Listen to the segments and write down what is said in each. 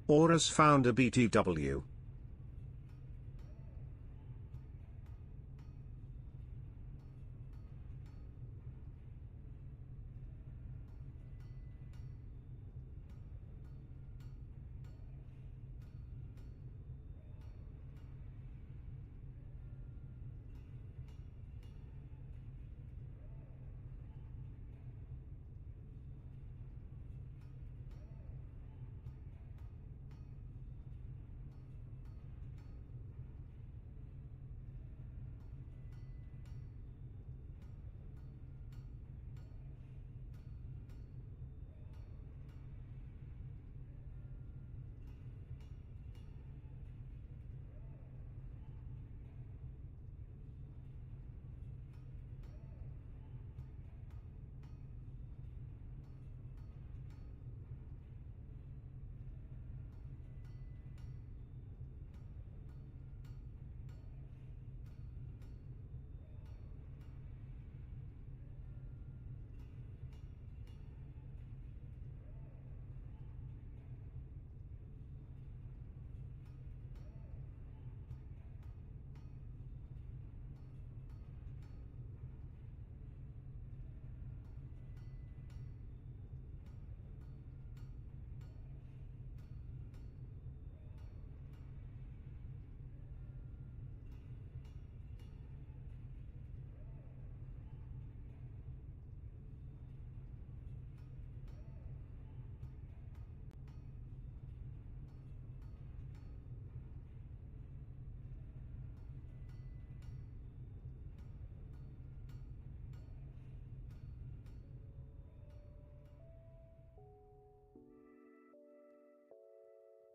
or as founder BTW.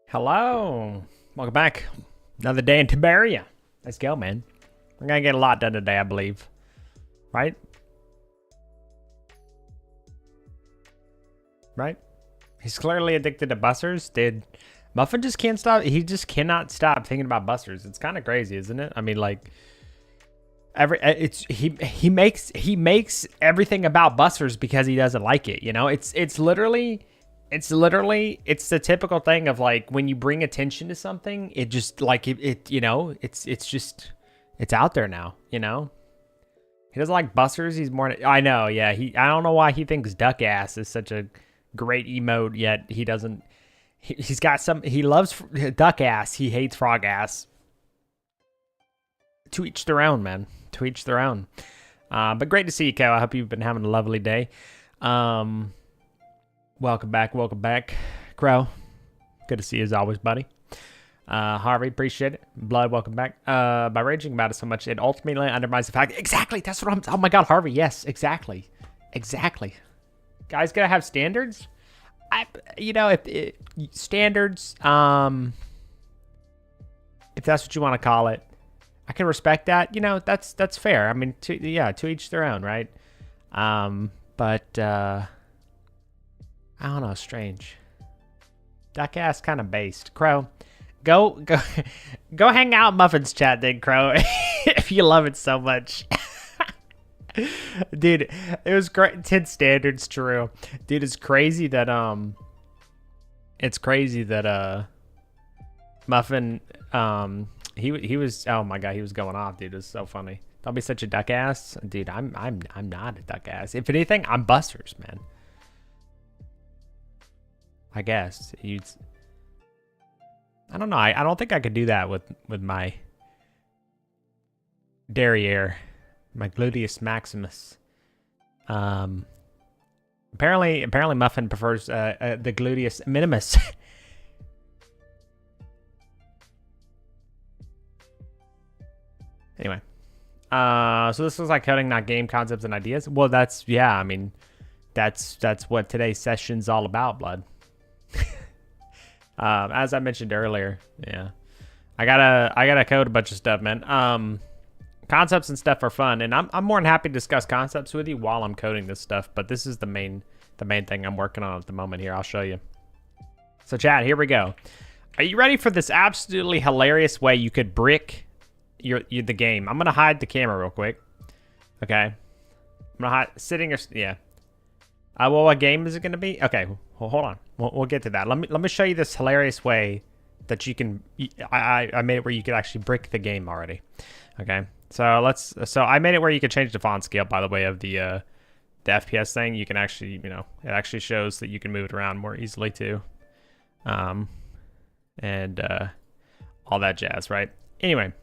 Hello. Welcome back. Another day in TinBears. Let's go, man. We're going to get a lot done today, I believe. Right? Right? He's clearly addicted to busters. Dude, Muffin just can't stop. He just cannot stop thinking about busters. It's kind of crazy, isn't it? I mean, like, he makes everything about busters because he doesn't like it, you know? It's literally the typical thing of, like, when you bring attention to something, it just, like, it you know, it's out there now, you know? He doesn't like busters. He's more, I know, yeah. I don't know why he thinks duck ass is such a great emote, yet he doesn't, he loves duck ass. He hates frog ass. To each their own, man. To each their own. But great to see you, Kel. I hope you've been having a lovely day. Welcome back. Crow, good to see you as always, buddy. Harvey, appreciate it. Blood, welcome back. By raging about it so much, it ultimately undermines the fact. Exactly, that's what oh my god, Harvey, yes, exactly. Guys gotta have standards. Standards, if that's what you want to call it, I can respect that. You know, that's fair. I mean, to each their own, right? But I don't know, strange. Duck ass kind of based. Crow, go hang out in Muffin's chat then, Crow, if you love it so much. Dude, it was great. 10 standards, true. Dude, it's crazy that Muffin, he was, oh my god, he was going off, dude. It was so funny. Don't be such a duck ass. Dude, I'm not a duck ass. If anything, I'm busters, man. I guess I don't know. I don't think I could do that with my derriere, my gluteus maximus. Apparently Muffin prefers the gluteus minimus. Anyway, so this was like coding, not game concepts and ideas. Well, yeah. I mean, that's what today's session's all about, blood. As I mentioned earlier, yeah, I gotta code a bunch of stuff, man. Concepts and stuff are fun, and I'm more than happy to discuss concepts with you while I'm coding this stuff. But this is the main thing I'm working on at the moment here. I'll show you. So, chat, here we go. Are you ready for this absolutely hilarious way you could brick the game? I'm gonna hide the camera real quick. Okay, I'm gonna hide yeah. Well, what game is it gonna be? Okay, Well, hold on. We'll get to that. Let me show you this hilarious way that you can. I made it where you could actually brick the game already. Okay. So I made it where you could change the font scale. By the way, of the FPS thing, you can actually, it actually shows that you can move it around more easily too. And all that jazz, right? Anyway,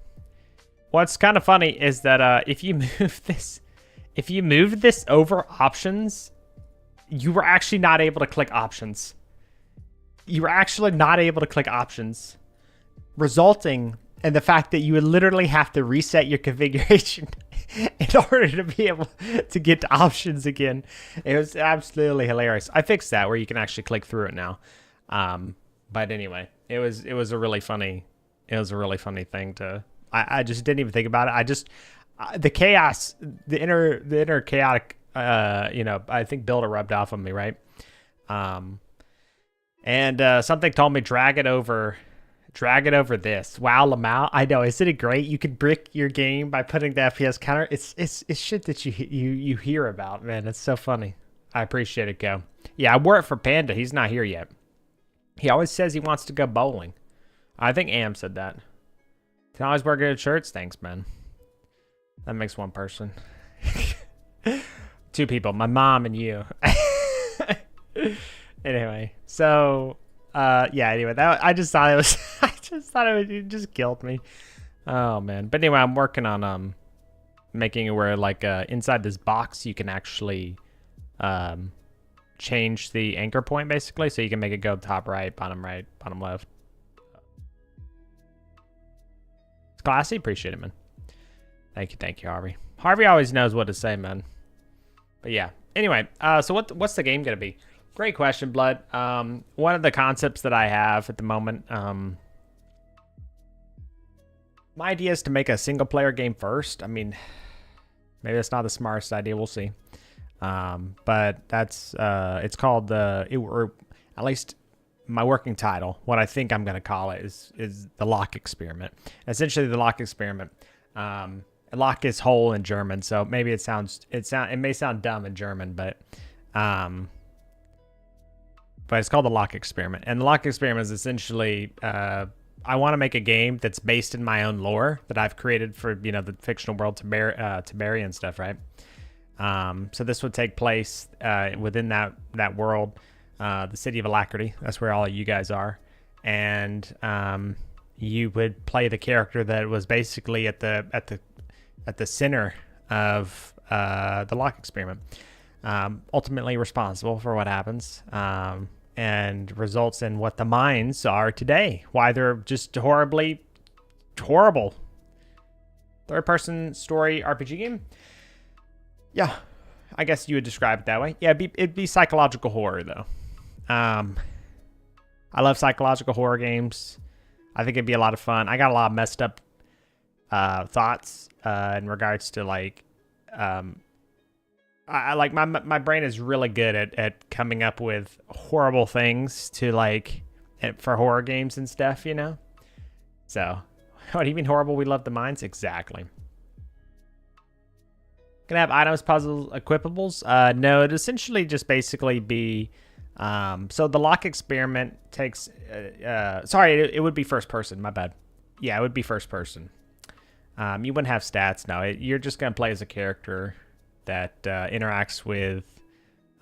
what's kind of funny is that if you move this over options, you were actually not able to click options. You were actually not able to click options, resulting in the fact that you would literally have to reset your configuration in order to be able to get to options again. It was absolutely hilarious. I fixed that where you can actually click through it now. But anyway, it was a really funny thing to. I just didn't even think about it. The chaos, the inner chaotic, I think Builder rubbed off on me, right? And something told me drag it over this. Wow, Lamau. I know, isn't it great? You can brick your game by putting the FPS counter. It's shit that you hear about, man. It's so funny. I appreciate it, Go. Yeah, I wore it for Panda. He's not here yet. He always says he wants to go bowling. I think Am said that. Can always wear good shirts. Thanks, man. That makes one person. Two people, my mom and you. Anyway, so anyway, I just thought it just killed me. Oh man. But anyway, I'm working on making it where like inside this box you can actually change the anchor point basically, so you can make it go top right, bottom left. It's classy. Appreciate it, man. Thank you, Harvey. Harvey always knows what to say, man. But yeah. Anyway, so what's the game gonna be? Great question, Blood. One of the concepts that I have at the moment, my idea is to make a single player game first. I mean, maybe that's not the smartest idea. We'll see. But that's it's called or at least my working title. What I think I'm gonna call it is the Lock Experiment. Essentially, the Lock Experiment. Lock is hole in German, so maybe it may sound dumb in German, but it's called the Lock Experiment. And the Lock Experiment is essentially I want to make a game that's based in my own lore that I've created for the fictional world Tiberi and stuff, right? So this would take place within that world, the city of Alacrity. That's where all of you guys are, and you would play the character that was basically at the center of the Lock Experiment, ultimately responsible for what happens, and results in what the mines are today. Why they're just horrible. Third-person story RPG game. Yeah, I guess you would describe it that way. Yeah, it'd be psychological horror though. I love psychological horror games. I think it'd be a lot of fun. I got a lot of messed up thoughts in regards to like I like my brain is really good at coming up with horrible things to like for horror games and stuff, So, what do you mean horrible? We love the mines? Exactly. Gonna have items, puzzles, equipables? No, it'd essentially just basically be so the Lock Experiment takes sorry, it would be first person, my bad. Yeah, it would be first person. You wouldn't have stats, no. You're just gonna play as a character that interacts with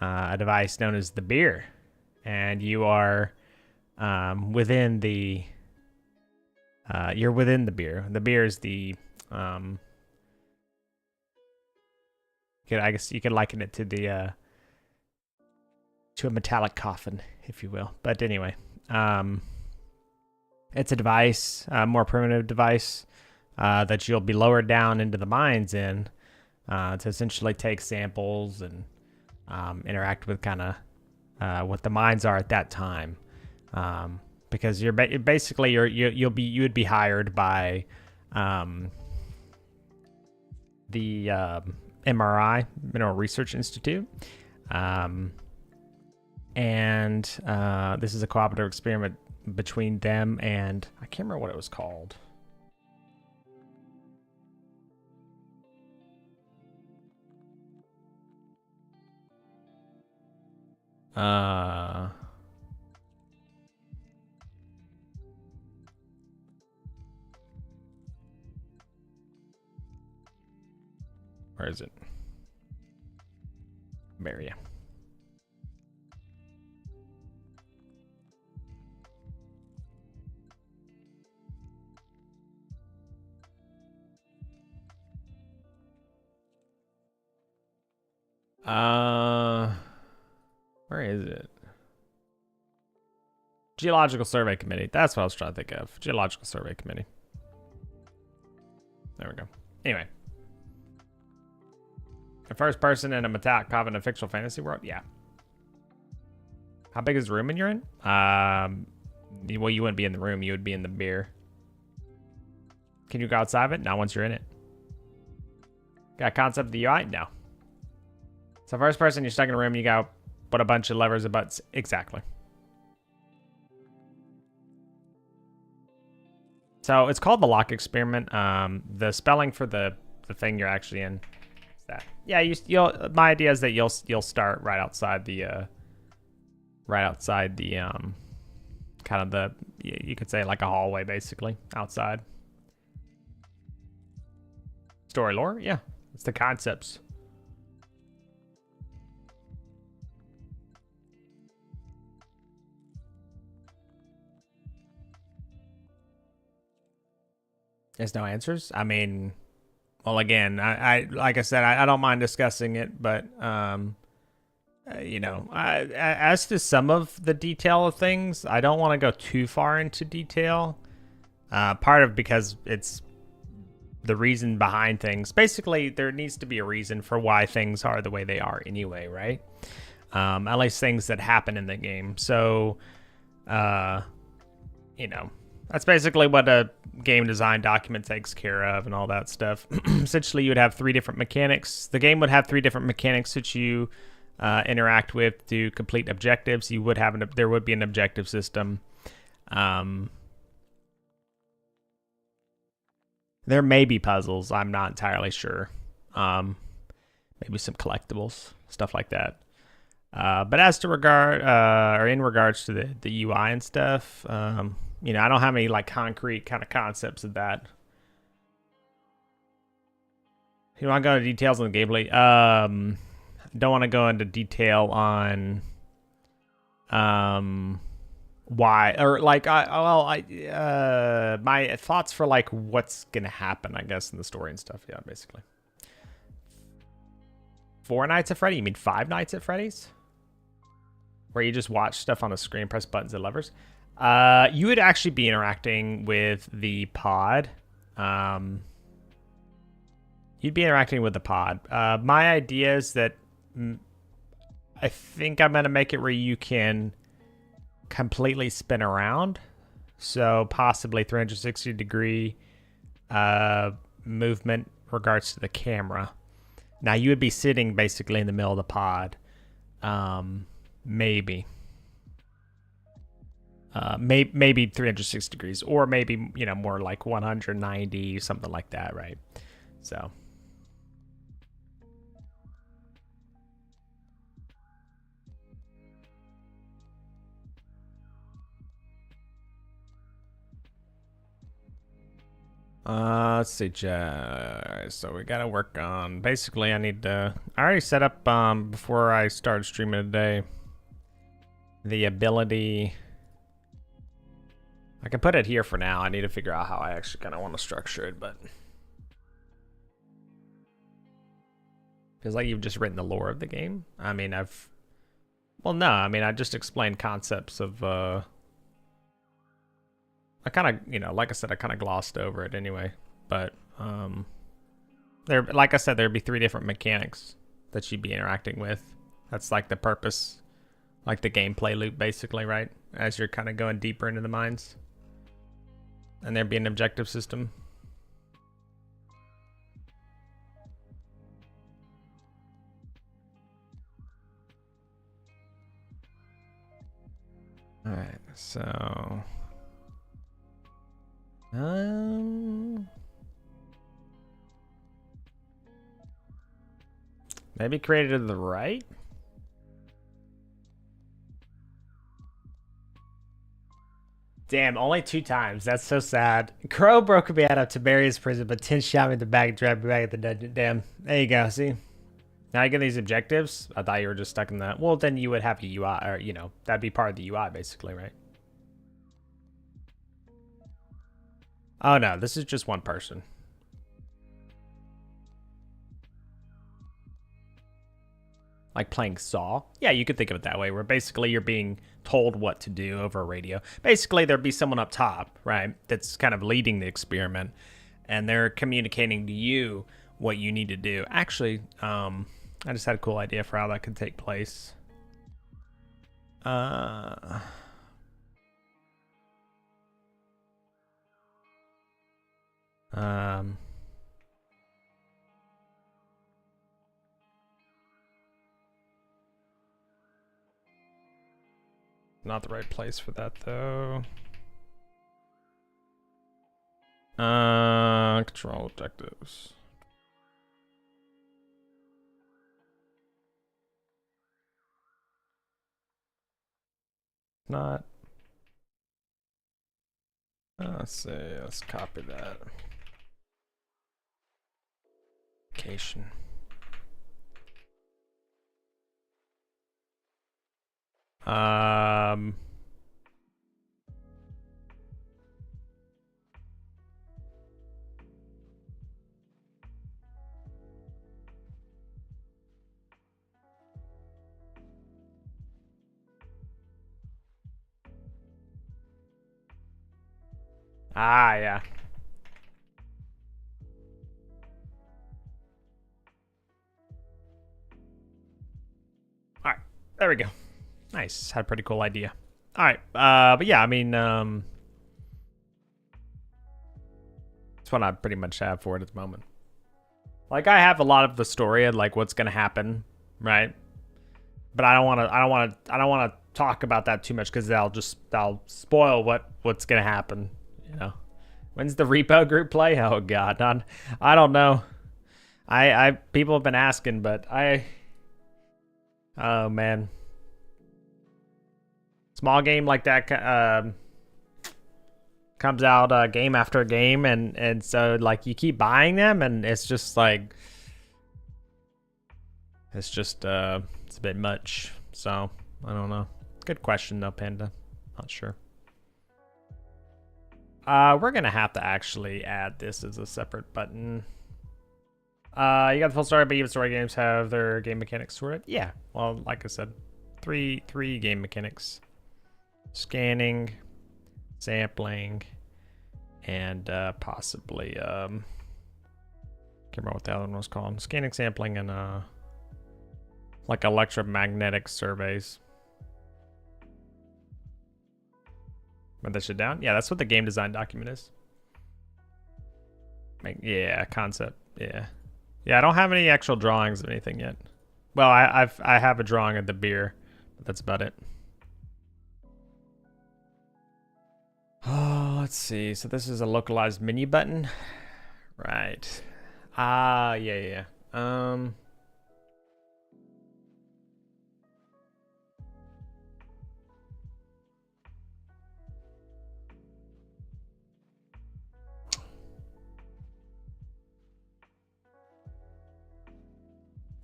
a device known as the beer, and you are within the you're within the beer. The beer is the I guess you could liken it to the to a metallic coffin, if you will. But anyway, it's a device, a more primitive device that you'll be lowered down into the mines in to essentially take samples and interact with kind of what the mines are at that time. Because you're basically you would be hired by the MRI, Mineral Research Institute, and this is a cooperative experiment between them and I can't remember what it was called. Where is it? Maria. Where is it? Geological Survey Committee. That's what I was trying to think of. Geological Survey Committee. There we go. Anyway. The first person in a metallic coffin in a fictional fantasy world? Yeah. How big is the room you're in? Well, you wouldn't be in the room. You would be in the beer. Can you go outside of it? Not once you're in it. Got a concept of the UI? No. So first person, you're stuck in a room, you got put a bunch of levers and buttons. Exactly. So it's called the lock experiment. The spelling for the thing you're actually in is that. Yeah, you'll. My idea is that you'll start right outside the kind of the, you could say like a hallway basically outside. Story lore, yeah, it's the concepts. There's no answers. I mean, well, again, I like I said, I don't mind discussing it, but you know, as to some of the detail of things, I don't want to go too far into detail. Part of because it's the reason behind things. Basically, there needs to be a reason for why things are the way they are anyway, right? At least things that happen in the game. So, you know, that's basically what a game design document takes care of and all that stuff. Essentially, you would have 3 different mechanics. The game would have 3 different mechanics that you interact with to complete objectives. You would have there would be an objective system. There may be puzzles. I'm not entirely sure. Maybe some collectibles, stuff like that. But as to or in regards to the UI and stuff, you know, I don't have any like concrete kind of concepts of that. You want to go into details on the gameplay? Don't want to go into detail on why, or like my thoughts for like what's gonna happen, I guess, in the story and stuff. Yeah, basically. 4 Nights at Freddy? You mean 5 Nights at Freddy's? Where you just watch stuff on the screen, press buttons and levers? You would actually be interacting with the pod. You'd be interacting with the pod. My idea is that I think I'm going to make it where you can completely spin around. So possibly 360-degree movement regards to the camera. Now, you would be sitting basically in the middle of the pod. Maybe. Maybe 360 degrees, or maybe, you know, more like 190, something like that, right? So. Let's see, so we gotta work on, basically I already set up, before I started streaming today, the ability, I can put it here for now. I need to figure out how I actually kind of want to structure it, but feels like you've just written the lore of the game. I mean, I just explained concepts of, I kind of, you know, like I said, I kind of glossed over it anyway, but like I said, there'd be 3 different mechanics that you'd be interacting with. That's like the purpose, like the gameplay loop, basically, right? As you're kind of going deeper into the mines, and there'd be an objective system. All right, so. Maybe created to the right. Damn, only 2 times. That's so sad. Crow broke me out of TinBears prison, but Tin shot me in the back, dragged me back at the dungeon. Damn. There you go. See? Now you get these objectives. I thought you were just stuck in that. Well, then you would have a UI, or, you know, that'd be part of the UI, basically, right? Oh, no. This is just one person. Like playing Saw. Yeah, you could think of it that way, where basically you're being told what to do over a radio. Basically, there'd be someone up top, right, that's kind of leading the experiment, and they're communicating to you what you need to do. Actually, I just had a cool idea for how that could take place. Not the right place for that, though. Control objectives. Not. Let's see. Let's copy that. Location. Yeah. All right, there we go. Nice, had a pretty cool idea. All right, but yeah, I mean, that's what I pretty much have for it at the moment. Like, I have a lot of the story and like what's gonna happen, right? But I don't want to talk about that too much because that'll spoil what's gonna happen. You know, when's the repo group play? Oh God, I don't know. People have been asking, but oh man, small game like that comes out game after game, and so like you keep buying them, and it's just like it's a bit much. So I don't know. Good question though, Panda. Not sure. We're gonna have to actually add this as a separate button. You got the full story, but even story games have their game mechanics sorted. Yeah, well, like I said, three game mechanics: scanning, sampling, and possibly can't remember what the other one was called. Scanning, sampling, and like electromagnetic surveys. Write that shit down. Yeah, that's what the game design document is. Yeah, concept. Yeah. Yeah, I don't have any actual drawings of anything yet. Well, I have a drawing of the beer, but that's about it. Oh, let's see. So this is a localized menu button, right? Yeah.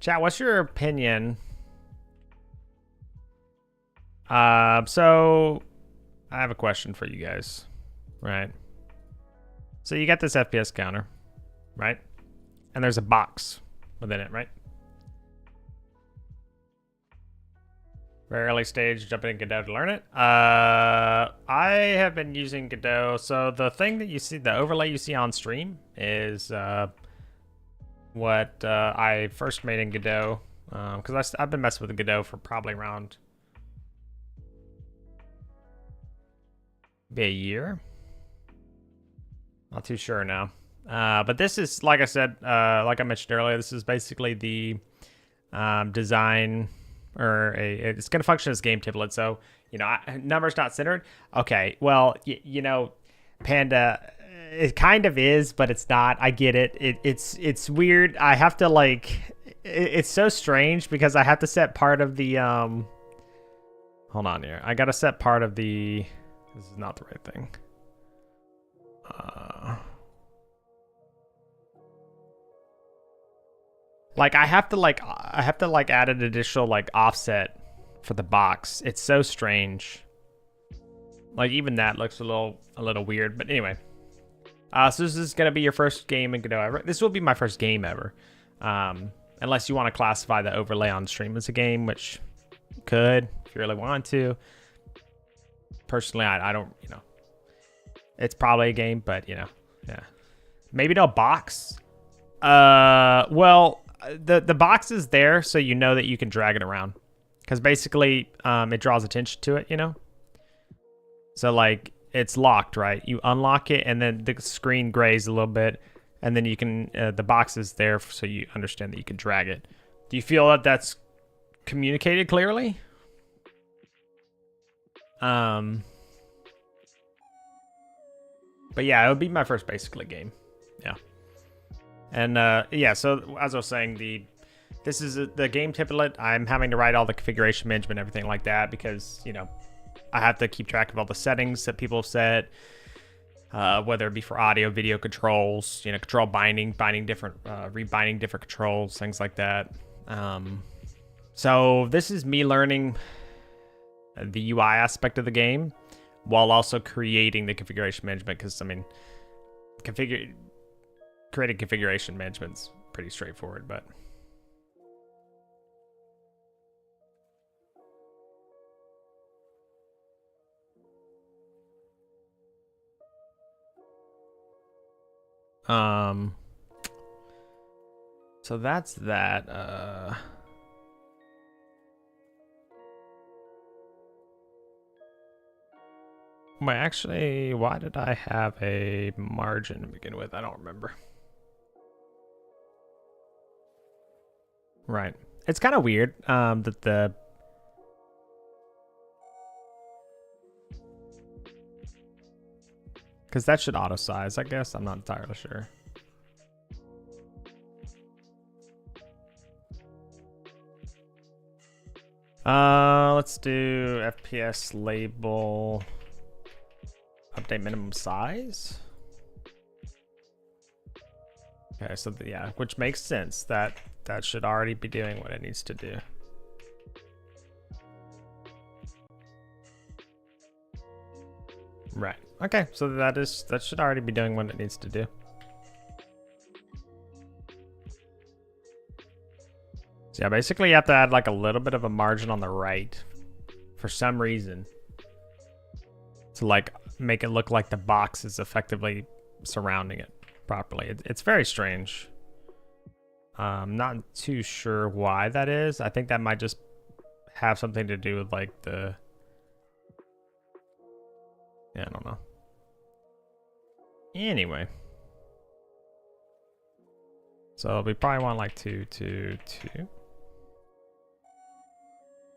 Chat, what's your opinion? So I have a question for you guys, right? So you got this FPS counter, right? And there's a box within it, right? Very early stage, jumping in Godot to learn it. I have been using Godot. So the thing that you see, the overlay you see on stream is what I first made in Godot, because I've been messing with Godot for probably around maybe a year. Not too sure now. But this is, like I said, like I mentioned earlier, this is basically the design, or it's going to function as game template. So, you know, numbers not centered. Okay, well, you know, Panda, it kind of is, but it's not. I get it. It's weird. I have to like, it's so strange because I have to set part of the hold on here. I got to set part of the This is not the right thing. Like I have to add an additional like offset for the box. It's so strange. Like even that looks a little weird, but anyway. So this is gonna be your first game in Godot ever. This will be my first game ever. Unless you want to classify the overlay on stream as a game, which you could if you really want to. Personally, I don't, you know. It's probably a game, but you know, yeah. Maybe no box. Well, the box is there so you know that you can drag it around. Because basically, it draws attention to it, you know? So, like, it's locked, right? You unlock it, and then the screen grays a little bit, and then you can, the box is there so you understand that you can drag it. Do you feel that that's communicated clearly? But yeah, it would be my first basically game. Yeah. And yeah, so as I was saying, this is the game template. I'm having to write all the configuration management, everything like that, because, you know, I have to keep track of all the settings that people have set, whether it be for audio, video controls, you know, control binding different, rebinding different controls, things like that. So this is me learning the UI aspect of the game while also creating the configuration management, because, I mean, creating configuration management's pretty straightforward, but so that's that. Wait, actually, why did I have a margin to begin with? I don't remember. Right. It's kind of weird that the... Because that should auto-size, I guess. I'm not entirely sure. Let's do FPS label... Update minimum size? Okay, so yeah, which makes sense. That should already be doing what it needs to do. Right. Okay, so that should already be doing what it needs to do. So yeah, basically you have to add like a little bit of a margin on the right for some reason to like make it look like the box is effectively surrounding it properly. It's very strange. I'm not too sure why that is. I think that might just have something to do with like the... Yeah, I don't know. Anyway. So we probably want like 2, 2, 2.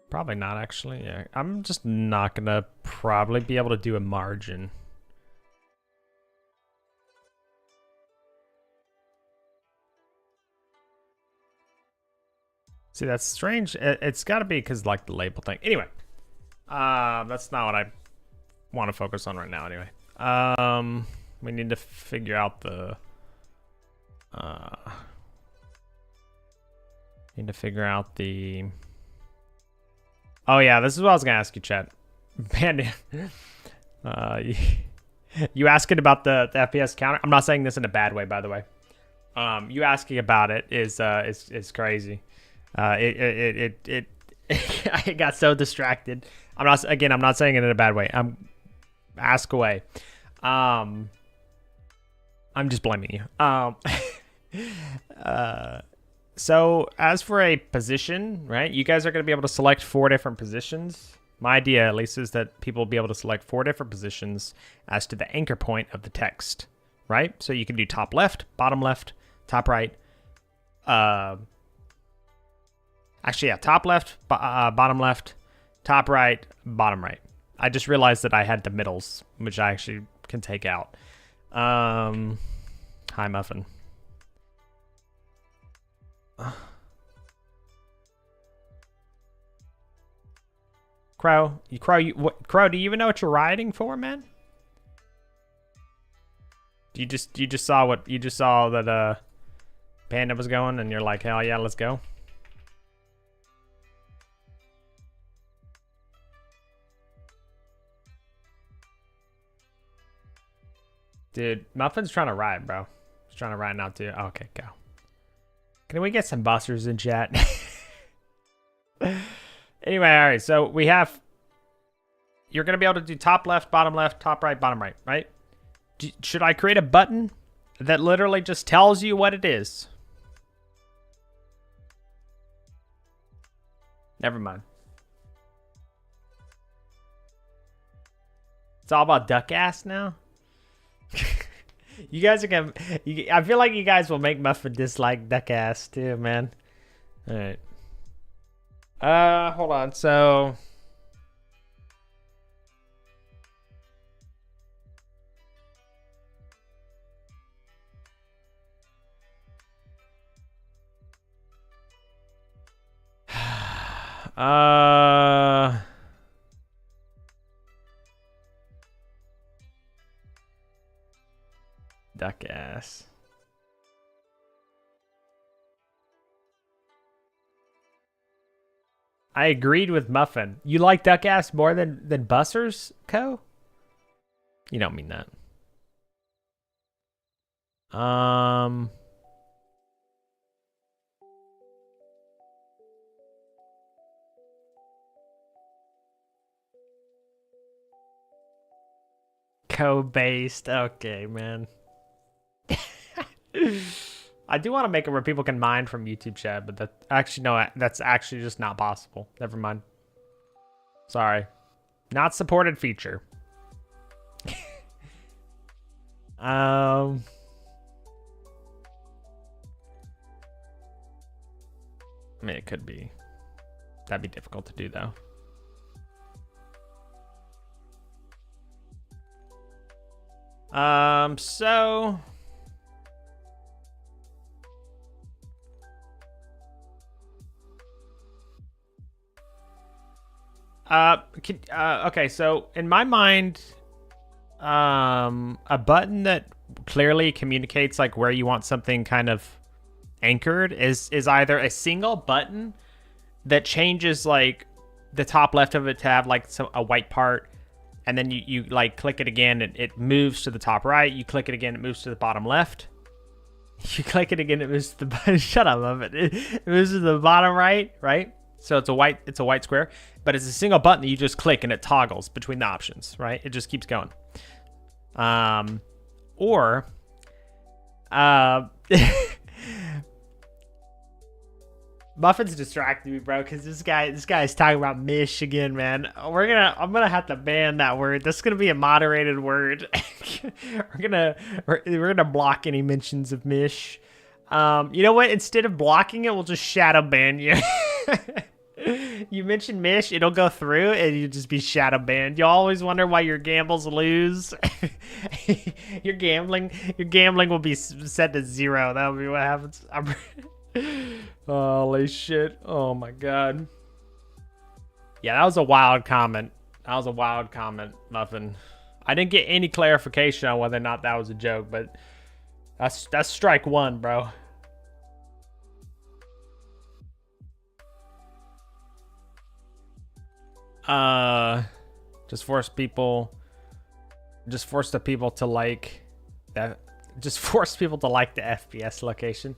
Probably not, actually. Yeah, I'm just not gonna probably be able to do a margin. See, that's strange. It's got to be because like the label thing. Anyway, that's not what I want to focus on right now. Anyway, we need to figure out the. Need to figure out the. Oh yeah, this is what I was gonna ask you, Chad. Man, you asking about the FPS counter? I'm not saying this in a bad way, by the way. You asking about it is crazy. I got so distracted. I'm not saying it in a bad way. Ask away. I'm just blaming you. So as for a position, right? You guys are going to be able to select 4 different positions. My idea, at least, is that people will be able to select 4 different positions as to the anchor point of the text, right? So you can do top left, top right. Actually, yeah, top left, bottom left, top right, bottom right. I just realized that I had the middles, which I actually can take out. Hi, Muffin. Crow, Crow, do you even know what you're riding for, man? You just saw that Panda was going and you're like, hell yeah, let's go. Dude, Muffin's trying to ride, bro. He's trying to ride now too. Oh, okay, go. Can we get some busters in chat? Anyway, all right. So we have. You're gonna be able to do top left, top right, bottom right, right? Should I create a button that literally just tells you what it is? Never mind. It's all about duck ass now. You guys are gonna. I feel like you guys will make Muffin dislike duck ass too, man. All right. Hold on. So. Duck ass. I agreed with Muffin. You like duck ass more than Busters, Co? You don't mean that. Co-based. Okay, man. I do want to make it where people can mine from YouTube chat, but that's actually just not possible. Never mind. Sorry. Not supported feature. I mean, it could be. That'd be difficult to do, though. So... okay, so in my mind, a button that clearly communicates like where you want something kind of anchored is either a single button that changes like the top left of it to have like a white part, and then you like click it again, it moves to the top right. You click it again, it moves to the bottom left. You click it again, it moves to the bottom. Shut up, of it. It moves to the bottom right, right? So it's a white square, but it's a single button that you just click and it toggles between the options, right? It just keeps going. Or Muffin's distracting me, bro, because this guy's talking about Mish again, man. I'm gonna have to ban that word. That's gonna be a moderated word. we're gonna block any mentions of Mish. You know what? Instead of blocking it, we'll just shadow ban you. You mention Mish, it'll go through and you'll just be shadow banned. You always wonder why your gambles lose. Your gambling will be set to 0. That'll be what happens. Holy shit. Oh my god. Yeah, that was a wild comment. Muffin. I didn't get any clarification on whether or not that was a joke, but that's strike 1, bro. Just force the people to like that. Just force people to like the FPS location.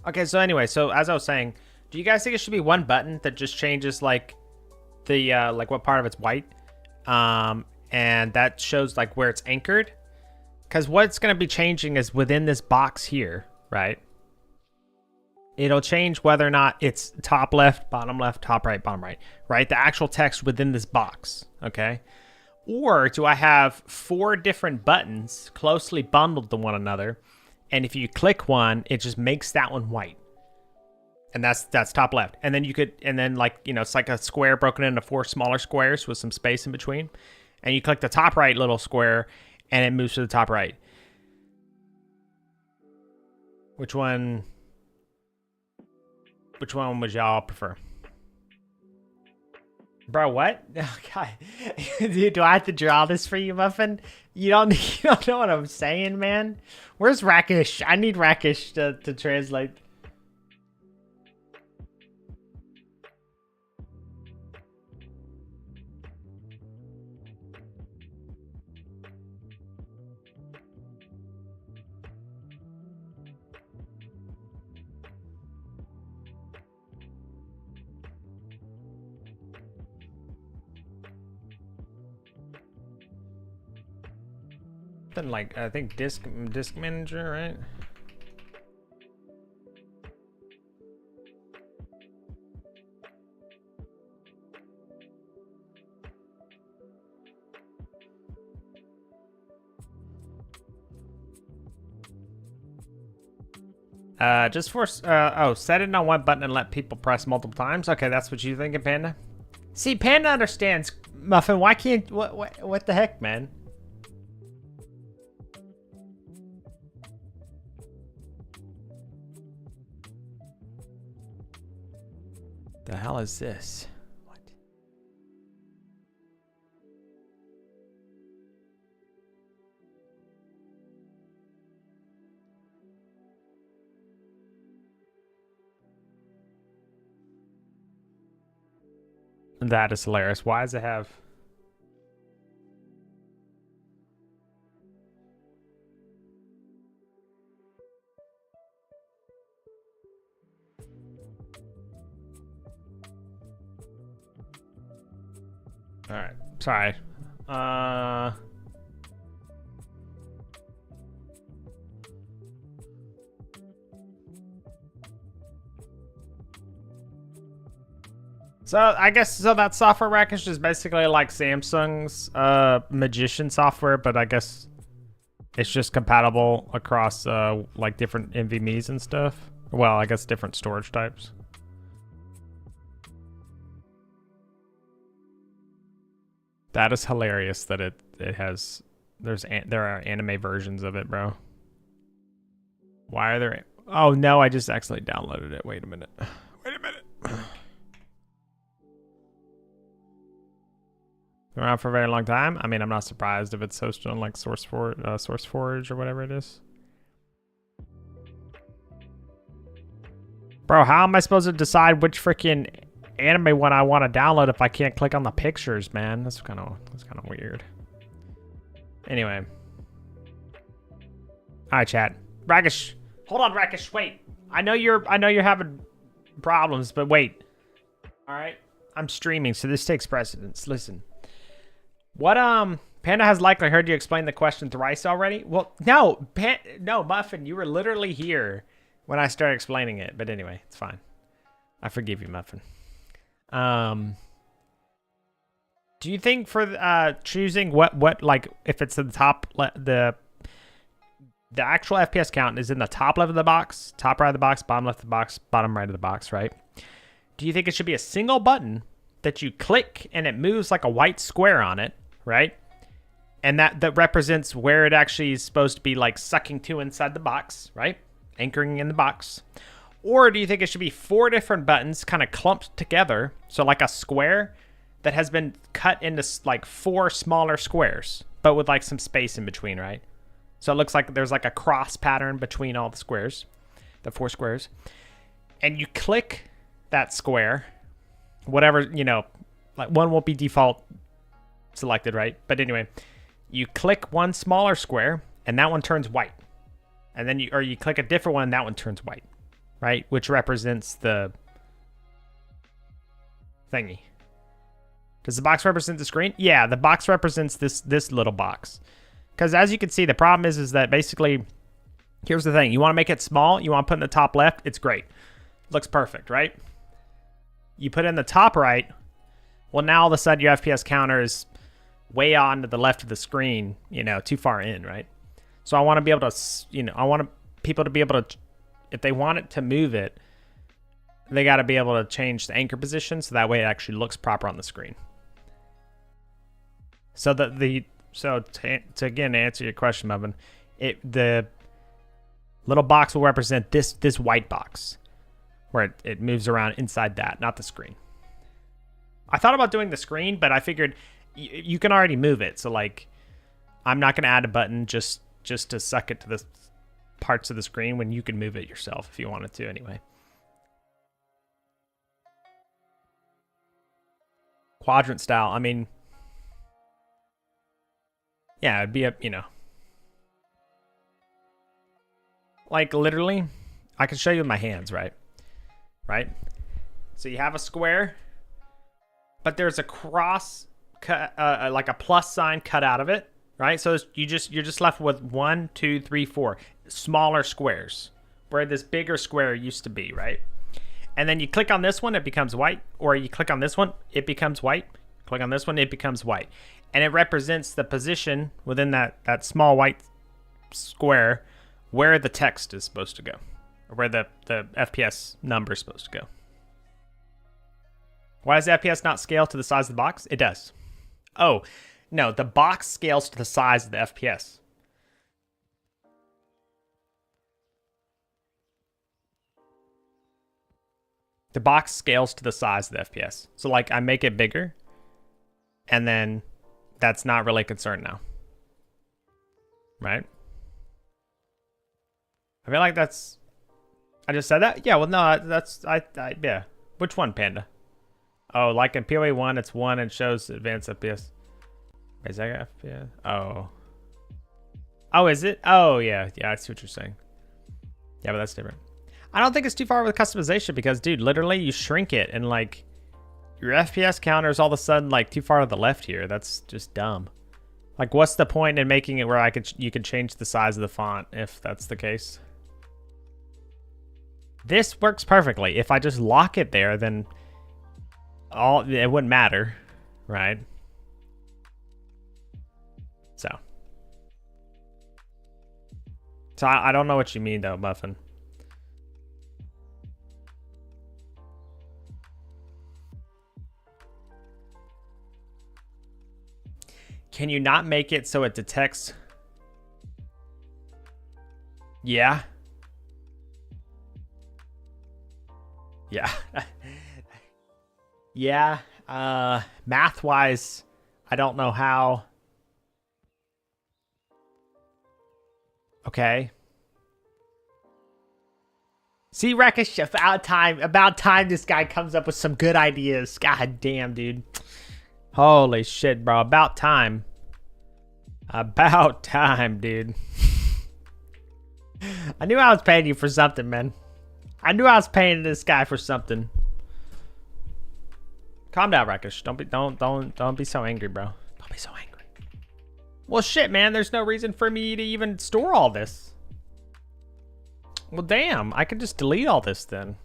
Okay, so anyway, so as I was saying, do you guys think it should be one button that just changes like the like what part of it's white, and that shows like where it's anchored? Because what's going to be changing is within this box here, right? It'll change whether or not it's top left, top right, bottom right, right? The actual text within this box, okay? Or do I have 4 different buttons closely bundled to one another, and if you click one, it just makes that one white, and that's top left. And then it's like a square broken into 4 smaller squares with some space in between, and you click the top right little square, and it moves to the top right. Which one would y'all prefer? Bro, what? Oh, God. Dude, do I have to draw this for you, Muffin? You don't, you don't know what I'm saying, man? Where's Rakish? I need Rakish to translate. Something like, I think disk manager, right? Just force, oh, set it on one button and let people press multiple times. Okay, that's what you thinking, Panda? See, Panda understands, Muffin. Why can't, what the heck, man? The hell is this? What? That is hilarious. Why does it have... All right, sorry. So I guess so that software package is basically like Samsung's Magician software, but I guess it's just compatible across like different NVMe's and stuff. Well, I guess different storage types. That is hilarious that it has there are anime versions of it, bro. Why are there? Oh no, I just accidentally downloaded it. Wait a minute. Wait a minute. Been around for a very long time. I mean, I'm not surprised if it's hosted on like SourceForge or whatever it is. Bro, how am I supposed to decide which freaking anime one I want to download if I can't click on the pictures, man? That's kind of weird. Anyway. All right, chat. Rakish, hold on, Rakish. Wait. I know you're having problems, but wait. All right. I'm streaming, so this takes precedence. Listen. What Panda has likely heard you explain the question thrice already. Well, no, no, Muffin, you were literally here when I started explaining it. But anyway, it's fine. I forgive you, Muffin. Do you think for choosing what like if it's in the top the actual FPS count is in the top left of the box, top right of the box, bottom left of the box, bottom right of the box, right? Do you think it should be a single button that you click and it moves like a white square on it, right? And that represents where it actually is supposed to be like sucking to inside the box, right? Anchoring in the box. Or do you think it should be 4 different buttons kind of clumped together, so like a square that has been cut into like 4 smaller squares, but with like some space in between, right? So it looks like there's like a cross pattern between all the squares, the 4 squares. And you click that square, whatever, you know, like one won't be default selected, right? But anyway, you click one smaller square and that one turns white. And then you click a different one and that one turns white, right? Which represents the thingy. Does the box represent the screen? Yeah, the box represents this little box. Because as you can see, the problem is that basically, here's the thing. You want to make it small. You want to put in the top left. It's great. Looks perfect, right? You put in the top right. Well, now all of a sudden your FPS counter is way on to the left of the screen, you know, too far in, right? So I want to be able to, you know, I want people to be able to, if they want it to move it, they got to be able to change the anchor position so that way it actually looks proper on the screen. So to again answer your question, Melvin, the little box will represent this white box where it moves around inside that, not the screen. I thought about doing the screen, but I figured you can already move it. So like, I'm not going to add a button just to suck it to the parts of the screen when you can move it yourself if you wanted to anyway. Quadrant style. I mean, yeah, it'd be a, you know, like literally, I can show you with my hands, right? Right? So you have a square, but there's a cross cut, like a plus sign cut out of it, right? So you're just left with 1, 2, 3, 4 smaller squares where this bigger square used to be, right? And then you click on this one, it becomes white, or you click on this one, it becomes white. Click on this one, it becomes white. And it represents the position within that small white square where the text is supposed to go, or where the FPS number is supposed to go. Why does the FPS not scale to the size of the box? It does. Oh, no, the box scales to the size of the FPS. The box scales to the size of the FPS. So like I make it bigger, and then that's not really a concern now. Right? I feel like that's... I just said that? Yeah, well, no, that's... yeah. Which one, Panda? Oh, like in PoE 1, it's 1 and shows advanced FPS. Is that FPS? Oh. Oh, is it? Oh, yeah. Yeah, I see what you're saying. Yeah, but that's different. I don't think it's too far with customization because, dude, literally you shrink it and, like, your FPS counter is all of a sudden, like, too far to the left here. That's just dumb. Like, what's the point in making it where you can change the size of the font if that's the case? This works perfectly. If I just lock it there, then it wouldn't matter, right? So I don't know what you mean though, Muffin. Can you not make it so it detects? Yeah. Yeah. Yeah. Math-wise, I don't know how. Okay. See, Rakish, about time this guy comes up with some good ideas. God damn, dude. Holy shit, bro. About time. About time, dude. I knew I was paying you for something, man. I knew I was paying this guy for something. Calm down, Rakish. Don't be so angry, bro. Don't be so angry. Well, shit, man. There's no reason for me to even store all this. Well, damn. I could just delete all this then.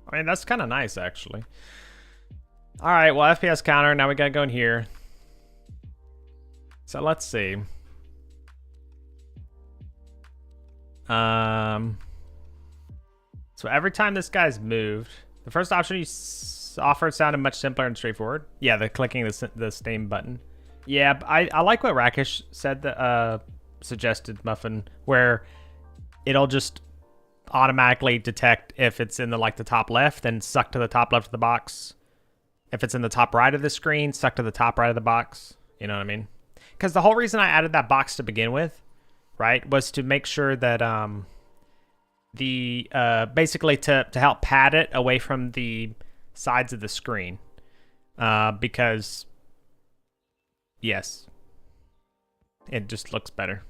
I mean, that's kind of nice, actually. All right. Well, FPS counter. Now we got to go in here. So let's see. So every time this guy's moved, the first option you offered sounded much simpler and straightforward. Yeah, the clicking the same button. Yeah, I like what Rakish said, suggested, Muffin, where it'll just automatically detect if it's in the top left, then suck to the top left of the box. If it's in the top right of the screen, suck to the top right of the box. You know what I mean? Because the whole reason I added that box to begin with, right, was to make sure that basically to help pad it away from the sides of the screen, because yes, it just looks better.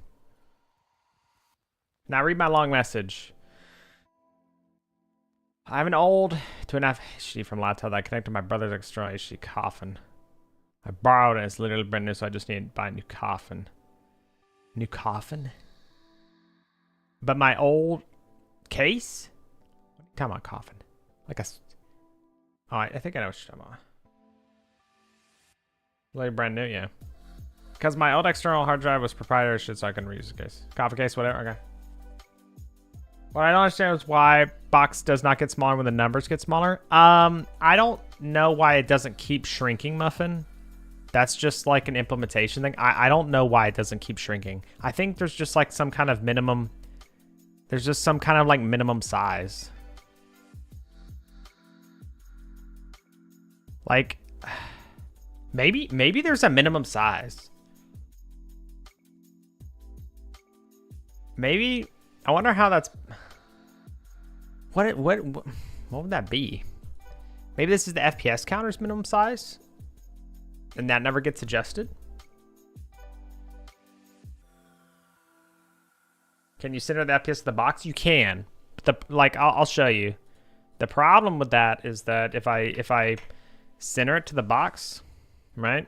Now read my long message. I have an old 2.5 HD from laptop that I connected to my brother's external HD coffin. I borrowed it. It's literally brand new, so I just need to buy a new coffin. New coffin? But my old case? What are you talking about, coffin? Like a... Oh, I think I know what you're talking about. Literally brand new, yeah. Because my old external hard drive was proprietary shit, so I couldn't reuse the case. Coffin case, whatever, okay. What I don't understand is why box does not get smaller when the numbers get smaller. I don't know why it doesn't keep shrinking, Muffin. That's just like an implementation thing. I don't know why it doesn't keep shrinking. I think there's just like some kind of minimum. There's just some kind of like minimum size. Like, Maybe there's a minimum size. Maybe, I wonder how that's, what would that be? Maybe this is the FPS counter's minimum size and that never gets adjusted. Can you center the FPS of the box? You can. But I'll show you. The problem with that is that if I center it to the box, right?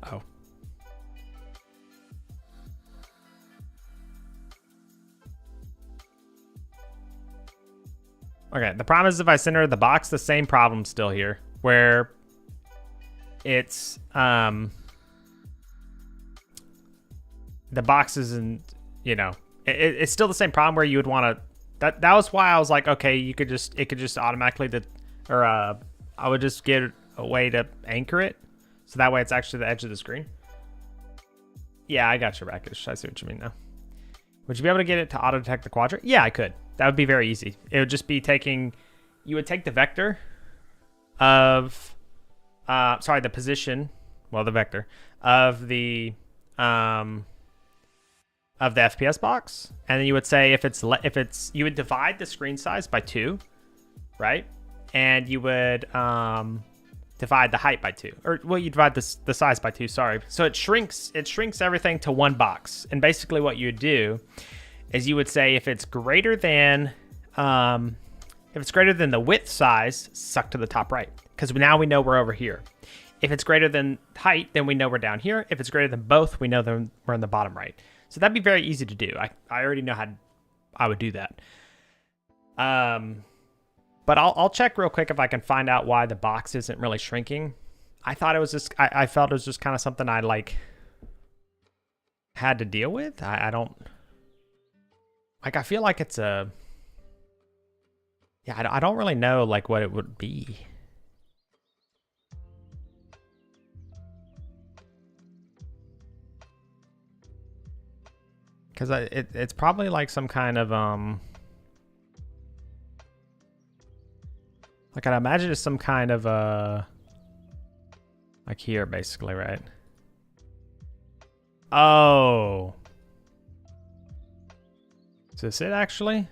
Oh. Okay, the problem is if I center the box, the same problem still here, where it's the box isn't, you know, it's still the same problem where you would want to. That was why I was like, okay, it could just automatically I would just get a way to anchor it, so that way it's actually the edge of the screen. Yeah, I got your back. I see what you mean now. Would you be able to get it to auto detect the quadrant? Yeah, I could. That would be very easy. It would just be you would take the vector of, the position, the vector of the FPS box, and then you would say you would divide the screen size by 2, right? And you would divide the height by 2, or you divide the size by 2. Sorry. So it shrinks everything to one box, and basically what you would do is you would say if it's greater than the width size, suck to the top right, because now we know we're over here. If it's greater than height, then we know we're down here. If it's greater than both, we know that we're in the bottom right. So that'd be very easy to do. I already know how I would do that. But I'll check real quick if I can find out why the box isn't really shrinking. I thought it was just, I felt it was just kind of something I had to deal with. I don't, I feel like it's I don't really know what it would be. Because it's probably some kind of, I'd imagine it's some kind of, here, basically, right? Oh. Is this it, actually?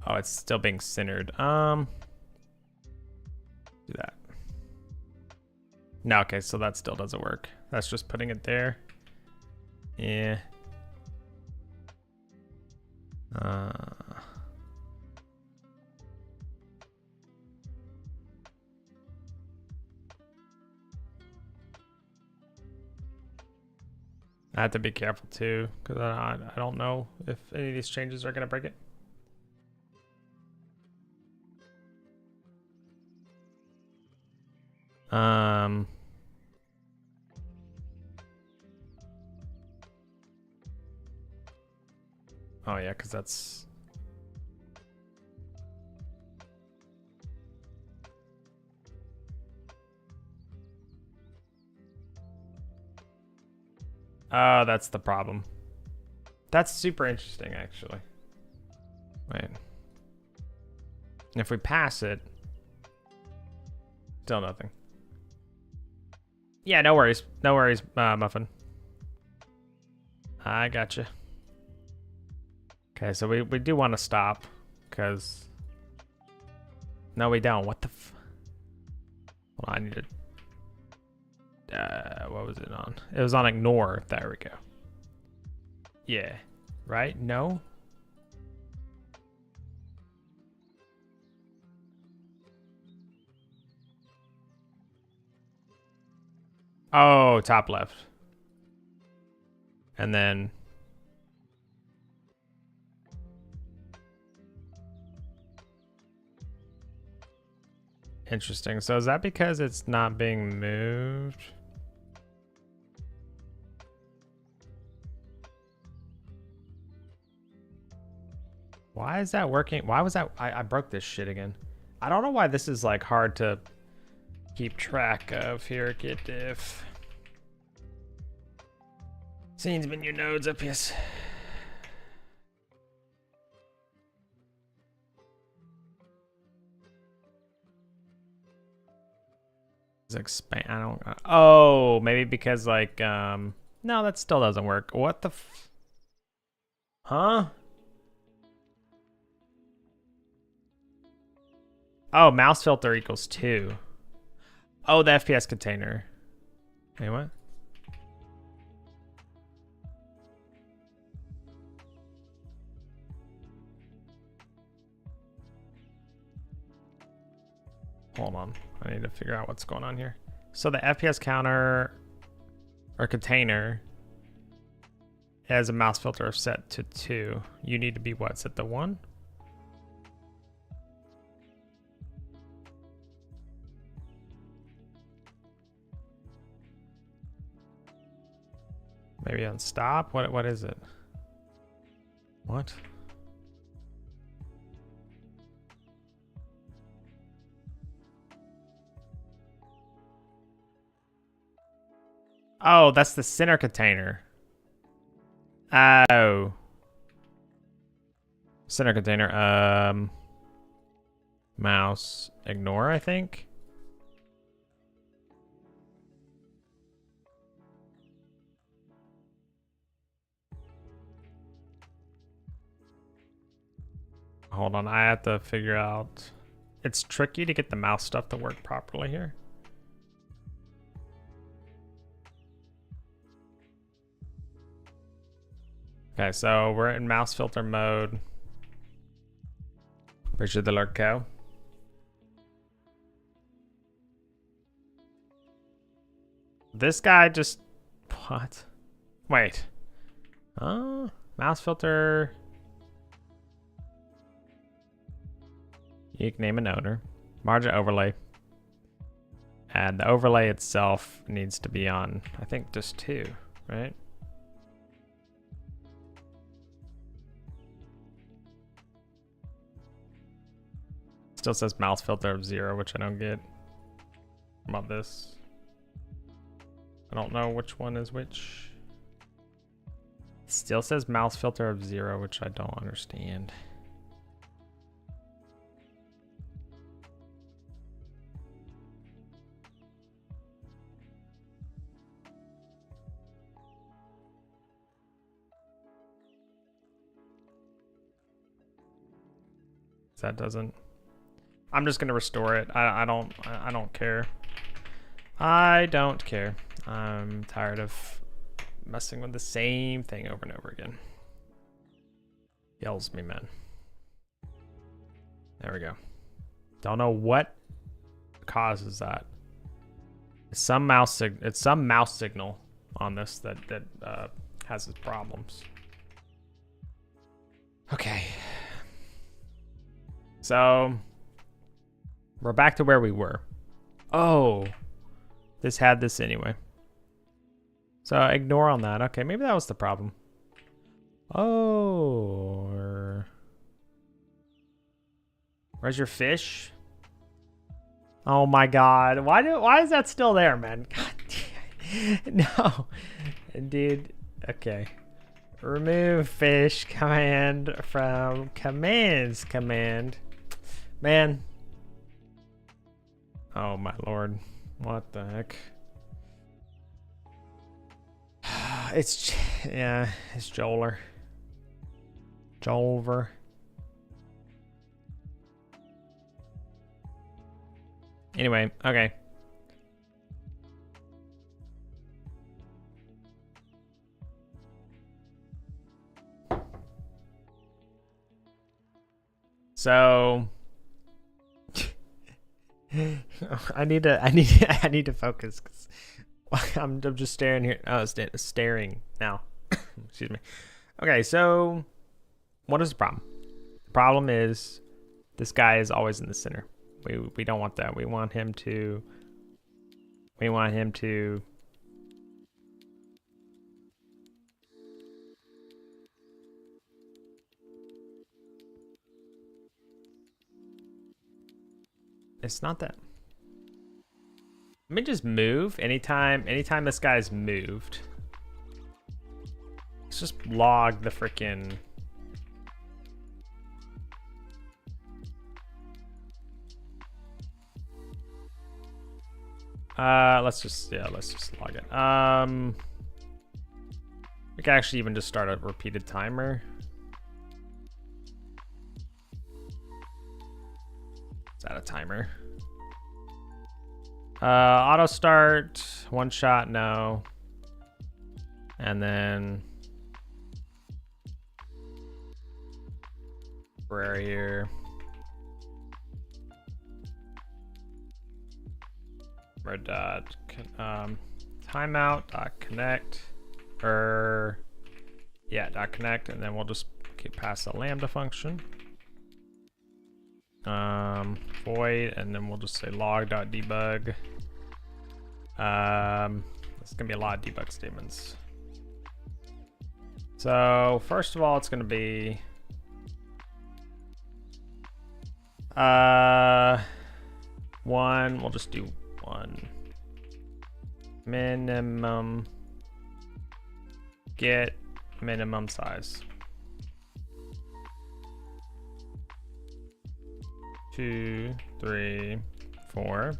Oh, it's still being centered. Do that. No, okay, so that still doesn't work. That's just putting it there. Yeah. I have to be careful too, because I don't know if any of these changes are going to break it. Oh yeah, because that's... Oh, that's the problem. That's super interesting, actually. Wait. If we pass it, still nothing. Yeah, no worries. No worries, Muffin. I gotcha. Okay, so we do want to stop, because... No, we don't. What the Hold on, I need to... what was it on? It was on ignore. There we go. Yeah. Right? No? Oh, top left. And then... Interesting. So is that because it's not being moved? Why is that working? Why was that? I broke this shit again. I don't know why this is hard to keep track of here. Get diff. Scenes menu nodes up, yes. Expand. I don't. Oh, maybe because like no, that still doesn't work. What the? Huh? Oh, mouse filter equals 2. Oh, the FPS container. Wait, what? Hold on. I need to figure out what's going on here. So the FPS counter or container has a mouse filter set to 2. You need to be what? Set to 1? Maybe on stop? What is it? What? Oh, that's the center container. Oh. Center container. Mouse. Ignore, I think. Hold on, I have to figure out. It's tricky to get the mouse stuff to work properly here. Okay, so we're in mouse filter mode. Picture the lurk cow. This guy just what? Wait. Mouse filter. You can name an owner. Margin overlay. And the overlay itself needs to be on, I think, just 2, right? Still says mouse filter of 0, which I don't get. How about this? I don't know which one is which. Still says mouse filter of 0, which I don't understand. That doesn't. I'm just gonna restore it. I don't care. I don't care. I'm tired of messing with the same thing over and over again. Yells me, man. There we go. Don't know what causes that. It's some mouse signal on this that has its problems. Okay. So we're back to where we were. Oh, this had this anyway. So ignore on that. Okay, maybe that was the problem. Oh, where's your fish? Oh my God, why is that still there, man? God damn. No, dude. Okay, remove fish command from commands command. Man. Oh my Lord. What the heck? It's Joler. Jolver. Anyway, okay. So I need to focus because I'm just staring here. Oh, staring now. Excuse me. Okay, so what is the problem? The problem is this guy is always in the center. We don't want that. We want him to. It's not that. Let me just move anytime this guy's moved. Let's just log the freaking. Let's just log it. We can actually even just start a repeated timer. Is that a timer? Auto start, one shot, no. And then we're here. We're dot timeout dot connect or yeah dot connect, and then we'll just keep past the lambda function. Void, and then we'll just say log dot debug. It's gonna be a lot of debug statements. So first of all, it's gonna be one. We'll just do one minimum get minimum size. 2, 3, 4, and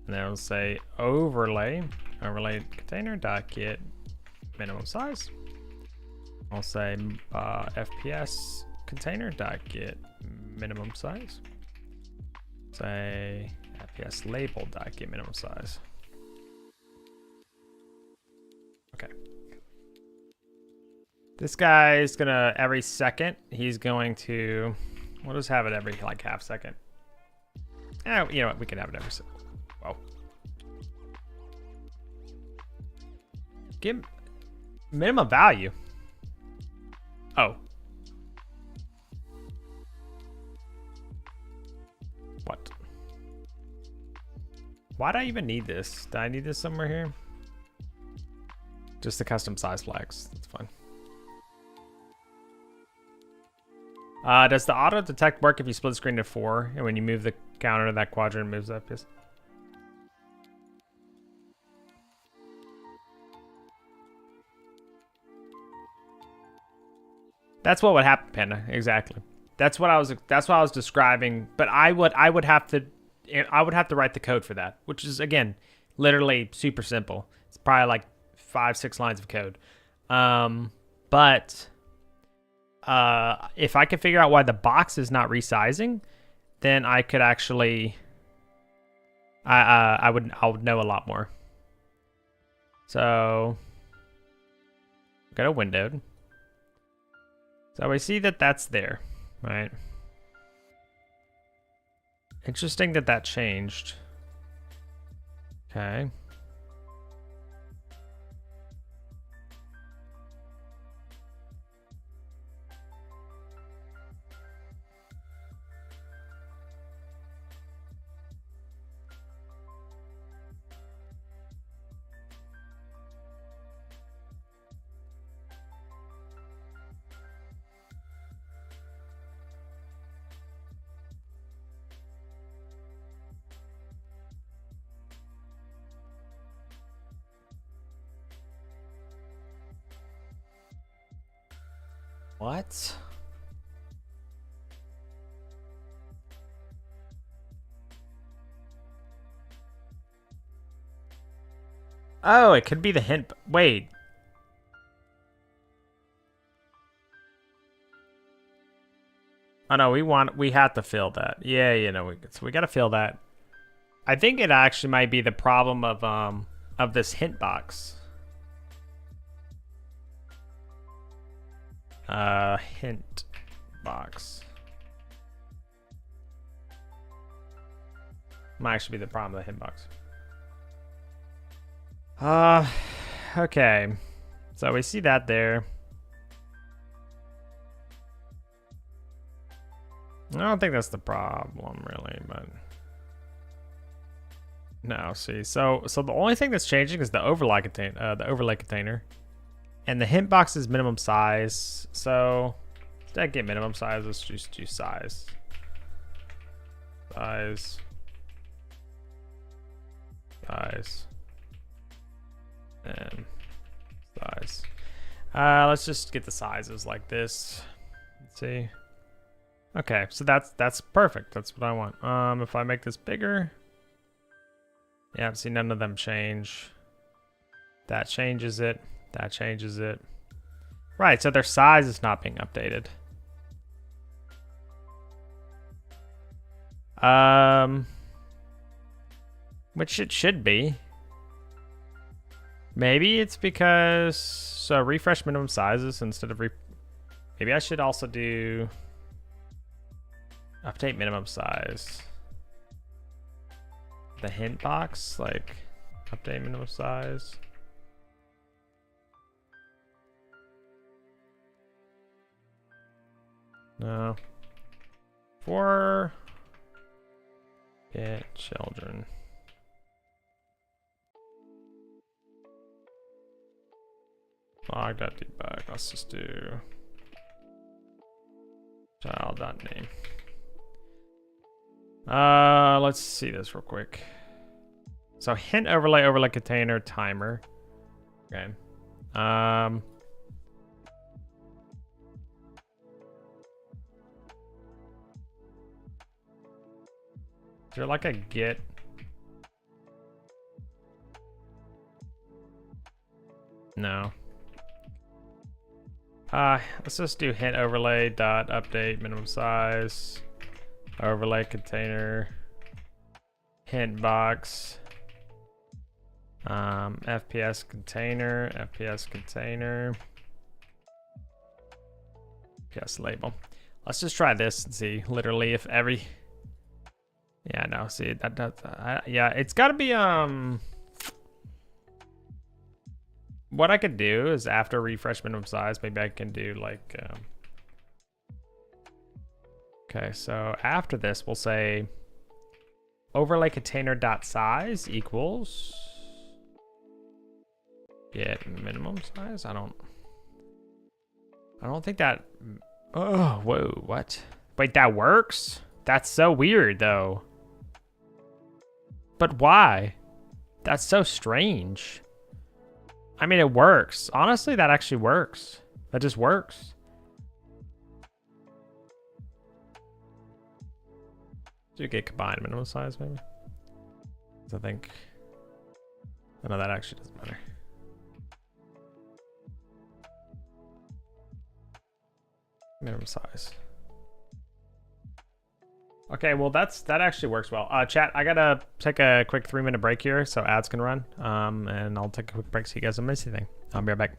then we'll say overlay container dot get minimum size. I'll say FPS container dot get minimum size. Say FPS label dot get minimum size. Okay. This guy is gonna every second. He's going to. We'll just have it every like half second. You know what? We can have it every second. Whoa. Give minimum value. Oh. What? Why do I even need this? Do I need this somewhere here? Just the custom size flags. That's fine. Does the auto detect work if you split screen to 4 and when you move the counter, that quadrant moves up? Yes. That's what would happen, Panda. Exactly. That's what I was describing. But I would have to write the code for that, which is again literally super simple. It's probably like 5-6 lines of code. But if I could figure out why the box is not resizing, then I could actually, I would know a lot more. So, go to windowed. So we see that that's there, right? Interesting that that changed. Okay. What? Oh, it could be the hint. Wait. Oh no, we have to fill that. Yeah, you know, so we got to fill that. I think it actually might be the problem of this hint box. Hint box. Might actually be the problem of the hint box. Okay. So we see that there. I don't think that's the problem really, but no, see. So the only thing that's changing is the overlay container. And the hint box is minimum size. So instead of get minimum size, let's just do size. Size. And size. Let's just get the sizes like this. Let's see. Okay, so that's perfect. That's what I want. If I make this bigger, yeah, see, none of them change. That changes it. That changes it. Right, so their size is not being updated. Which it should be. Maybe it's because, so refresh minimum sizes instead of maybe I should also do update minimum size. The hint box, like update minimum size. No. For get children. Log.debug. Let's just do child.name. Let's see this real quick. So hint overlay container timer. Okay. Is there like a get? No. Let's just do hint overlay dot update minimum size, overlay container, hint box, FPS container, FPS label. Let's just try this and see literally if every, yeah, no, see that yeah, it's got to be what I could do is after refresh minimum size, maybe I can do like, okay, so after this, we'll say overlay container dot size equals get minimum size. I don't think that, oh, whoa, what? Wait, that works? That's so weird though. But why? That's so strange. I mean, it works. Honestly, that actually works. That just works. Do you get combined minimum size, maybe? I think. Oh, no, that actually doesn't matter. Minimum size. Okay, well that actually works well. Chat, I gotta take a quick 3-minute break here so ads can run. And I'll take a quick break so you guys don't miss anything. I'll be right back.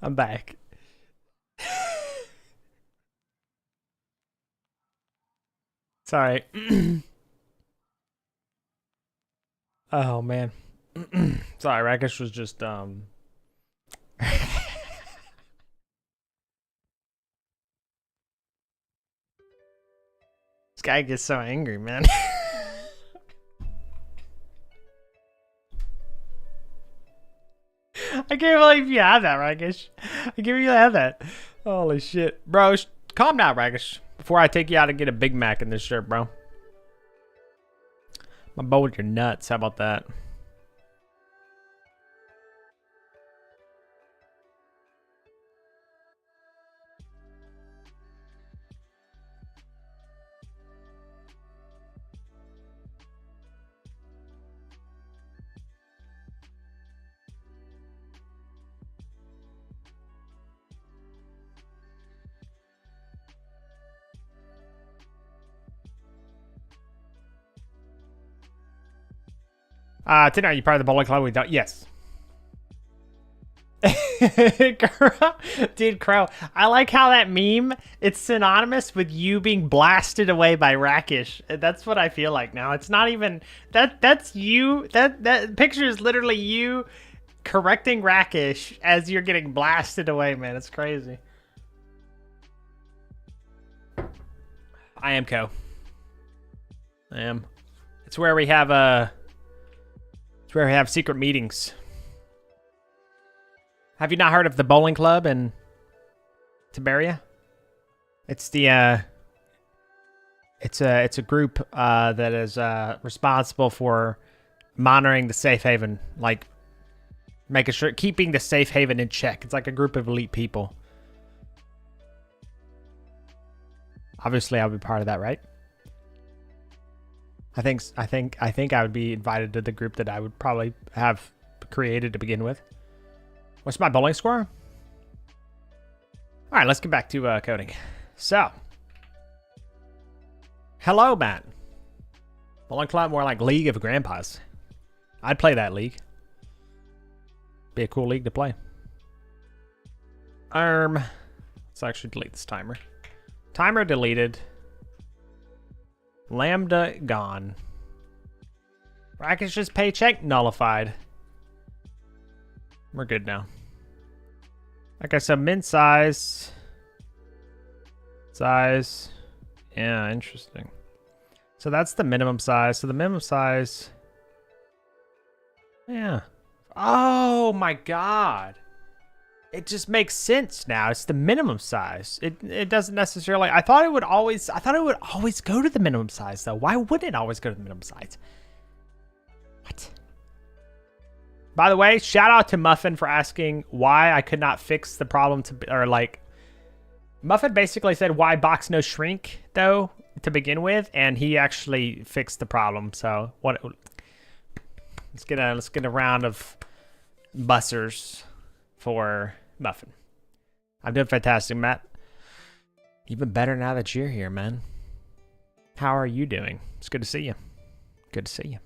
I'm back. Sorry. Oh man. Sorry, Rakesh was just This guy gets so angry, man. I can't believe you have that, Rakesh. I can't believe you have that. Holy shit. Bro, calm down, Rakesh. Before I take you out and get a Big Mac in this shirt, bro. My bow with your nuts. How about that? Tonight, you part of the bowling club? We don't. Yes. Dude, Crow, I like how that meme, it's synonymous with you being blasted away by Rakesh. That's what I feel like now. It's not even that's you. That picture is literally you correcting Rakesh as you're getting blasted away, man. It's crazy. I am Co. I am. It's where we have secret meetings. Have you not heard of the bowling club in Tiberia? It's the it's a group that is responsible for monitoring the safe haven, like making sure keeping the safe haven in check. It's like a group of elite people. Obviously, I'll be part of that, right? I think I would be invited to the group that I would probably have created to begin with. What's my bowling score? All right, let's get back to coding. So, hello, Matt. Bowling club, more like League of Grandpas. I'd play that league. Be a cool league to play. Let's actually delete this timer. Timer deleted. Lambda gone. Rakesh's paycheck nullified. We're good now. Okay, so min size. Size. Yeah, interesting. So that's the minimum size. So the minimum size. Yeah. Oh my god. It just makes sense now. It's the minimum size. It doesn't necessarily. I thought it would always go to the minimum size though. Why wouldn't it always go to the minimum size? What? By the way, shout out to Muffin for asking why I could not fix the problem Muffin basically said why box no shrink though to begin with, and he actually fixed the problem. So what? Let's get a round of bussers for Muffin. I'm doing fantastic, Matt. Even better now that you're here, man. How are you doing? It's good to see you. Good to see you.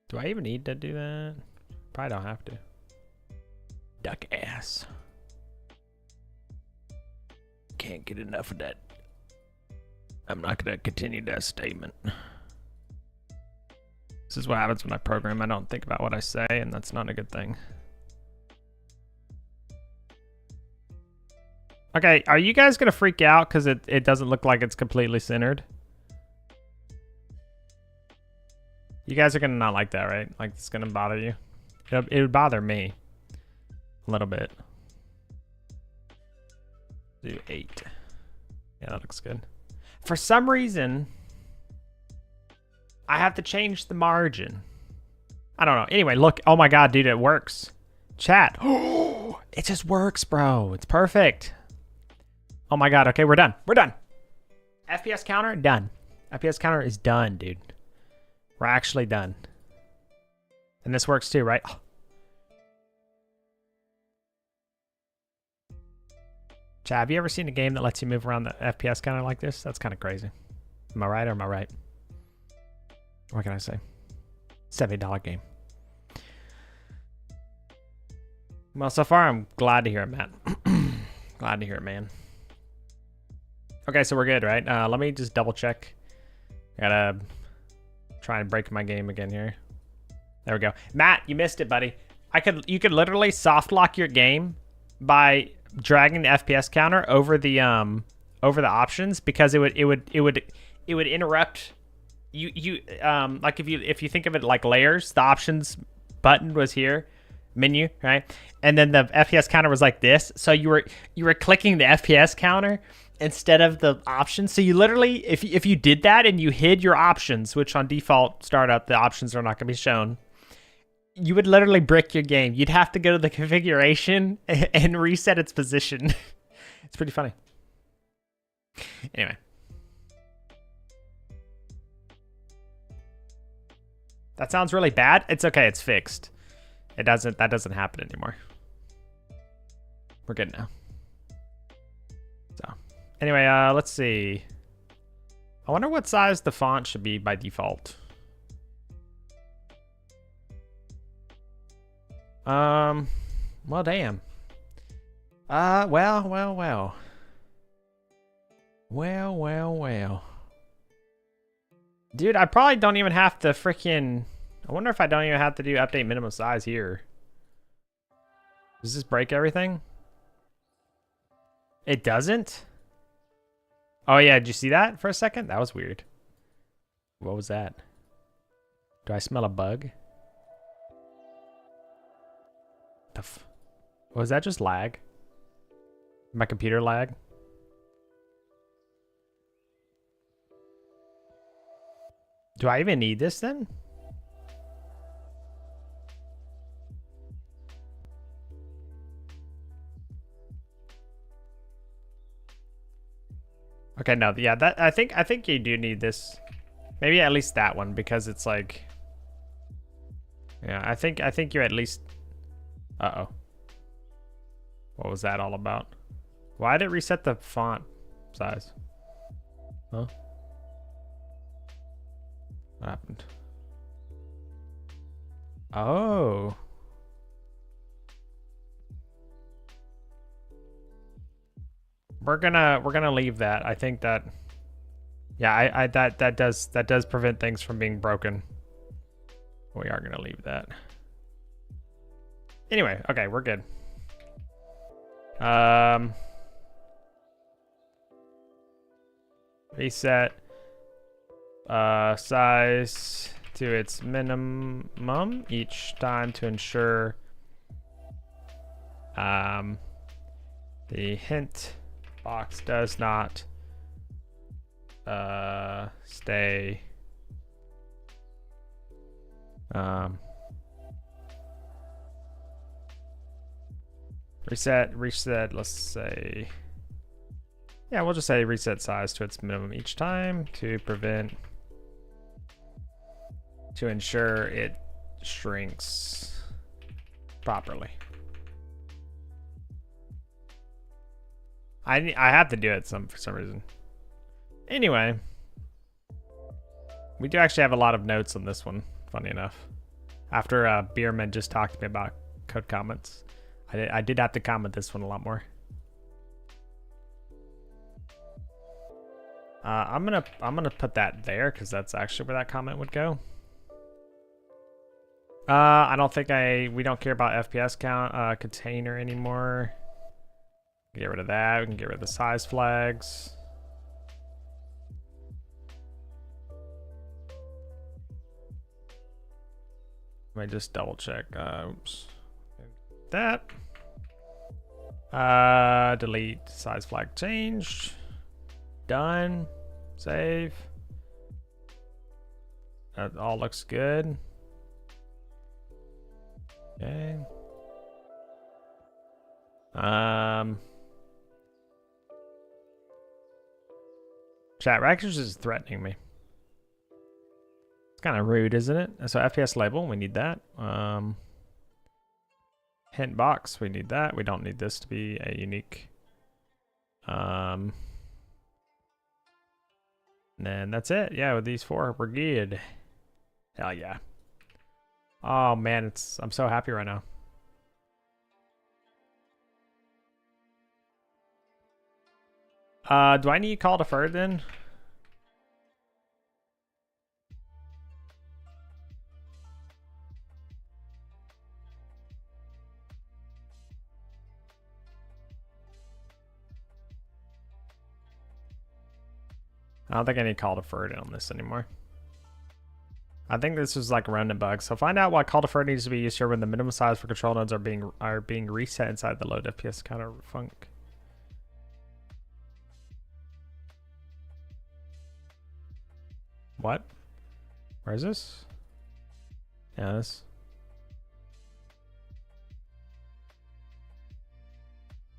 Do I even need to do that? Probably don't have to. Duck ass. Can't get enough of that. I'm not going to continue that statement. This is what happens when I program. I don't think about what I say, and that's not a good thing. Okay, are you guys going to freak out because it doesn't look like it's completely centered? You guys are going to not like that, right? Like, it's going to bother you? It would bother me a little bit. Do 8. Yeah, that looks good. For some reason, I have to change the margin. I don't know. Anyway, look. Oh my god, dude, it works. Chat. Oh, it just works, bro. It's perfect. Oh my god. Okay, we're done. We're done. FPS counter, done. FPS counter is done, dude. We're actually done. And this works too, right? Oh. Chat, have you ever seen a game that lets you move around the FPS counter like this? That's kind of crazy. Am I right or am I right? What can I say? $70 game. Well, so far I'm glad to hear it, Matt. Glad to hear it, man. Okay, so we're good, right? Let me just double check. Gotta try and break my game again here. There we go. Matt, you missed it, buddy. You could literally soft lock your game by dragging the FPS counter over the options, because it would interrupt you like if you think of it like layers. The options button was here, menu, right? And then the FPS counter was like this. So you were clicking the FPS counter instead of the options. So you literally, if you did that and you hid your options, which on default startup, the options are not going to be shown, you would literally brick your game. You'd have to go to the configuration and reset its position. It's pretty funny. Anyway. That sounds really bad. It's okay. It's fixed. That doesn't happen anymore. We're good now. So anyway, let's see. I wonder what size the font should be by default. Well, damn. Well. Dude, I probably don't even have to freaking... I wonder if I don't even have to do update minimum size here. Does this break everything? It doesn't? Oh yeah, did you see that for a second? That was weird. What was that? Do I smell a bug? Was that just lag? My computer lag? Do I even need this then? Okay, no, yeah, that I think you do need this. Maybe at least that one, because it's like, yeah, I think you're at least. Uh-oh. What was that all about? Why did it reset the font size? Huh? What happened? Oh. We're gonna leave that. I think that, yeah, that does prevent things from being broken. We are gonna leave that. Anyway, okay, we're good. Reset size to its minimum each time to ensure the hint box does not stay reset, let's say, yeah, we'll just say reset size to its minimum each time to ensure it shrinks properly. I have to do it for some reason. Anyway, we do actually have a lot of notes on this one, funny enough. After Bierman just talked to me about code comments, I did have to comment this one a lot more. I'm gonna put that there because that's actually where that comment would go. I don't think we don't care about FPS count container anymore. Get rid of that. We can get rid of the size flags. Let me just double check. Oops. That. Delete size flag changed. Done. Save. That all looks good. Okay. Chat Rackers is threatening me. It's kind of rude, isn't it? So FPS label, we need that. Hint box, we need that. We don't need this to be a unique. And then that's it. Yeah, with these four, we're good. Hell yeah. Oh man, I'm so happy right now. Do I need call deferred then? I don't think I need call deferred on this anymore. I think this is like a random bug. So find out why call deferred needs to be used here when the minimum size for control nodes are being reset inside the load FPS counter func. What? Where is this? Yeah, this.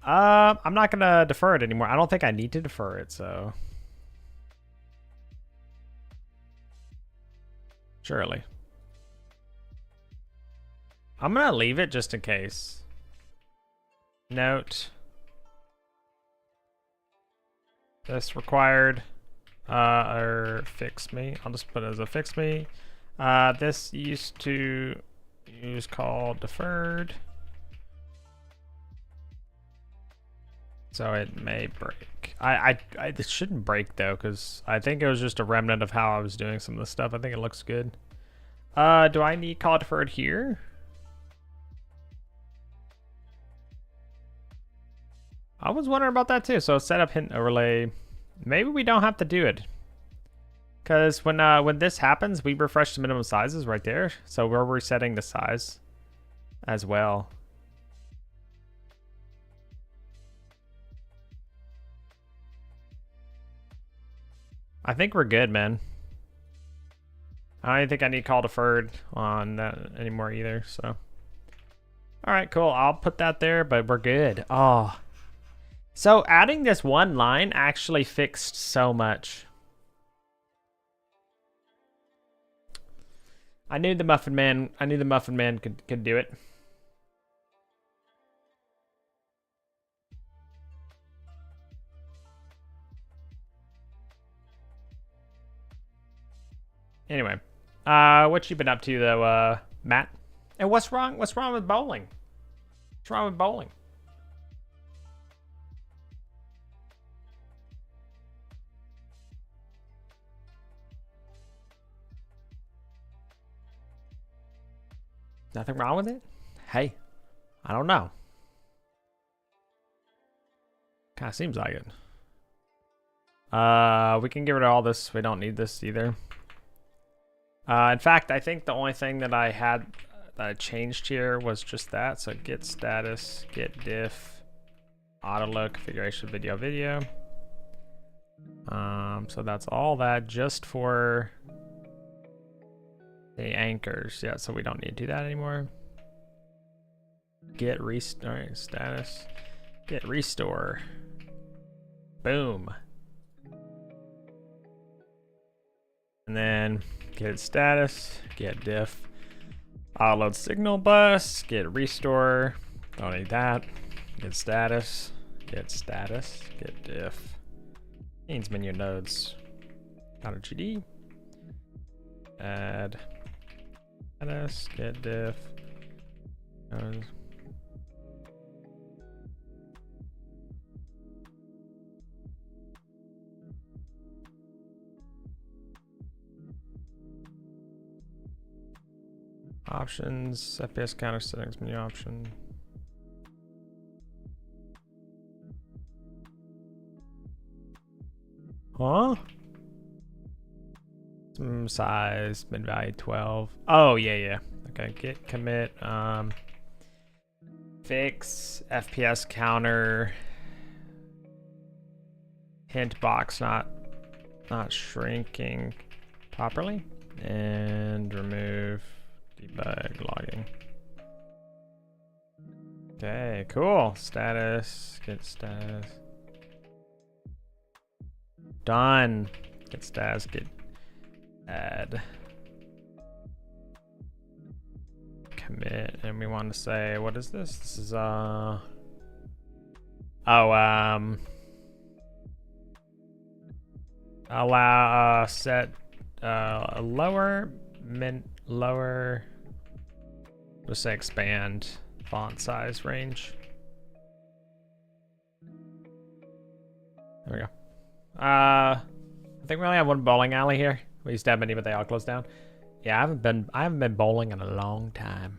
I'm not gonna defer it anymore. I don't think I need to defer it, so. Surely. I'm gonna leave it just in case. Note. This required. Or fix me. I'll just put it as a fix me. This used to use call deferred. So it may break. This shouldn't break though, because I think it was just a remnant of how I was doing some of this stuff. I think it looks good. Do I need call deferred here? I was wondering about that too. So setup hint overlay. Maybe we don't have to do it. Because when this happens, we refresh the minimum sizes right there. So we're resetting the size as well. I think we're good, man. I don't think I need call deferred on that anymore either, so. All right, cool. I'll put that there, but we're good. Oh. So adding this one line actually fixed so much. I knew the Muffin Man could do it. Anyway, what you been up to though, Matt? And what's wrong? What's wrong with bowling? What's wrong with bowling? Nothing wrong with it? Hey, I don't know. Kind of seems like it. We can get rid of all this. We don't need this either. In fact, I think the only thing that I had that I changed here was just that. So get status, get diff, auto load configuration, video. So that's all that just for the anchors. Yeah, so we don't need to do that anymore. Get restore status, get restore. Boom. And then get status, get diff, auto load signal bus, get restore. Don't need that. Get status, get diff. Means menu nodes. .gd. Add status, get diff. Nodes. Options, FPS counter settings, menu option. Huh? Size, mid value 12. Oh, yeah. Okay, get commit, fix, FPS counter, hint box not shrinking properly, and remove debug logging. Okay, cool. Status, get status. Done. Get status, get add. Commit, and we want to say, what is this? This is, allow, set, a lower, let's say expand font size range. There we go. I think we only have one bowling alley here. We used to have many, but they all closed down. Yeah, I haven't been bowling in a long time.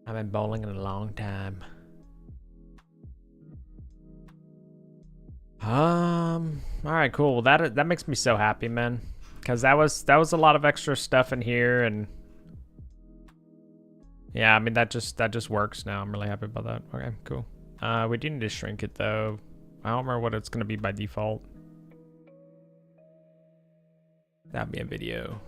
I've been bowling in a long time. All right, cool. That makes me so happy, man. Cause that was a lot of extra stuff in here, and yeah, I mean that just works now. I'm really happy about that. Okay, cool. We do need to shrink it though. I don't remember what it's gonna be by default. That'd be a video.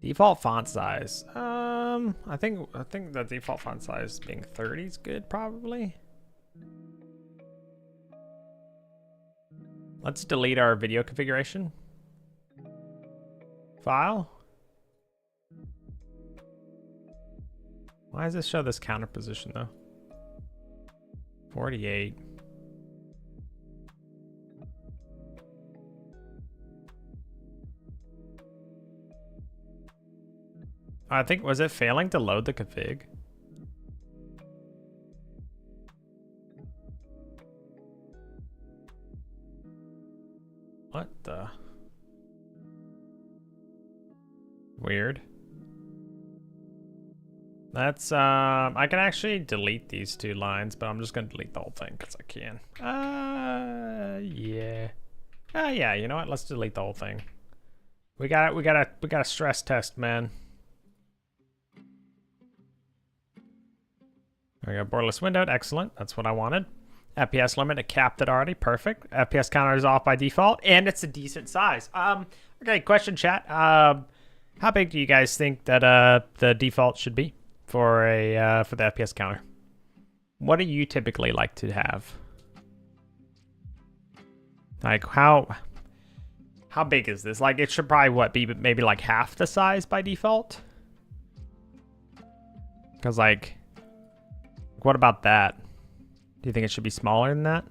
Default font size. I think the default font size being 30 is good, probably. Let's delete our video configuration. File. Why does this show this counter position though? 48. I think, was it failing to load the config? What the? Weird. That's, I can actually delete these two lines, but I'm just gonna delete the whole thing because I can. Yeah. Yeah, you know what? Let's delete the whole thing. We got a stress test, man. There we go, borderless windowed, excellent. That's what I wanted. FPS limit, it capped it already, perfect. FPS counter is off by default, and it's a decent size. Okay, question chat. How big do you guys think that the default should be for for the FPS counter? What do you typically like to have? Like how big is this? Like it should probably be maybe like half the size by default? Because like, what about that? Do you think it should be smaller than that?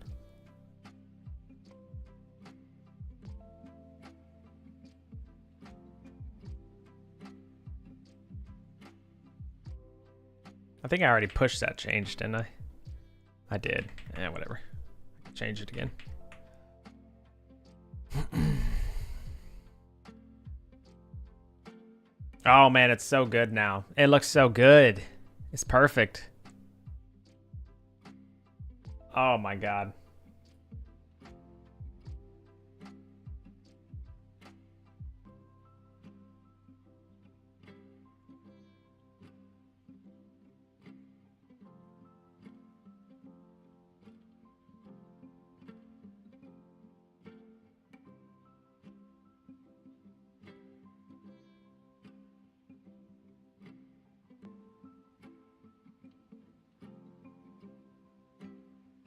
I think I already pushed that change, didn't I? I did. Yeah, whatever. I can change it again. Oh man, it's so good now. It looks so good. It's perfect. Oh my god.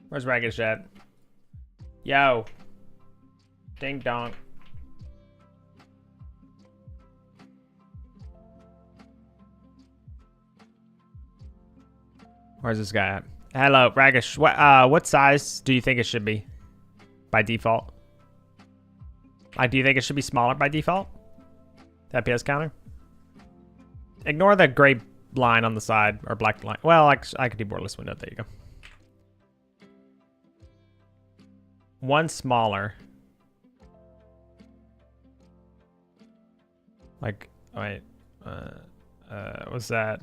Where's Ragged at? Yo. Ding dong. Where's this guy at? Hello, Raggish. What size do you think it should be by default? Do you think it should be smaller by default? The FPS counter? Ignore the gray line on the side, or black line. Well, I could do borderless window. There you go. One smaller. Like, wait. Was that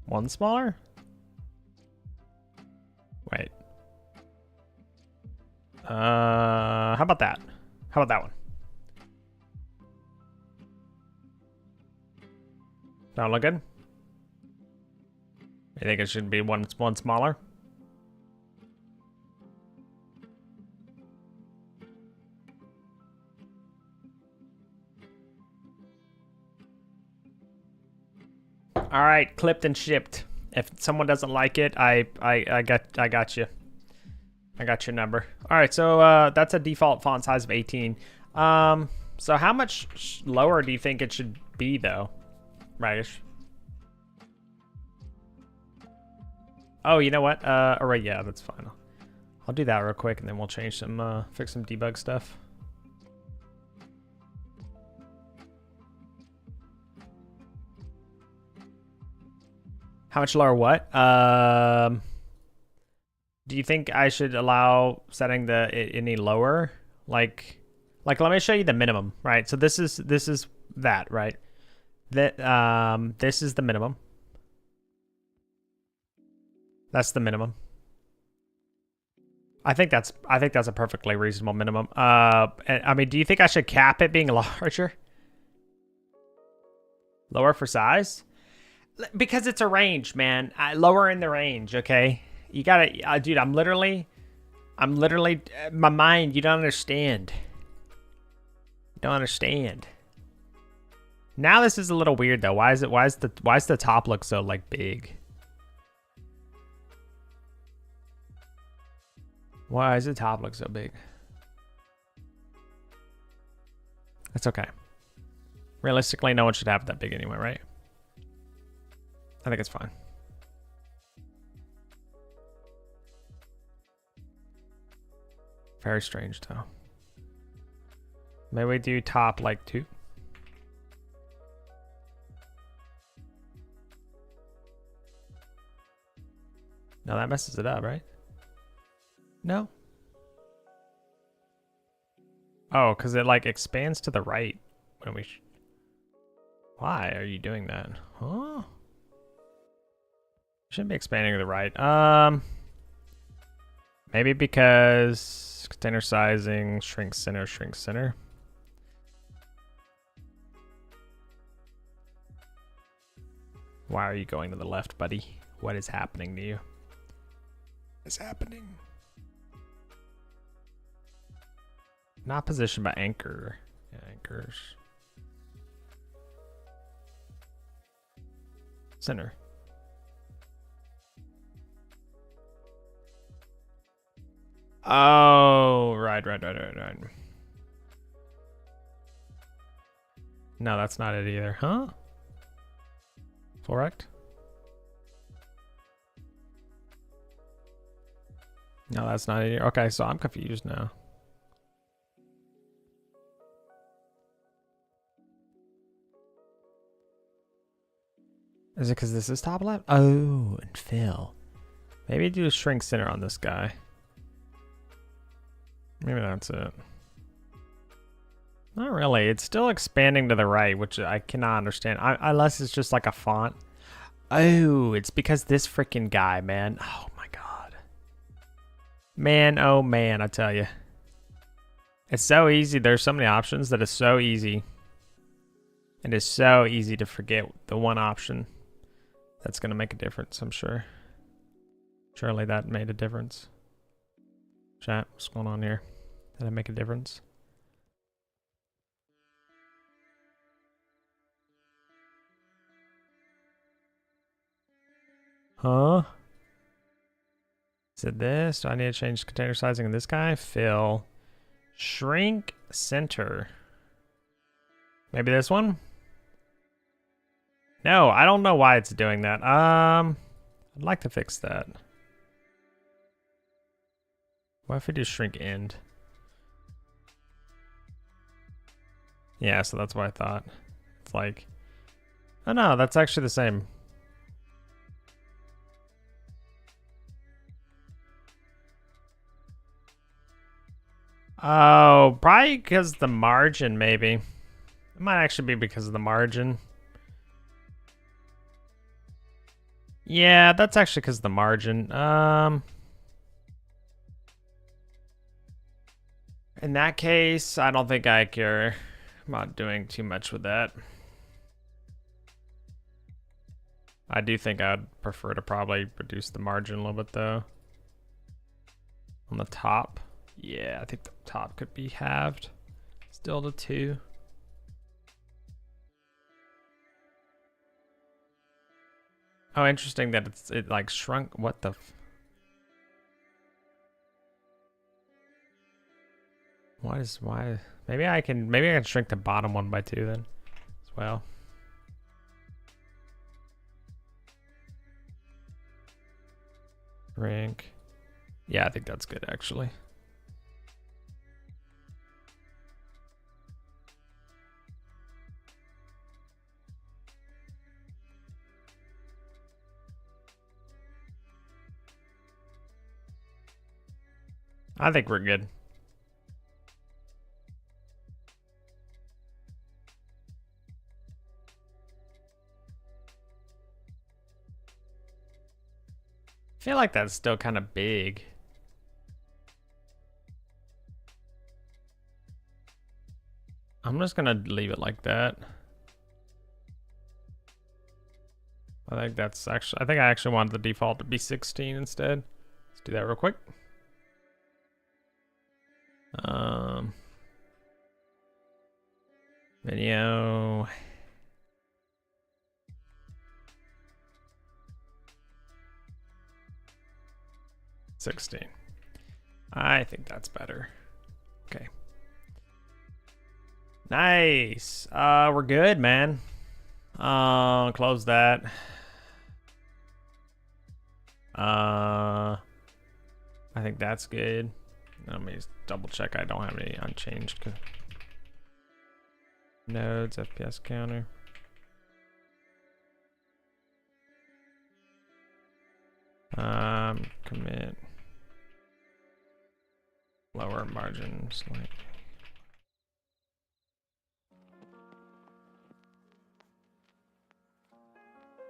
one smaller? Wait. How about that? How about that one? That look good? You think it should be one smaller? All right, clipped and shipped. If someone doesn't like it, I got you. I got your number. All right, so that's a default font size of 18. So how much lower do you think it should be though, Raggish? Oh, you know what? All right, yeah, that's fine. I'll do that real quick, and then we'll change some, fix some debug stuff. How much lower what? Do you think I should allow setting any lower? Like let me show you the minimum, right? So this is that, right? This is the minimum. That's the minimum. I think that's a perfectly reasonable minimum. I mean, do you think I should cap it being larger? Lower for size? Because it's a range, man. Lower in the range, okay? You gotta, dude, I'm literally, my mind, you don't understand. You don't understand. Now this is a little weird though. Why is the top look so like big? Why does the top look so big? That's okay. Realistically, no one should have it that big anyway, right? I think it's fine. Very strange though. Maybe we do top like 2. No, that messes it up, right? No. Oh, because it like expands to the right when we... Why are you doing that? Huh? Shouldn't be expanding to the right. Maybe because container sizing, shrink center, shrink center. Why are you going to the left, buddy? What is happening to you? What is happening? Not positioned by anchor. Yeah, anchors. Center. Oh, right. No, that's not it either. Huh? Correct? No, that's not it either. Okay, so I'm confused now. Is it because this is top left? Oh, and fill. Maybe do a shrink center on this guy. Maybe that's it. Not really. It's still expanding to the right, which I cannot understand. Unless it's just like a font. Oh, it's because this freaking guy, man. Oh my god. Man, oh man, I tell you. It's so easy. There's so many options that it's so easy. It is so easy to forget the one option that's going to make a difference, I'm sure. Surely that made a difference. Chat, what's going on here? Did I make a difference? Huh? Is it this? Do I need to change container sizing in this guy? Fill. Shrink center. Maybe this one? No, I don't know why it's doing that. I'd like to fix that. What if we do shrink end? Yeah, so that's what I thought. It's like, oh no, that's actually the same. Oh, probably because the margin, maybe. It might actually be because of the margin. Yeah, that's actually because of the margin. In that case, I don't think I care. I'm not doing too much with that. I do think I'd prefer to probably reduce the margin a little bit though. On the top. Yeah, I think the top could be halved. Still to 2. Oh, interesting that it like shrunk. What the? Why? Maybe I can shrink the bottom one by 2 then, as well. Shrink. Yeah, I think that's good actually. I think we're good. I feel like that's still kind of big. I'm just gonna leave it like that. I think that's actually, I think I actually wanted the default to be 16 instead. Let's do that real quick. Video. $16. I think that's better. Okay. Nice. We're good, man. Close that. I think that's good. Let me double check. I don't have any unchanged nodes, FPS counter. Commit. Lower margins. Like.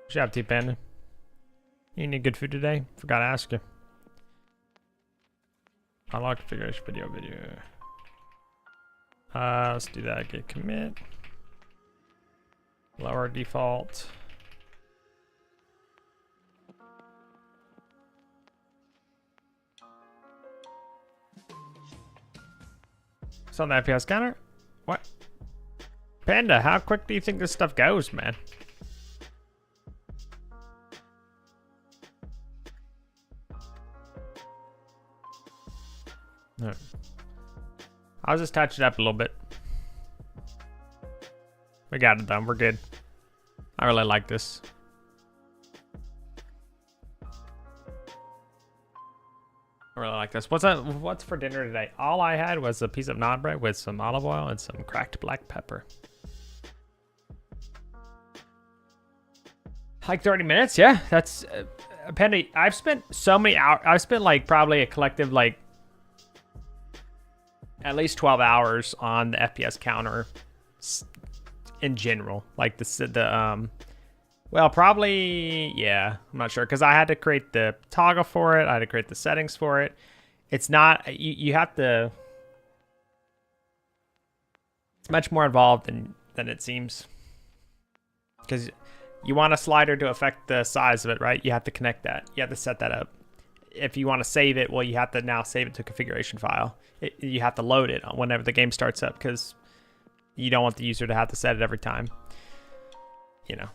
Good job, T-Panda. You need good food today? Forgot to ask you. Unlock configuration video. Let's do that. Git commit. Lower default. It's on the FPS counter? What? Panda, how quick do you think this stuff goes, man? No. I'll just touch it up a little bit. We got it done. We're good. I really like this. I really like this. What's for dinner today? All I had was a piece of naan bread with some olive oil and some cracked black pepper. Like 30 minutes, yeah. That's a penny. I've spent so many hours. I've spent like probably a collective like at least 12 hours on the FPS counter in general. Like well, probably, yeah, I'm not sure, because I had to create the toggle for it. I had to create the settings for it. It's not, you have to, it's much more involved than it seems. Because you want a slider to affect the size of it, right? You have to connect that. You have to set that up. If you want to save it, well, you have to now save it to a configuration file. You have to load it whenever the game starts up, because you don't want the user to have to set it every time. You know.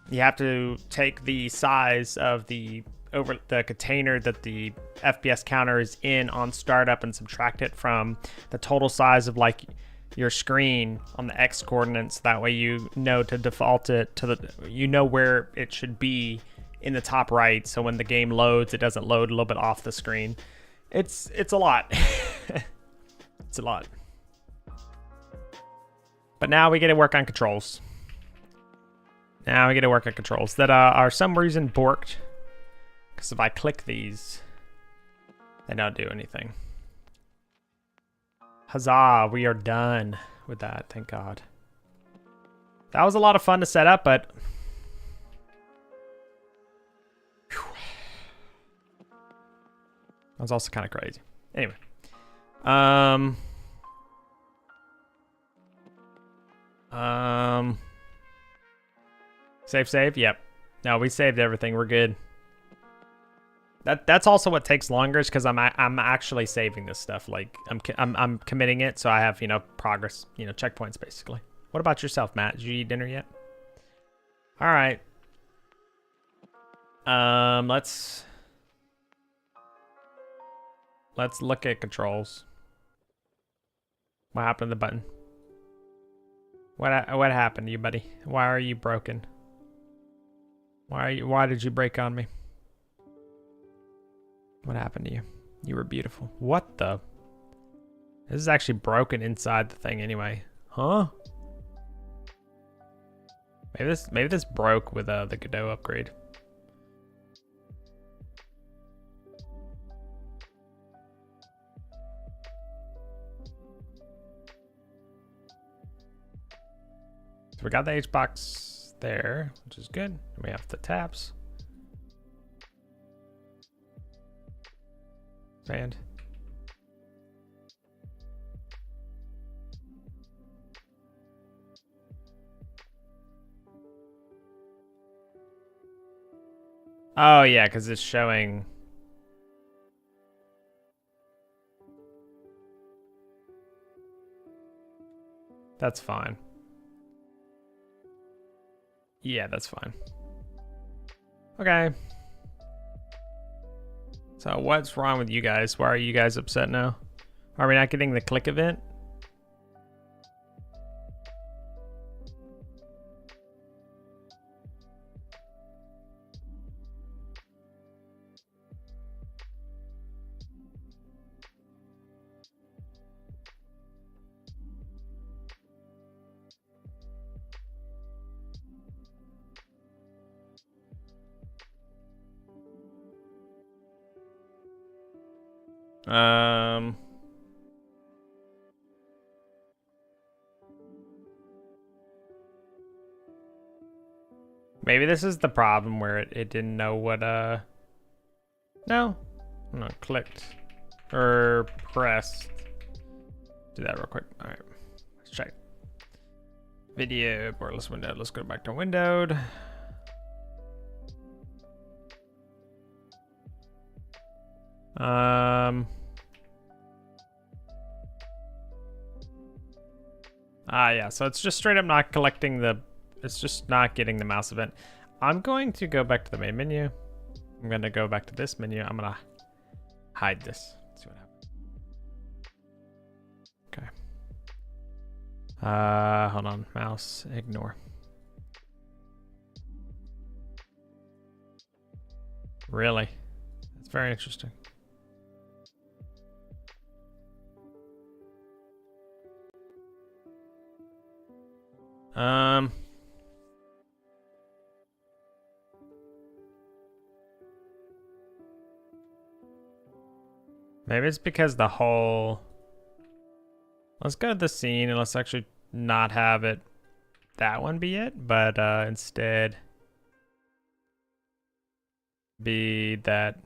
You have to take the size of the container that the FPS counter is in on startup and subtract it from the total size of like your screen on the X coordinates. That way you know to default it to where it should be in the top right. So when the game loads, it doesn't load a little bit off the screen. It's a lot. It's a lot. But now we get to work on controls. Now we get to work on controls that are some reason borked. Because if I click these, they don't do anything. Huzzah, we are done with that, thank God. That was a lot of fun to set up, but... Whew. That was also kind of crazy. Anyway. Save. Yep. No, we saved everything. We're good. That's also what takes longer, is because I'm actually saving this stuff. Like I'm committing it, so I have progress, checkpoints basically. What about yourself, Matt? Did you eat dinner yet? All right. Let's look at controls. What happened to the button? What happened to you, buddy? Why are you broken? Why did you break on me? What happened to you? You were beautiful. What the? This is actually broken inside the thing anyway. Huh? Maybe this broke with the Godot upgrade. So we got the HBox there, which is good. We have the tabs. Band. Oh yeah, because it's showing. That's fine. Yeah, that's fine. Okay. So what's wrong with you guys? Why are you guys upset now? Are we not getting the click event? Maybe this is the problem where it didn't know what, no. No, clicked. Or pressed. Do that real quick. All right, let's check. Video, borderless window. Let's go back to windowed. Yeah, so it's just straight up not collecting the, it's just not getting the mouse event. I'm going to go back to the main menu. I'm going to go back to this menu. I'm going to hide this. See what happens. Okay. Hold on. Mouse, ignore. Really? That's very interesting. Maybe it's because the whole... Let's go to the scene and let's actually not have it that one be it, but instead be that.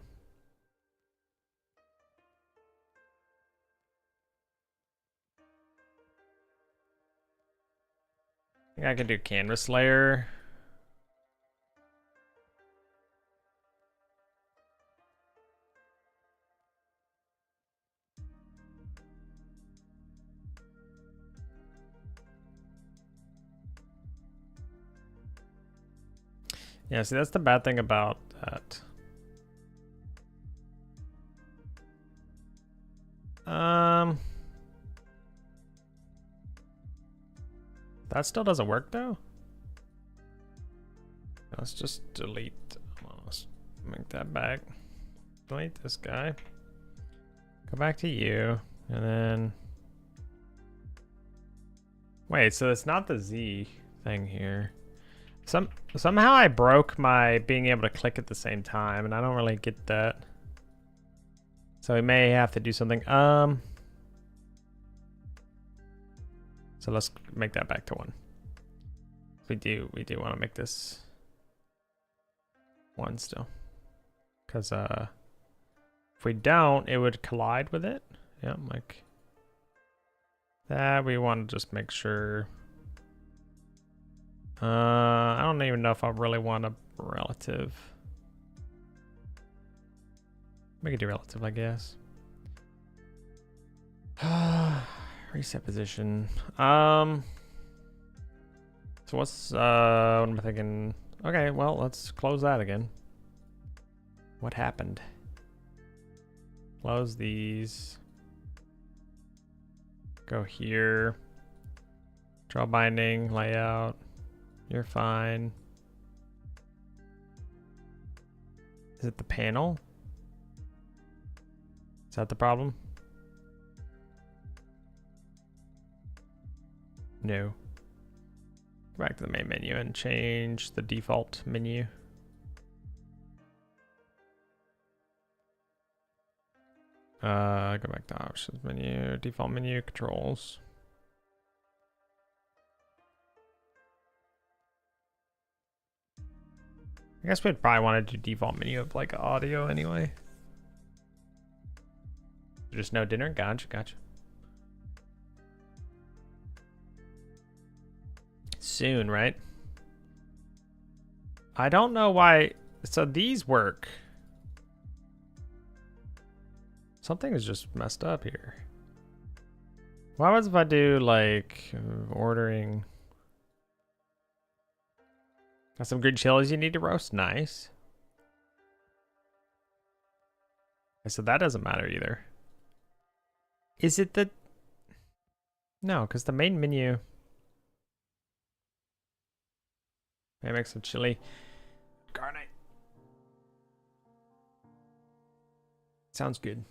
I think I can do canvas layer. Yeah, see, that's the bad thing about that. That still doesn't work though. Let's just delete. Let's make that back. Delete this guy. Go back to you, and then. Wait, so it's not the Z thing here. Somehow I broke my being able to click at the same time, and I don't really get that. So we may have to do something. So let's make that back to 1. We do want to make this 1 still, because if we don't, it would collide with it. Yeah, like that. We want to just make sure. I don't even know if I really want a relative. We could do relative, I guess. Reset position. So what's what am I thinking? Okay, well, let's close that again. What happened? Close these. Go here. Draw binding, layout. You're fine. Is it the panel? Is that the problem? No. Go back to the main menu and change the default menu. Go back to options menu, default menu, controls. I guess we'd probably want to do default menu of like audio anyway. Just no dinner? Gotcha, gotcha. Soon, right? I don't know why. So these work. Something is just messed up here. What happens if I do like ordering? Got some green chilies you need to roast? Nice. Okay, so that doesn't matter either. Is it the... No, because the main menu... Maybe make some chili. Garnish. Sounds good.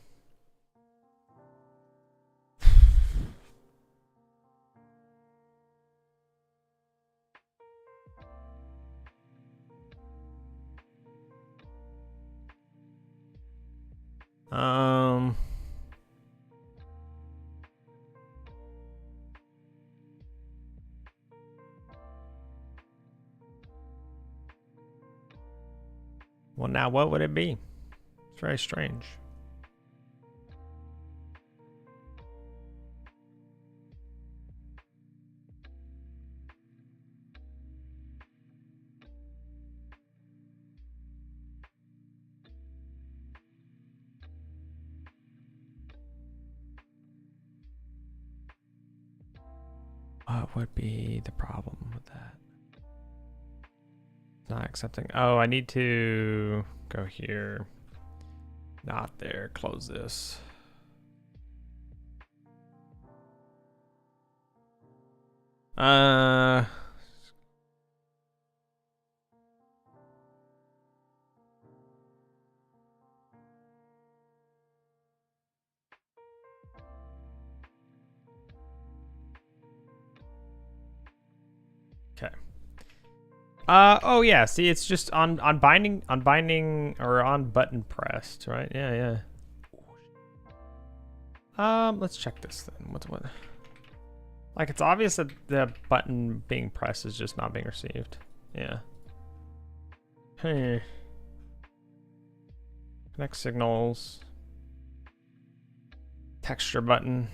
Well, now what would it be? It's very strange. What would be the problem with that? Not accepting. Oh, I need to go here. Not there. Close this. Okay. Oh yeah, see it's just on binding or on button pressed, right? Yeah, yeah. Let's check this then. What? Like it's obvious that the button being pressed is just not being received. Yeah. Hey. Connect signals. Texture button.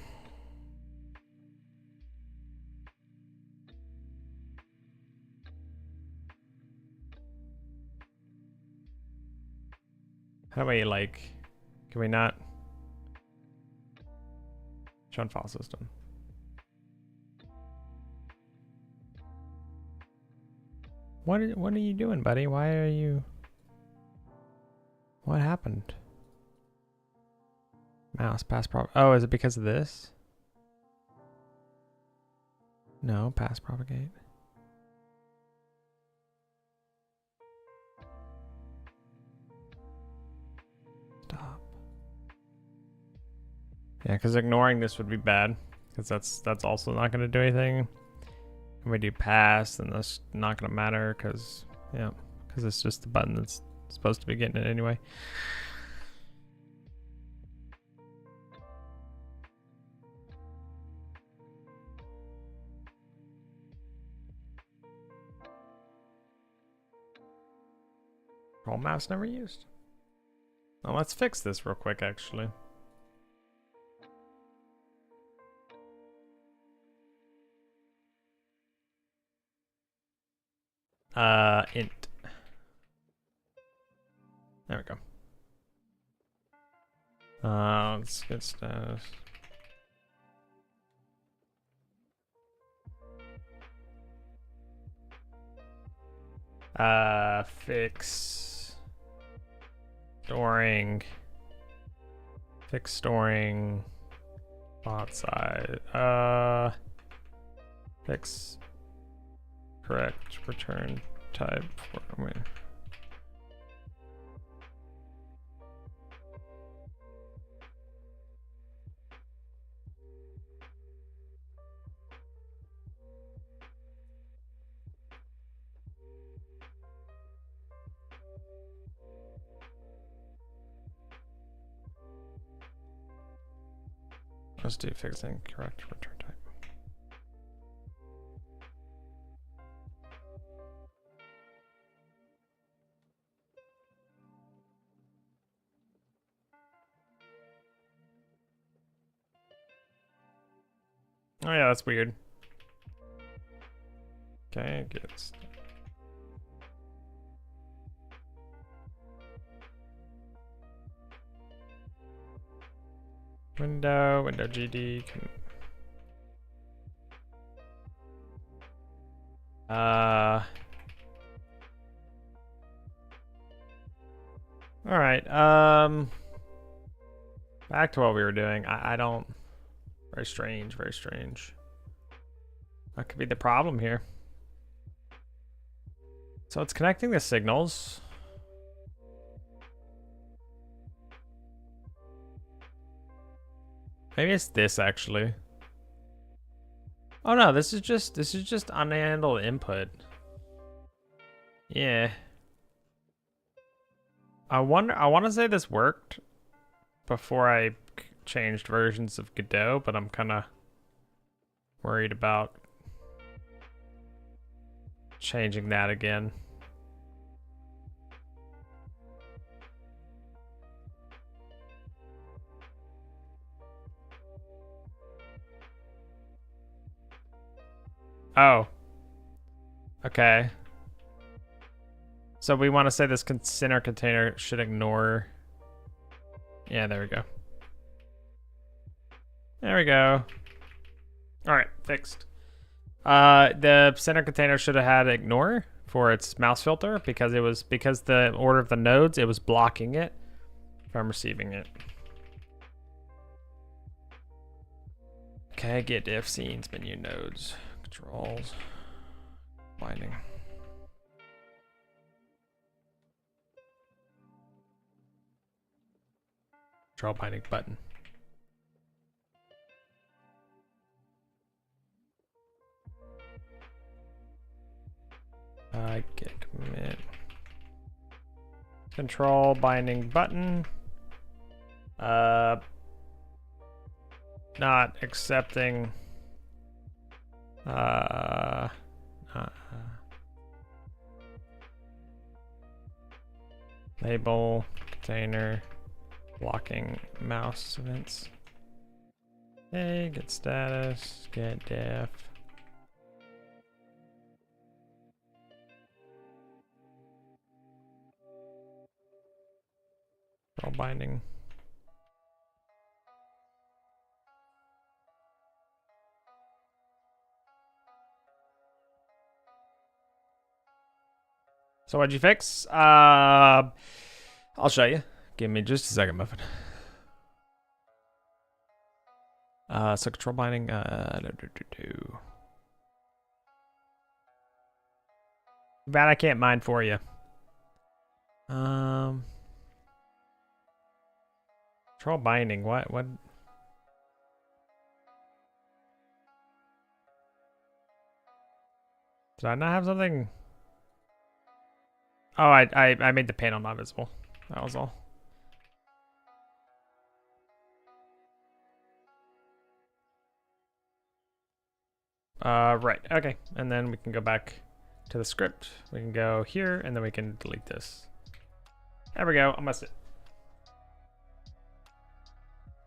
How do we like, can we not? Show on file system. What are you doing, buddy? Why are you? What happened? Mouse pass prop. Oh, is it because of this? No, pass propagate. Stop. Yeah, because ignoring this would be bad. Because that's also not going to do anything. When we do pass, then that's not going to matter. Because, yeah, because it's just the button that's supposed to be getting it anyway. Control mouse never used. Now let's fix this real quick, actually. Int. There we go. Let's get status. Fix storing. Fix storing font size. Fix correct return type for me. Let's do fixing correct return type. Oh yeah, that's weird. Okay, good. Window GD. All right. Back to what we were doing. I don't. Very strange. Very strange. That could be the problem here. So it's connecting the signals. Maybe it's this actually. Oh no, this is just unhandled input. Yeah. I want to say this worked before I changed versions of Godot, but I'm kind of worried about changing that again. Oh. Okay. So we want to say this center container should ignore. Yeah, there we go. There we go. All right, fixed. The center container should have had ignore for its mouse filter because the order of the nodes, it was blocking it from receiving it. Okay, get diff scenes, menu nodes, controls, binding. Control binding button. Get commit. Control binding button. Not accepting. Label container blocking mouse events. Okay, get status, get def. Control binding. So what'd you fix? I'll show you. Give me just a second, Muffin. So control binding. Bad I can't mine for you. Control binding. What? Did I not have something? Oh, I made the panel not visible. That was all. Right. Okay. And then we can go back to the script. We can go here, and then we can delete this. There we go. I must it.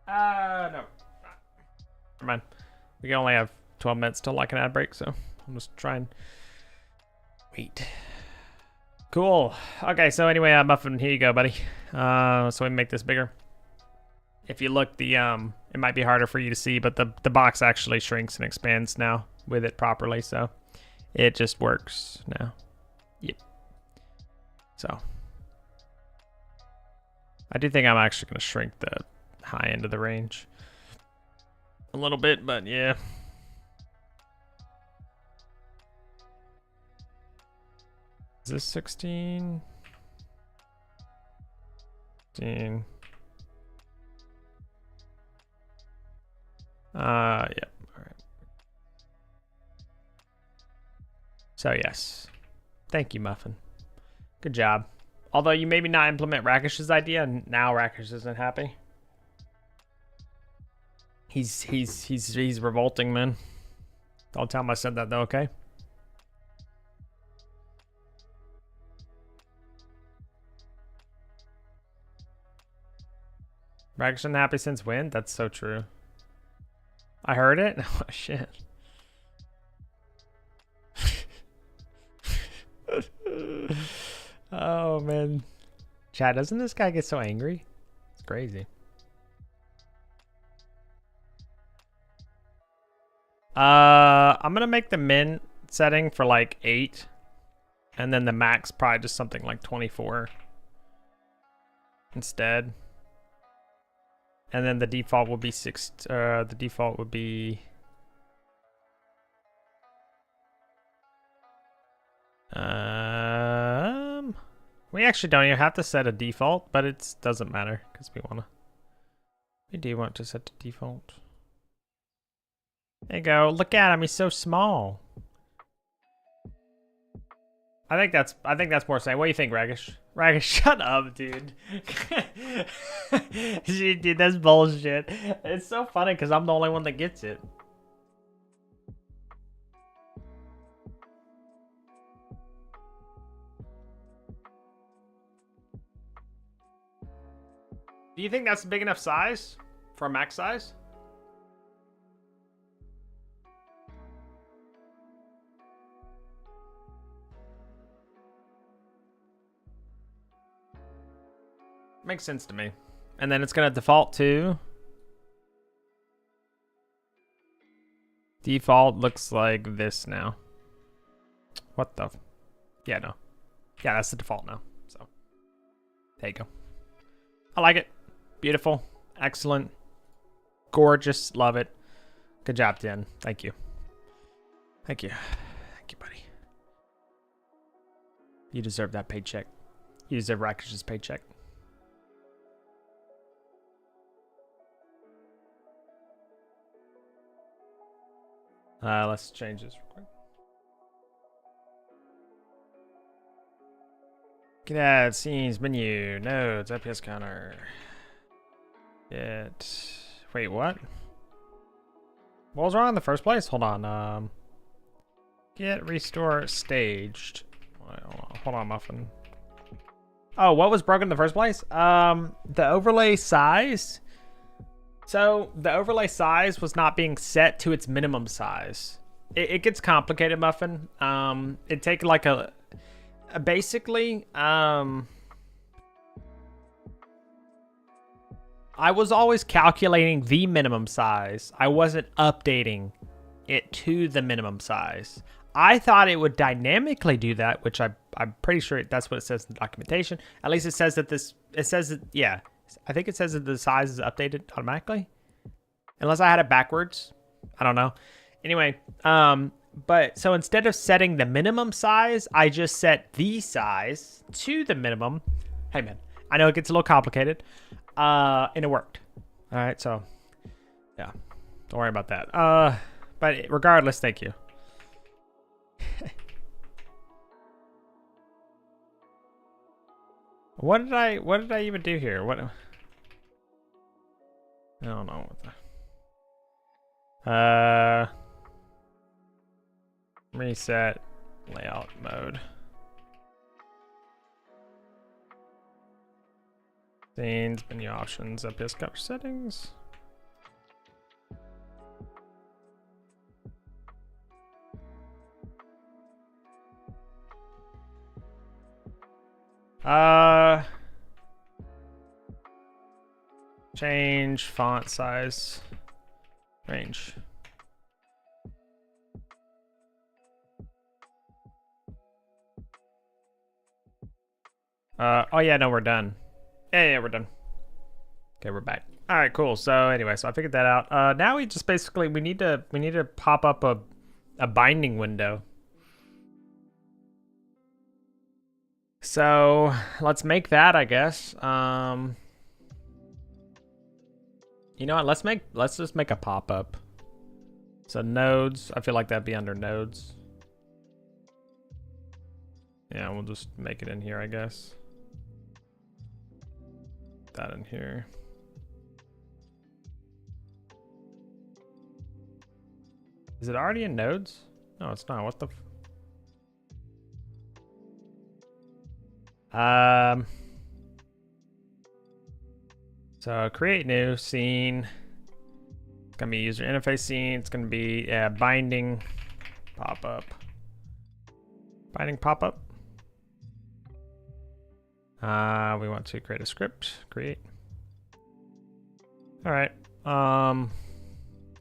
No. Never mind. We can only have 12 minutes till like an ad break, so I'm just trying. Wait. Cool. Okay, so anyway, Muffin, here you go, buddy. So we make this bigger. If you look, it might be harder for you to see, but the box actually shrinks and expands now with it properly, so it just works now. Yep. So I do think I'm actually going to shrink the high end of the range a little bit, but yeah. Is this 16? 16. Yep. All right. So yes. Thank you, Muffin. Good job. Although you maybe not implement Rakish's idea, and now Rakish isn't happy. He's revolting, man. I'll tell him I said that though, okay? Rakish unhappy since when? That's so true. I heard it. Oh shit. Oh man. Chad, doesn't this guy get so angry? It's crazy. I'm gonna make the min setting for like 8. And then the max probably just something like 24 instead. And then the default will be 6. The default would be we actually don't even have to set a default, but it doesn't matter because we do want to set the default. There you go. Look at him. He's so small. I think that's more saying. What do you think, Ragish? Ragish, shut up, dude. Dude, that's bullshit. It's so funny because I'm the only one that gets it. Do you think that's a big enough size for a max size? Makes sense to me. And then it's gonna default to default looks like this now. What the? Yeah, no. Yeah, that's the default now. So there you go. I like it. Beautiful. Excellent. Gorgeous. Love it. Good job, Dan. Thank you. Thank you. Thank you, buddy. You deserve that paycheck. You deserve Rakish's paycheck. Let's change this real quick. Get out, scenes, menu, nodes, FPS counter. Get. Wait, what? What was wrong in the first place? Hold on. Get restore staged. Hold on, Muffin. Oh, what was broken in the first place? The overlay size. So the overlay size was not being set to its minimum size. It gets complicated, Muffin. It take like basically, I was always calculating the minimum size. I wasn't updating it to the minimum size. I thought it would dynamically do that, which I'm pretty sure that's what it says in the documentation. At least it says that yeah. I think it says that the size is updated automatically. Unless I had it backwards. I don't know. Anyway, but so instead of setting the minimum size, I just set the size to the minimum. Hey man, I know it gets a little complicated. And it worked. All right, so yeah. Don't worry about that. But regardless, thank you. What did I even do here? What? I don't know what the... reset layout mode. Scenes, menu options, FPS cover settings. Change font size range. Oh yeah, no, we're done. Yeah, we're done. Okay, we're back. All right, cool. So anyway, so I figured that out. Now we just basically we need to pop up a binding window. So let's make that, I guess. You know what? Let's just make a pop-up. So nodes, I feel like that'd be under nodes. Yeah, we'll just make it in here, I guess. That in here. Is it already in nodes? No, it's not. What the So create new scene. It's gonna be user interface scene. It's gonna be binding pop-up. Binding pop-up. We want to create a script. Create. All right.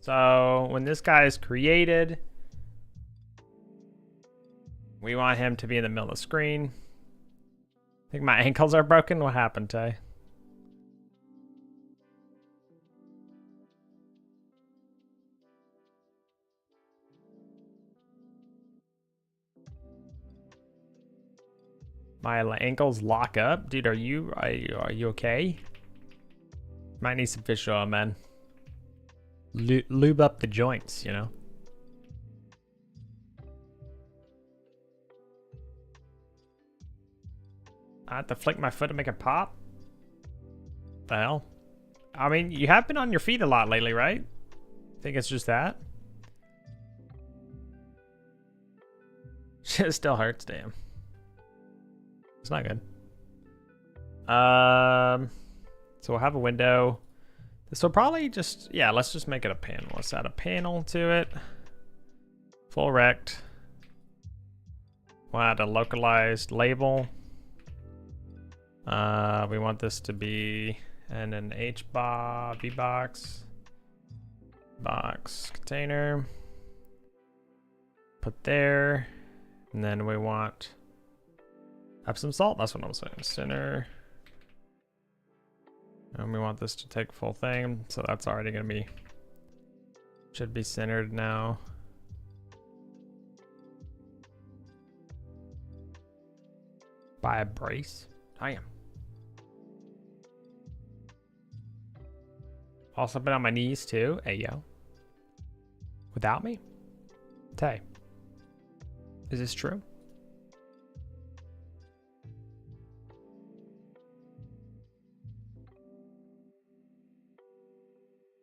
So when this guy is created, we want him to be in the middle of the screen. I think my ankles are broken. What happened, Tay? My ankles lock up, dude. Are you okay? Might need some fish oil, man. Lube up the joints, you know. I have to flick my foot to make it pop. The hell? I mean, you have been on your feet a lot lately, right? Think it's just that? Shit still hurts, damn. It's not good. So we'll have a window. This will probably just, yeah, let's just make it a panel. Let's add a panel to it. Full rect. We'll add a localized label. We want this to be in an VBox box container. Put there. And then we want Epsom salt, that's what I'm saying. Center. And we want this to take full thing, so that's already gonna be, should be centered now. Buy a brace? I am. Also been on my knees too. Hey yo. Without me? Tay. Is this true?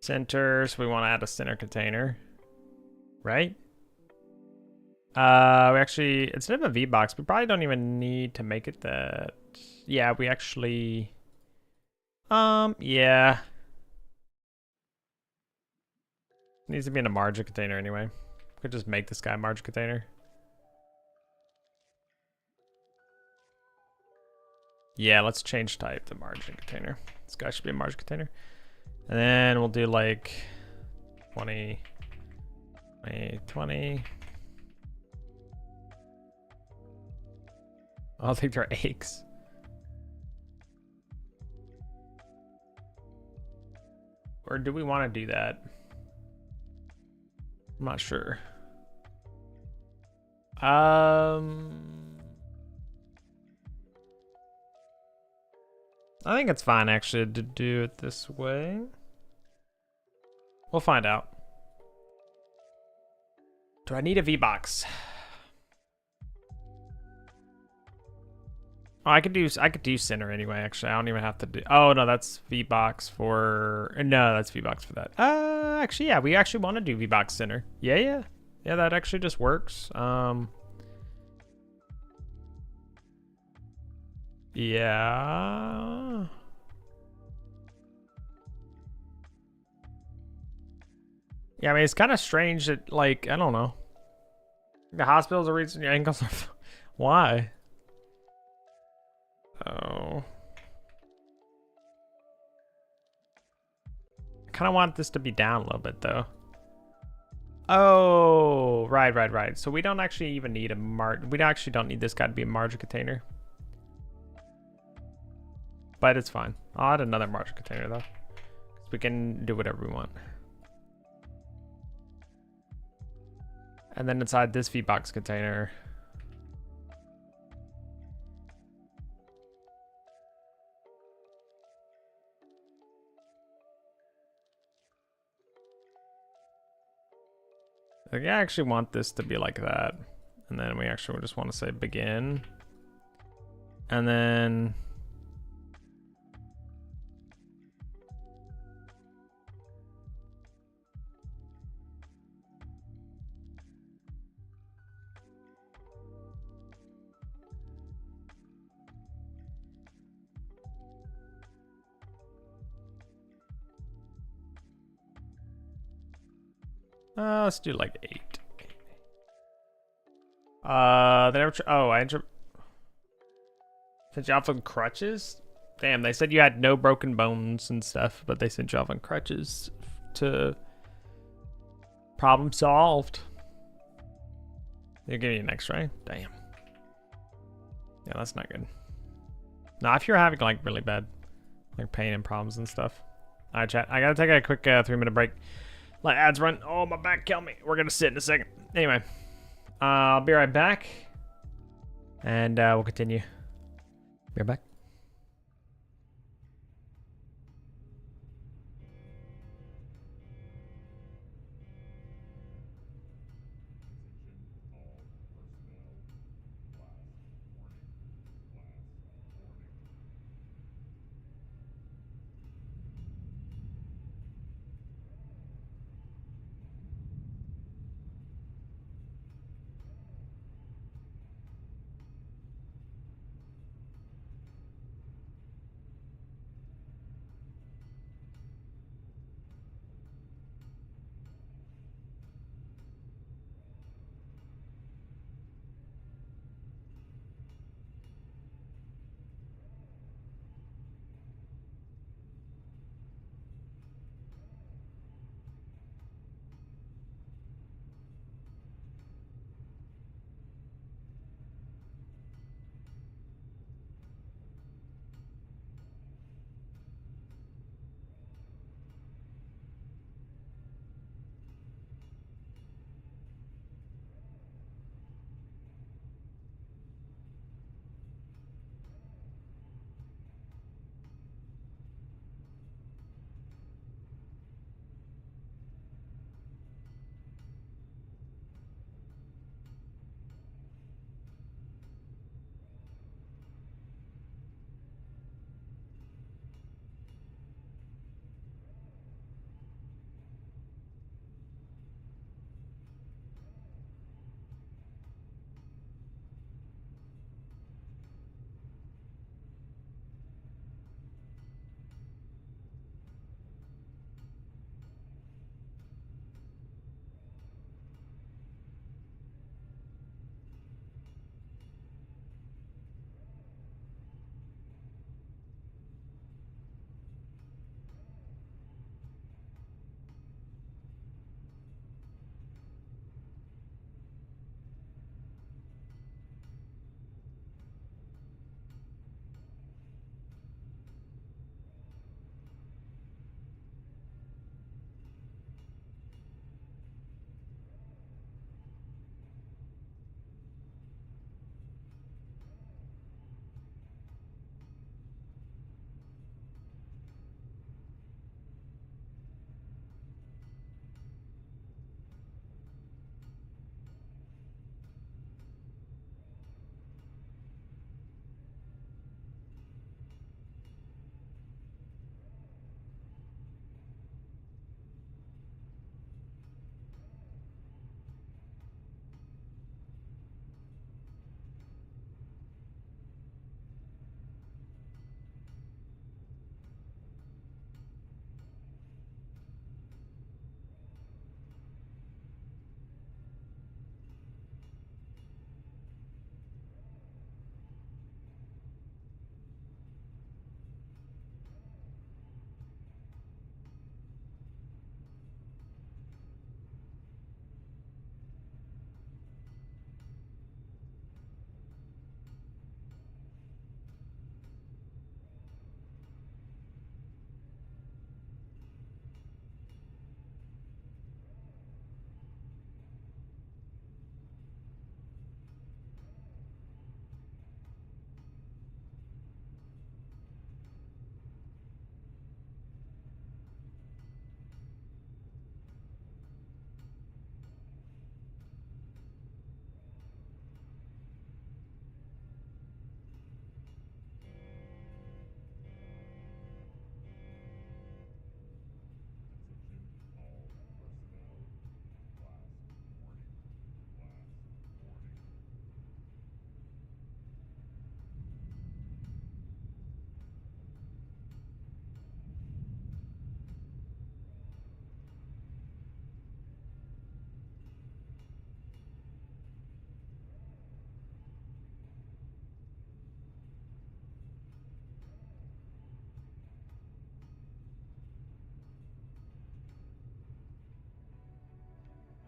Centers, we want to add a center container, right? We actually, instead of a VBox, we probably don't even need to make it that. Yeah, we actually, yeah. It needs to be in a margin container anyway. We could just make this guy a margin container. Yeah, let's change type to margin container. This guy should be a margin container. And then we'll do like 20, 20, 20. I don't think they're aches. Or do we want to do that? I'm not sure. I think it's fine actually to do it this way. We'll find out. Do I need a VBox? Oh, I could do center anyway, actually. I don't even have to do, oh no, that's VBox for, no, that's VBox for that. Actually, yeah, we actually want to do VBox center. Yeah, that actually just works. Yeah. Yeah, I mean, it's kind of strange that, like, I don't know. The hospitals are reaching your ankles. Why? Oh. I kind of want this to be down a little bit, though. Oh, right. So we don't actually even need we actually don't need this guy to be a margin container. But it's fine. I'll add another margin container, though. We can do whatever we want. And then inside this VBox container, like, I actually want this to be like that. And then we actually just want to say begin. And then Let's do like 8. They never. I sent you off on crutches. Damn, they said you had no broken bones and stuff, but they sent you off on crutches to problem solved. They're giving you an X-ray. Damn. Yeah, that's not good. Now, if you're having like really bad like pain and problems and stuff. All right, chat. I gotta take a quick 3-minute break. Let ads run. Oh, my back killed me. We're gonna sit in a second. Anyway, I'll be right back, and we'll continue. Be right back.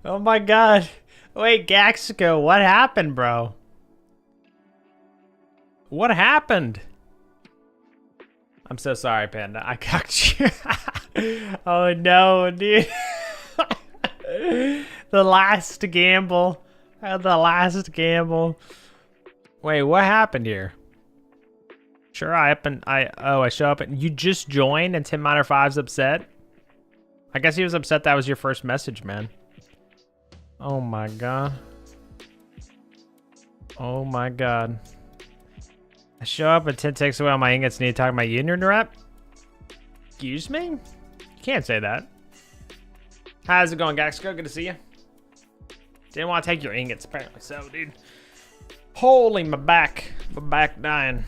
Oh my god. Wait, Gaxico, what happened, bro? What happened? I'm so sorry, Panda. I got you. Oh no, dude. The last gamble. The last gamble. Wait, what happened here? Sure, I show up and you just joined and Tim Miner 5's upset? I guess he was upset that was your first message, man. Oh my god. Oh my god. I show up and 10 takes away all my ingots. Need to talk to my union rep? Excuse me? You can't say that. How's it going, Gaxico? Good to see you. Didn't want to take your ingots, apparently so, dude. Holy, my back dying.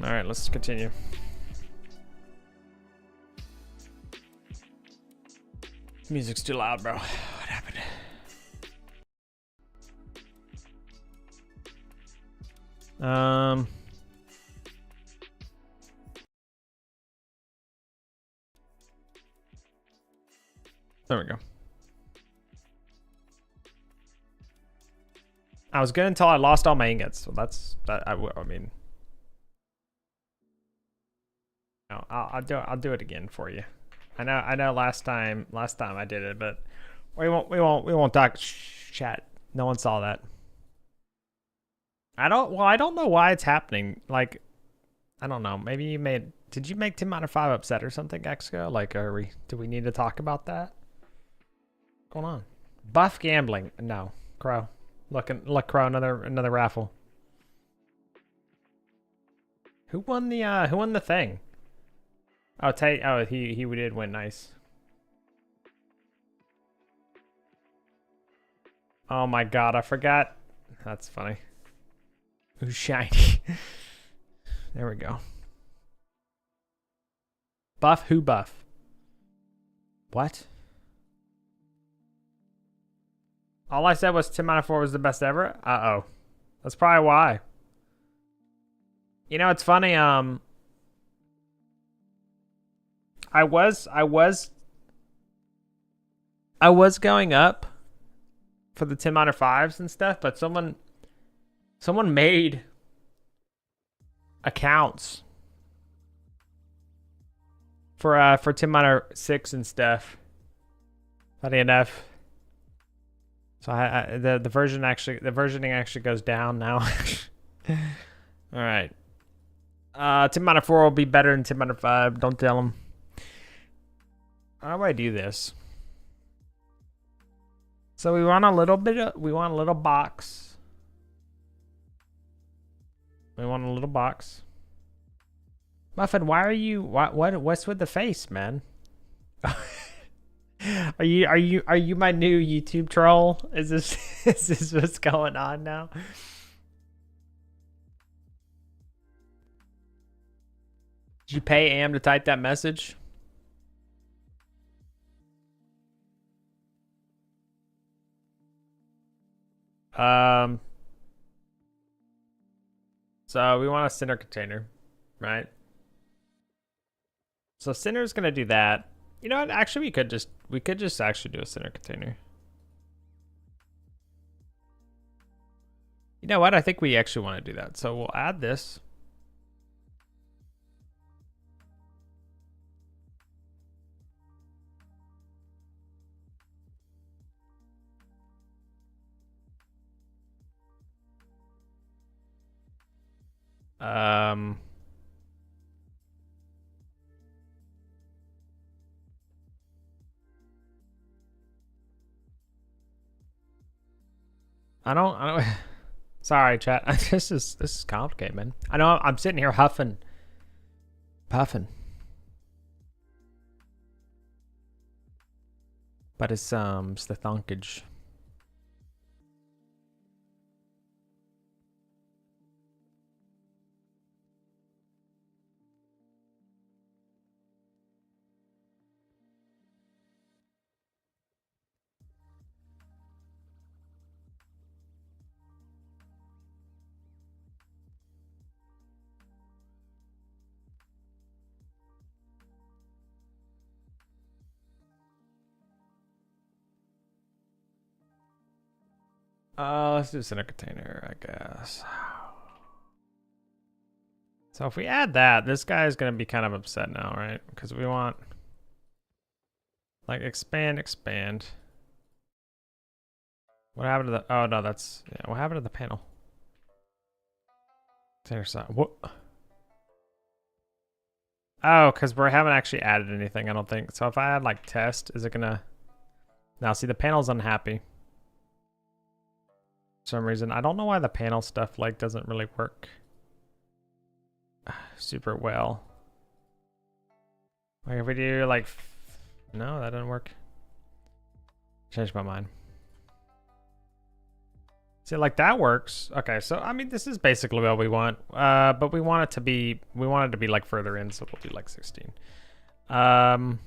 All right, let's continue. Music's too loud, bro. What happened? There we go. I was good until I lost all my ingots. So that's that. I mean, no, I'll do it again for you. I know. Last time I did it, but we won't talk chat. No one saw that. I don't know why it's happening. Like, I don't know. Maybe you made. Did you make Tim Miner 5 upset or something, Exco? Like, do we need to talk about that? What's going on? Buff gambling. No, Crow. Look, Crow. Another raffle. Who won the thing? Oh, he did win. Nice. Oh my god, I forgot. That's funny. Who's shiny? There we go. Buff? Who buff? What? All I said was Tim Miner 4 was the best ever? Uh-oh. That's probably why. You know, it's funny, I was going up for the Tim Miner 5s and stuff, but someone made accounts for Tim Miner 6 and stuff. Funny enough. So the versioning actually goes down now. All right. Tim Miner 4 will be better than Tim Miner 5. Don't tell him. How do I do this? So we want a little box. We want a little box. Muffin, why are you what's with the face, man? Are you my new YouTube troll? Is this what's going on now? Did you pay Am to type that message? So we want a center container, right? So center's gonna do that. You know what? Actually, we could just actually do a center container. You know what? I think we actually want to do that. So we'll add this. I don't sorry, chat. This is complicated, man. I know I'm sitting here puffing. But it's the thunkage. Let's do center container, I guess. So if we add that, this guy is going to be kind of upset now, right? Because we want like expand. What happened to the, oh no, that's, yeah, what happened to the panel? Container side, what? Oh, because we haven't actually added anything, I don't think. So if I add like test, is it gonna, now see the panel's unhappy. For some reason, I don't know why the panel stuff like doesn't really work super well. Like if we do like, no, that didn't work. Changed my mind. See, like that works. Okay, so I mean, this is basically what we want. But we want it to be, like further in, so we'll do like 16. And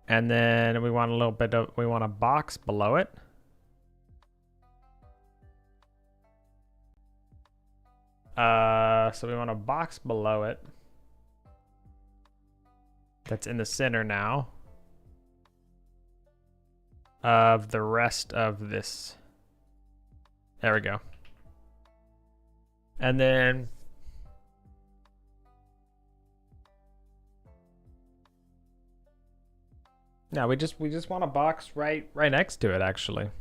then we want a little bit of, we want a box below it. So we want a box below it. That's in the center now. Of the rest of this. There we go. And then no, we just want a box right next to it actually.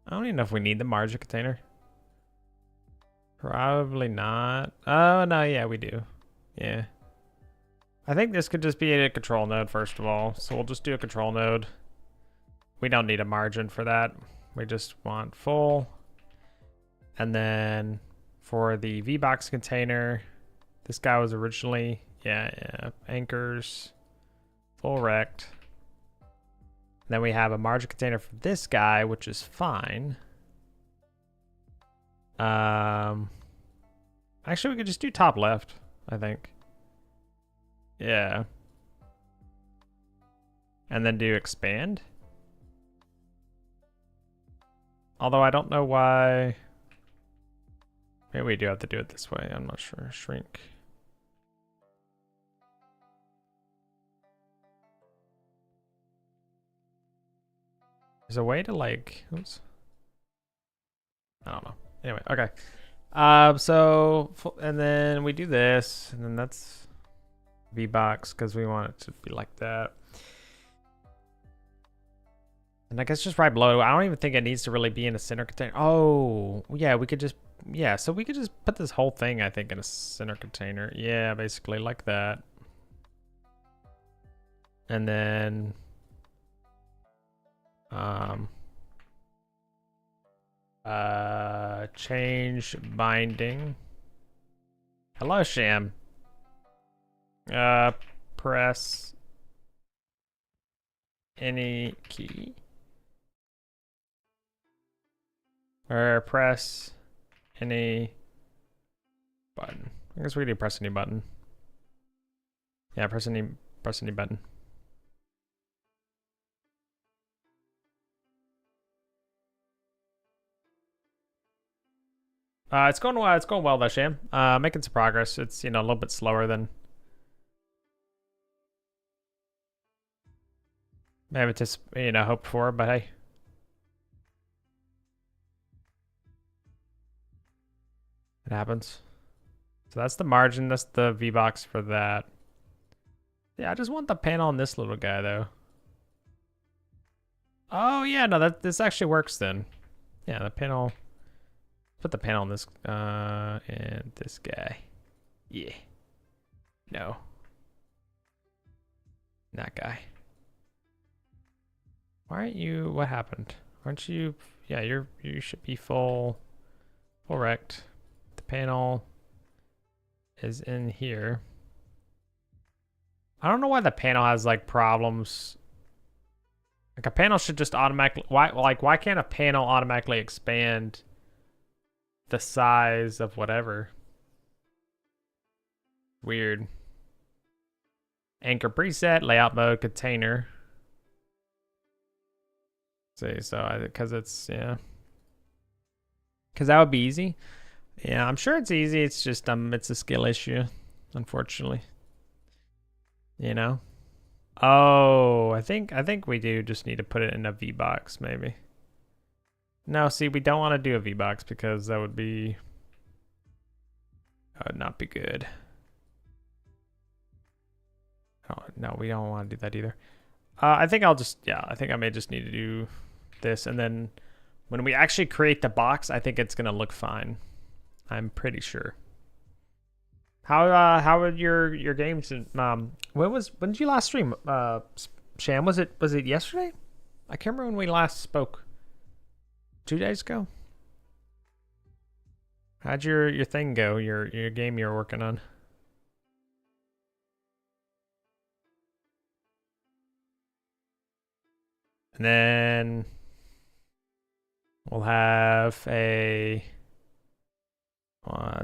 I don't even know if we need the margin container. Probably not. Oh, no, yeah, we do. Yeah. I think this could just be a control node, first of all. So we'll just do a control node. We don't need a margin for that. We just want full. And then for the VBox container, this guy was originally, yeah, anchors, full rect. Then we have a margin container for this guy, which is fine. Actually, we could just do top left, I think. Yeah. And then do expand. Although I don't know why. Maybe we do have to do it this way. I'm not sure. Shrink. There's a way to like, oops. I don't know. Anyway, okay. So, and then we do this, and then that's VBox because we want it to be like that. And I guess just right below, I don't even think it needs to really be in a center container. Oh, yeah, we could just, yeah, so we could just put this whole thing, I think, in a center container. Yeah, basically like that. And then, change binding. Hello, Sham. Press any key. Or press any button. I guess we could do press any button. Yeah, press any button. It's going well. It's going well though, Sham. Making some progress. It's, you know, a little bit slower than maybe just, you know, hoped for, but hey. It happens. So that's the margin. That's the VBox for that. Yeah, I just want the panel on this little guy though. Oh yeah, no, this actually works then. Yeah, the panel. Put the panel on this and this guy. Yeah. No. That guy. Why aren't you, what happened? Aren't you, yeah, you should be full rect. The panel is in here. I don't know why the panel has like problems. Like a panel should just automatically, why can't a panel automatically expand the size of whatever? Weird. Anchor preset, layout mode, container. See, so because it's, yeah. Because that would be easy. Yeah, I'm sure it's easy. It's just, it's a skill issue, unfortunately. You know? Oh, I think we do just need to put it in a V-box, maybe. No, see, we don't want to do a V-box because that would not be good. Oh, no, we don't want to do that either. I think I think I may just need to do this, and then when we actually create the box, I think it's gonna look fine. I'm pretty sure. How would your games? When did you last stream? Sham, was it yesterday? I can't remember when we last spoke. 2 days ago. How'd your thing go? Your game you're working on? And then we'll have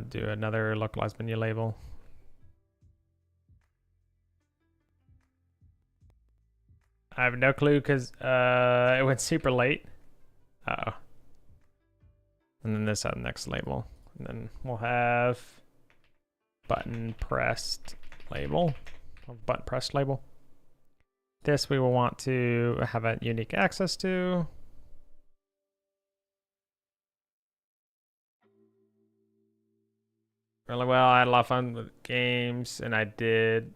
do another localized menu label. I have no clue because it went super late. Uh-oh. And then this next label. And then we'll have button pressed label. Button pressed label. This we will want to have a unique access to. Really well. I had a lot of fun with games, and I did.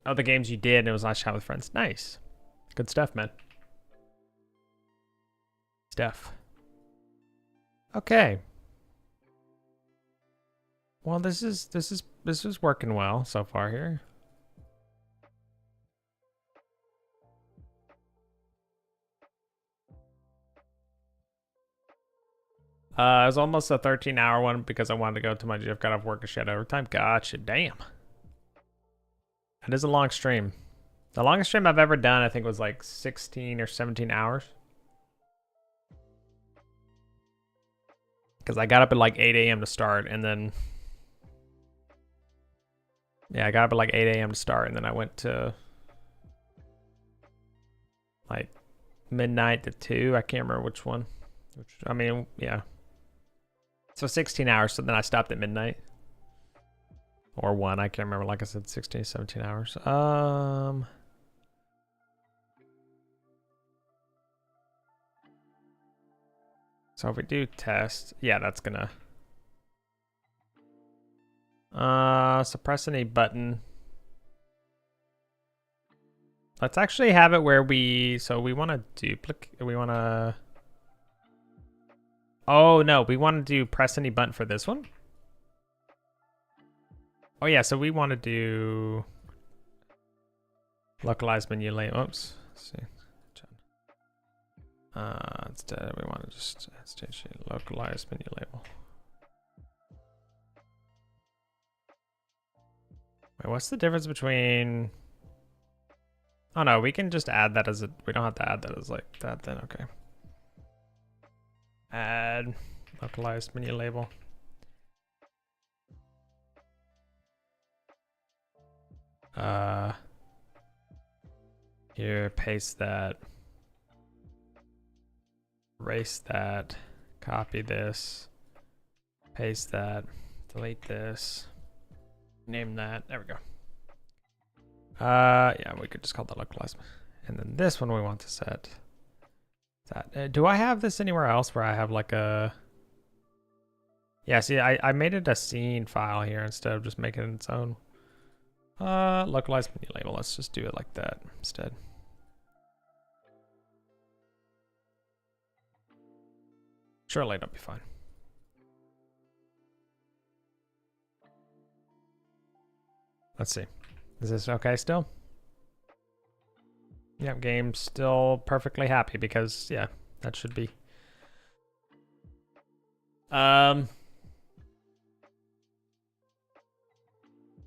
Oh, the games you did, and it was last chat with friends. Nice. Good stuff, man. Stuff. Okay. Well, this is working well so far here. It was almost a 13-hour one because I wanted to go to my I've got off work a shed overtime. Gotcha. Damn. That is a long stream. The longest stream I've ever done, I think, was like 16 or 17 hours. Because I got up at like 8 a.m. to start, and then... Yeah, I got up at like 8 a.m. to start, and then I went to... like midnight to 2. I can't remember which one. I mean, yeah. So 16 hours, so then I stopped at midnight. Or 1, I can't remember. Like I said, 16, 17 hours. So if we do test, yeah, that's gonna... suppress any button. Let's actually have it where we want to duplicate, oh no, we want to do press any button for this one. Oh yeah, so we want to do localized menu layout. Oops, let's see. Instead we want to just change the localized menu label. Wait, what's the difference between... Oh no, we can just add that as a... We don't have to add that as like that then, okay. Add localized menu label. Here, paste that. Erase that. Copy this. Paste that. Delete this. Name that. There we go. Yeah, we could just call that localized. And then this one we want to set that. Do I have this anywhere else where I have like a... Yeah, see, I made it a scene file here instead of just making it its own. Localized menu label. Let's just do it like that instead. Surely it'll be fine. Let's see. Is this okay still? Yep, game's still perfectly happy because, yeah, that should be. I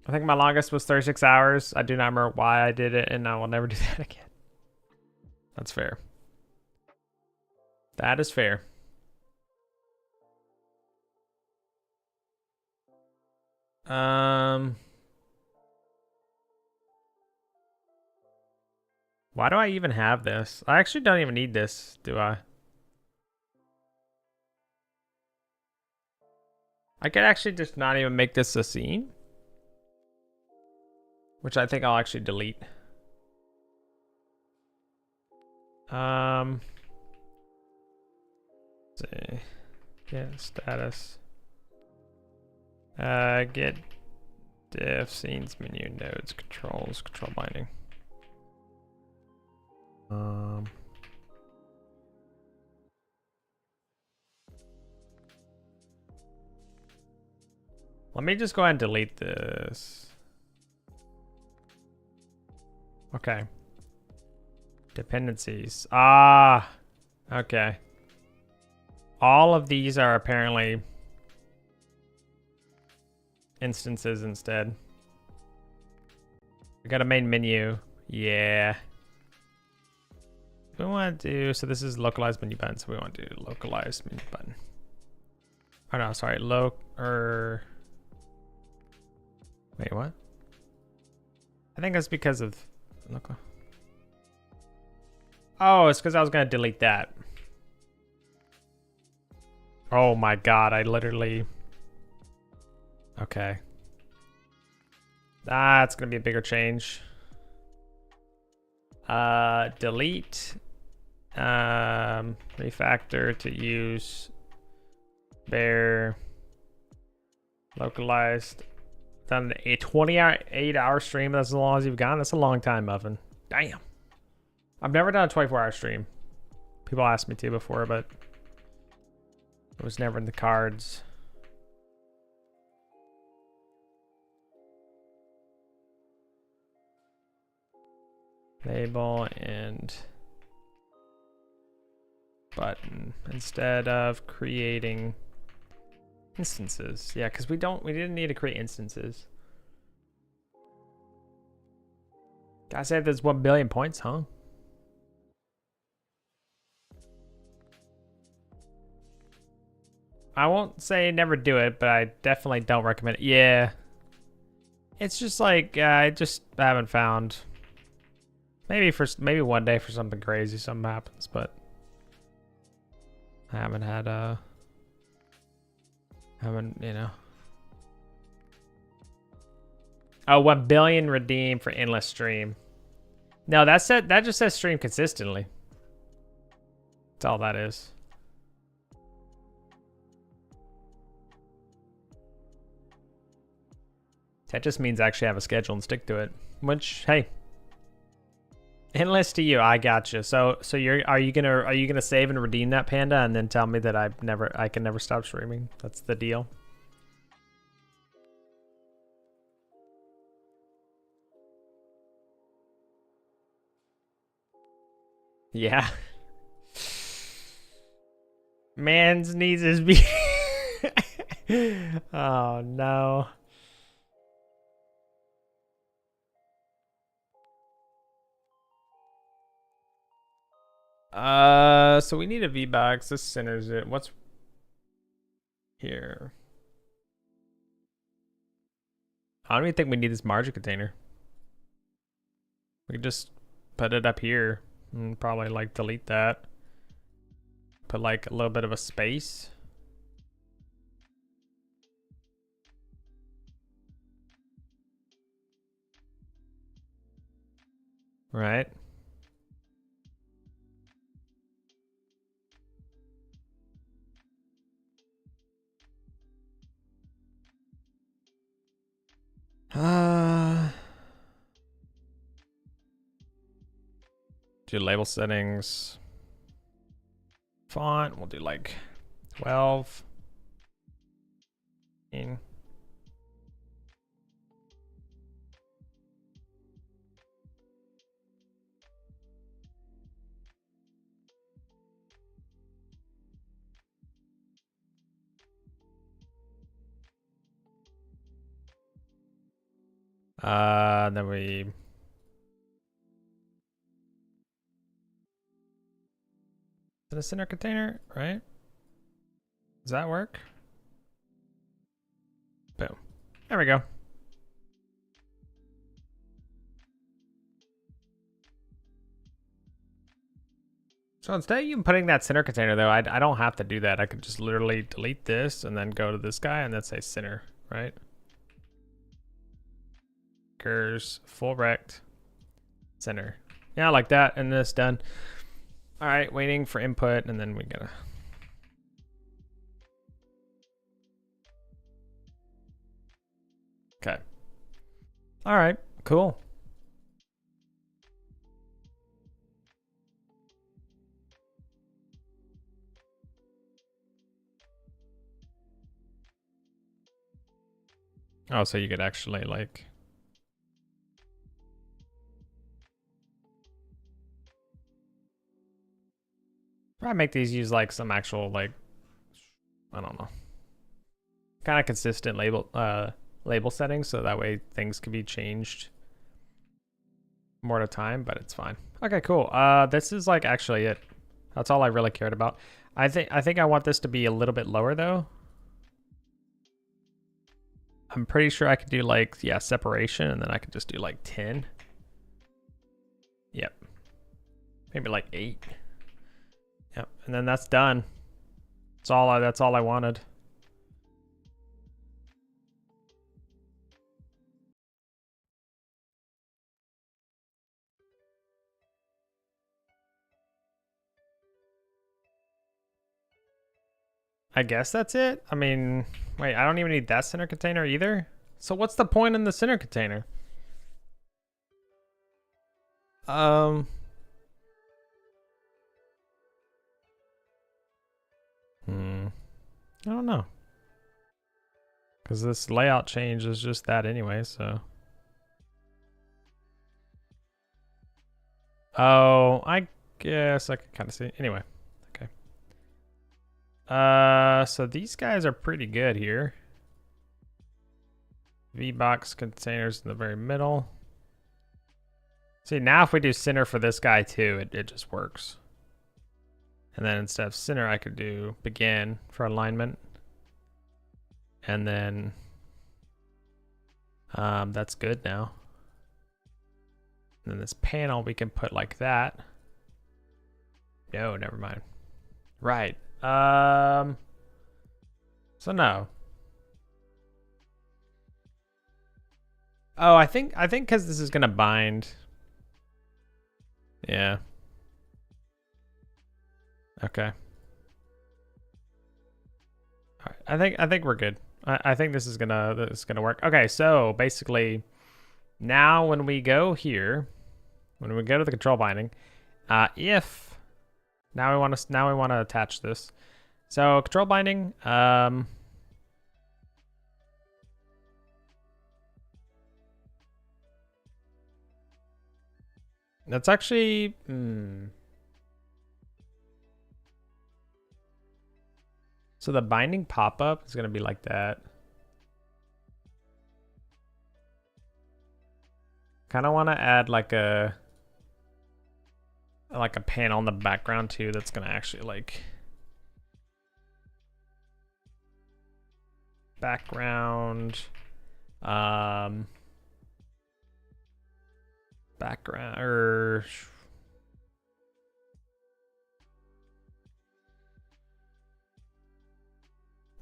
think my longest was 36 hours. I do not remember why I did it, and I will never do that again. That's fair. That is fair. Why do I even have this? I actually don't even need this, do I? I could actually just not even make this a scene. Which I think I'll actually delete. Let's see. Get status. Get diff scenes menu nodes controls control binding. Let me just go ahead and delete this. Okay. Dependencies. Ah, okay. All of these are apparently instances instead. We got a main menu. Yeah. We want to do, so this is localized menu button. So we want to do localized menu button. Oh no, sorry. Wait, what? I think that's because of local. Oh, it's because I was going to delete that. Oh my god, I literally... Okay. That's going to be a bigger change. Delete. Refactor to use bare localized. Done a 28-hour stream. That's as long as you've gone. That's a long time, Muffin. Damn. I've never done a 24-hour stream. People asked me to before, but it was never in the cards. Label and button instead of creating instances. Yeah, because we didn't need to create instances. Guys, say there's 1 billion points, huh? I won't say never do it, but I definitely don't recommend it. Yeah. It's just like, I just haven't found. Maybe one day for something crazy, something happens, but I haven't had, you know. Oh, 1 billion redeem for endless stream. No, that just says stream consistently. That's all that is. That just means actually have a schedule and stick to it. Which, hey, endless to you. I gotcha. So are you gonna save and redeem that, Panda, and then tell me that I can never stop streaming? That's the deal. Yeah. Man's needs his be. Oh no. So we need a V-Box. This centers it. What's here? I don't even think we need this margin container. We could just put it up here and probably like delete that. Put like a little bit of a space. Right. Do label settings. Font, we'll do like 12. Then we in a center container, right? Does that work? Boom. There we go. So instead of even putting that center container though, I don't have to do that. I could just literally delete this and then go to this guy and then say center, right? Curves, full rect, center. Yeah, like that, and this done. All right, waiting for input, and then we gotta. Okay. All right, cool. Oh, so you could actually like. Probably make these use like some actual like, I don't know, kind of consistent label settings, so that way things can be changed more at a time, but it's fine. Okay, cool. This is like actually it. That's all I really cared about. I think I want this to be a little bit lower though. I'm pretty sure I could do like, yeah, separation, and then I could just do like 10. Yep. Maybe like 8. Yep, and then that's done. That's all I wanted. I guess that's it. I mean, wait, I don't even need that center container either. So what's the point in the center container? I don't know. Because this layout change is just that anyway, so. Oh, I guess I can kind of see. Anyway, okay. So these guys are pretty good here. V-box containers in the very middle. See, now if we do center for this guy too, it just works. And then instead of center, I could do begin for alignment. And then that's good now. And then this panel, we can put like that. No, never mind. Right. So no. Oh, I think because this is gonna bind. Yeah. Okay. All right. I think we're good. I think this is gonna work. Okay, so basically, now when we go here, when we go to the control binding, if now we want to attach this. So control binding. That's actually. So the binding pop-up is going to be like that. Kind of want to add like a panel in the background too that's going to actually like background background or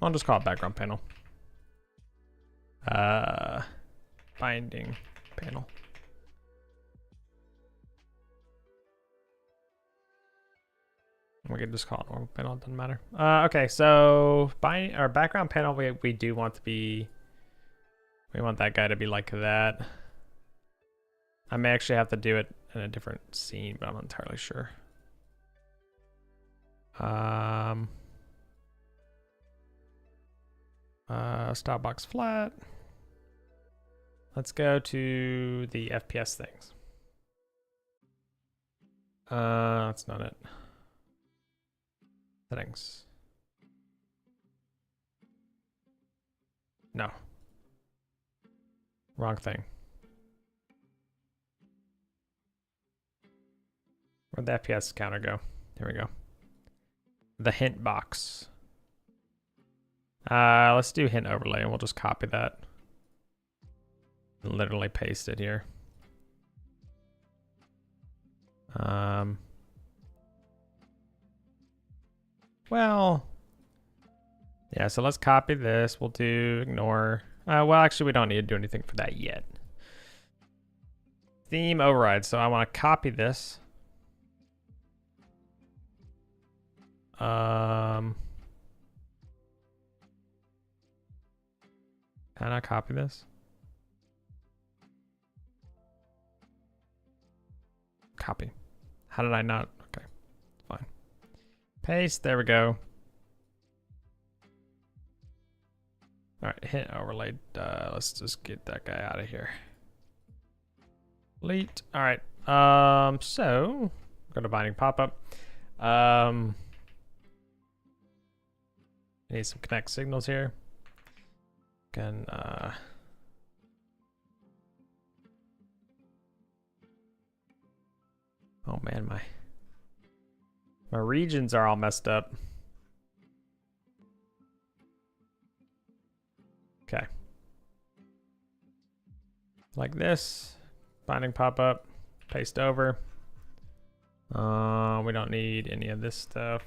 I'll just call it background panel. Binding panel. We can just call it normal panel, it doesn't matter. Okay, so our background panel, we do want to be, we want that guy to be like that. I may actually have to do it in a different scene, but I'm not entirely sure. Style box flat. Let's go to the FPS things. That's not it. Settings. No. Wrong thing. Where'd the FPS counter go? There we go. The hint box. Let's do hint overlay and we'll just copy that. And literally paste it here. Well, yeah, so let's copy this. We'll do ignore. Well, actually, we don't need to do anything for that yet. Theme override. So I want to copy this. Can I copy this? Copy. How did I not? Okay, fine. Paste. There we go. All right, hit overlay. Let's just get that guy out of here. Delete. All right. So go to binding pop-up. Need some connect signals here. Can oh man, my regions are all messed up. Okay. Like this. Binding pop-up. Paste over. We don't need any of this stuff.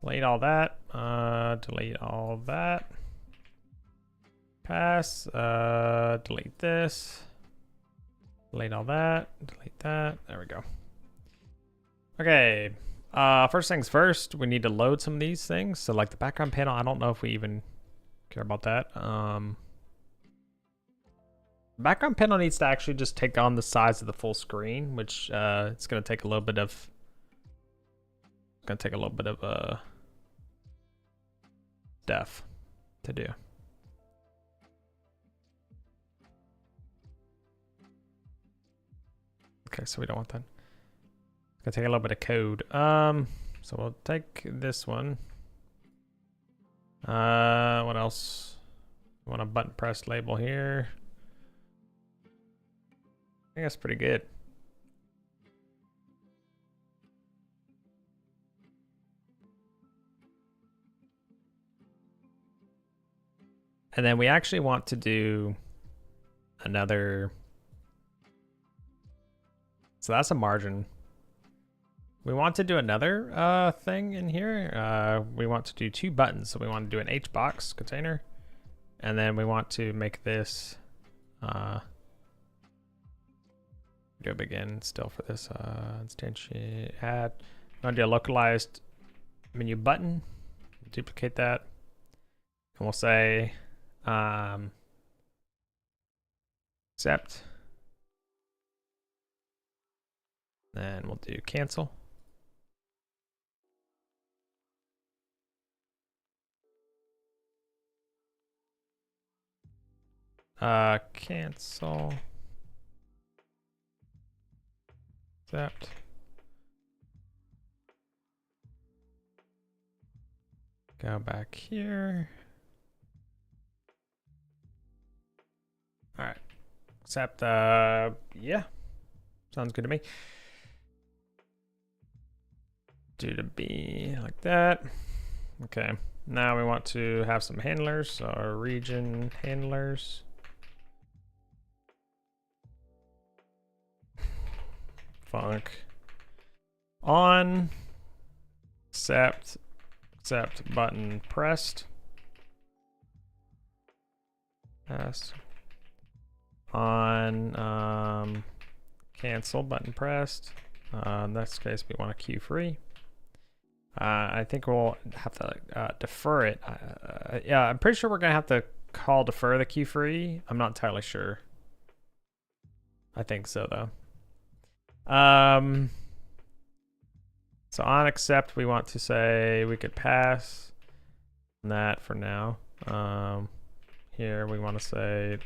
Delete all that. Delete all that. Pass. Delete this. Delete all that. Delete that. There we go. Okay. First things first, we need to load some of these things. So like the background panel, I don't know if we even care about that. Background panel needs to actually just take on the size of the full screen, which it's going to take a little bit of def to do. Okay, so we don't want that. It's gonna take a little bit of code. So we'll take this one. What else? I want a button press label here. I think that's pretty good. And then we actually want to do another. So that's a margin. We want to do another thing in here. We want to do 2 buttons. So we want to do an HBox container. And then we want to make this go begin still for this instantiate add. We want to do a localized menu button. Duplicate that. And we'll say accept. Then we'll do cancel. Cancel. Accept. Go back here. All right. Accept. Yeah. Sounds good to me. Do to be like that. Okay. Now we want to have some handlers. So our region handlers. Func on accept button pressed. Pass on cancel button pressed. In this case, we want a queue free. I think we'll have to defer it. Yeah, I'm pretty sure we're gonna have to call defer the queue free. I'm not entirely sure. I think so though. So on accept, we want to say we could pass that for now. Here we want to say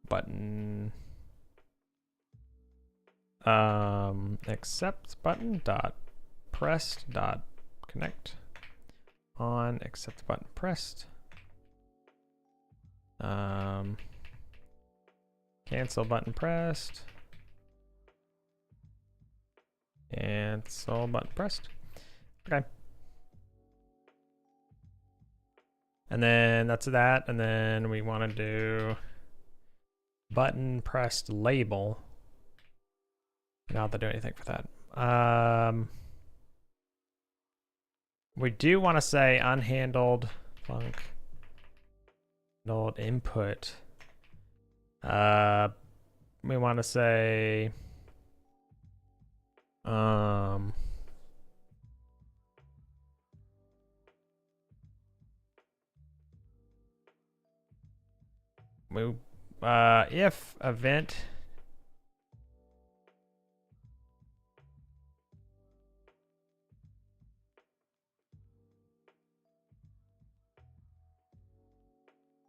button accept button dot pressed dot connect on accept button pressed. Cancel button pressed. Cancel button pressed. Okay. And then that's that. And then we want to do button pressed label. don't have to do anything for that. We do want to say unhandled func handled input. We want to say if event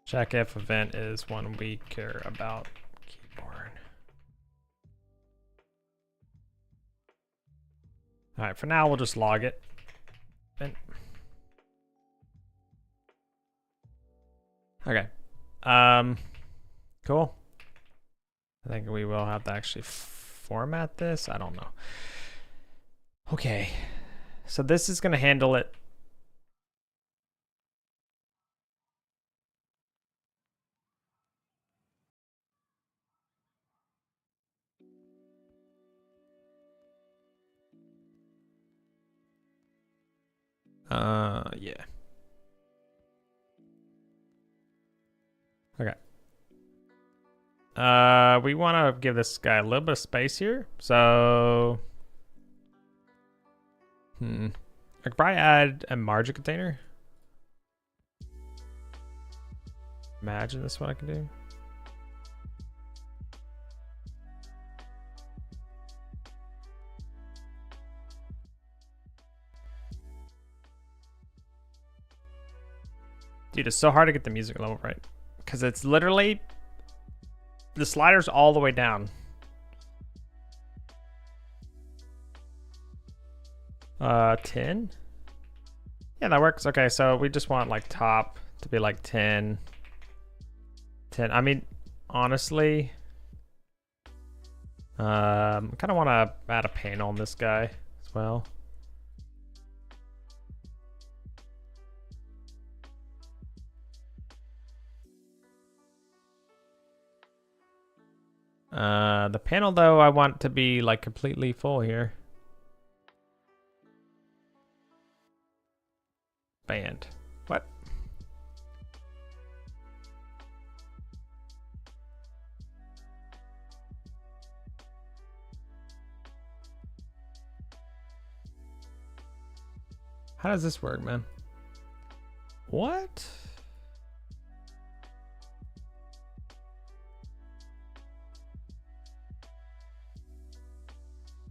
check if event is one we care about keyboard. All right, for now we'll just log it. Okay. Cool. I think we will have to actually format this. I don't know. Okay. So this is going to handle it. Yeah. Okay. We want to give this guy a little bit of space here. So, I could probably add a margin container. Imagine this what I can do. Dude, it's so hard to get the music level right. Because it's literally, the slider's all the way down. 10? Yeah, that works. Okay, so we just want like top to be like 10. 10. I mean, honestly, I kind of want to add a panel on this guy as well. The panel though, I want to be like completely full here. Band. What? How does this work, man? What?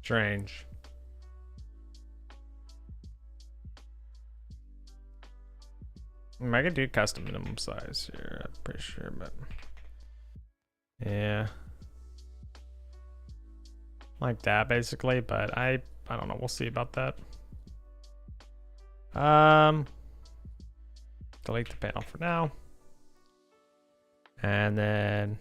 Strange. I could do custom minimum size here, I'm pretty sure, but yeah, like that basically. But I don't know. We'll see about that. Delete the panel for now, and then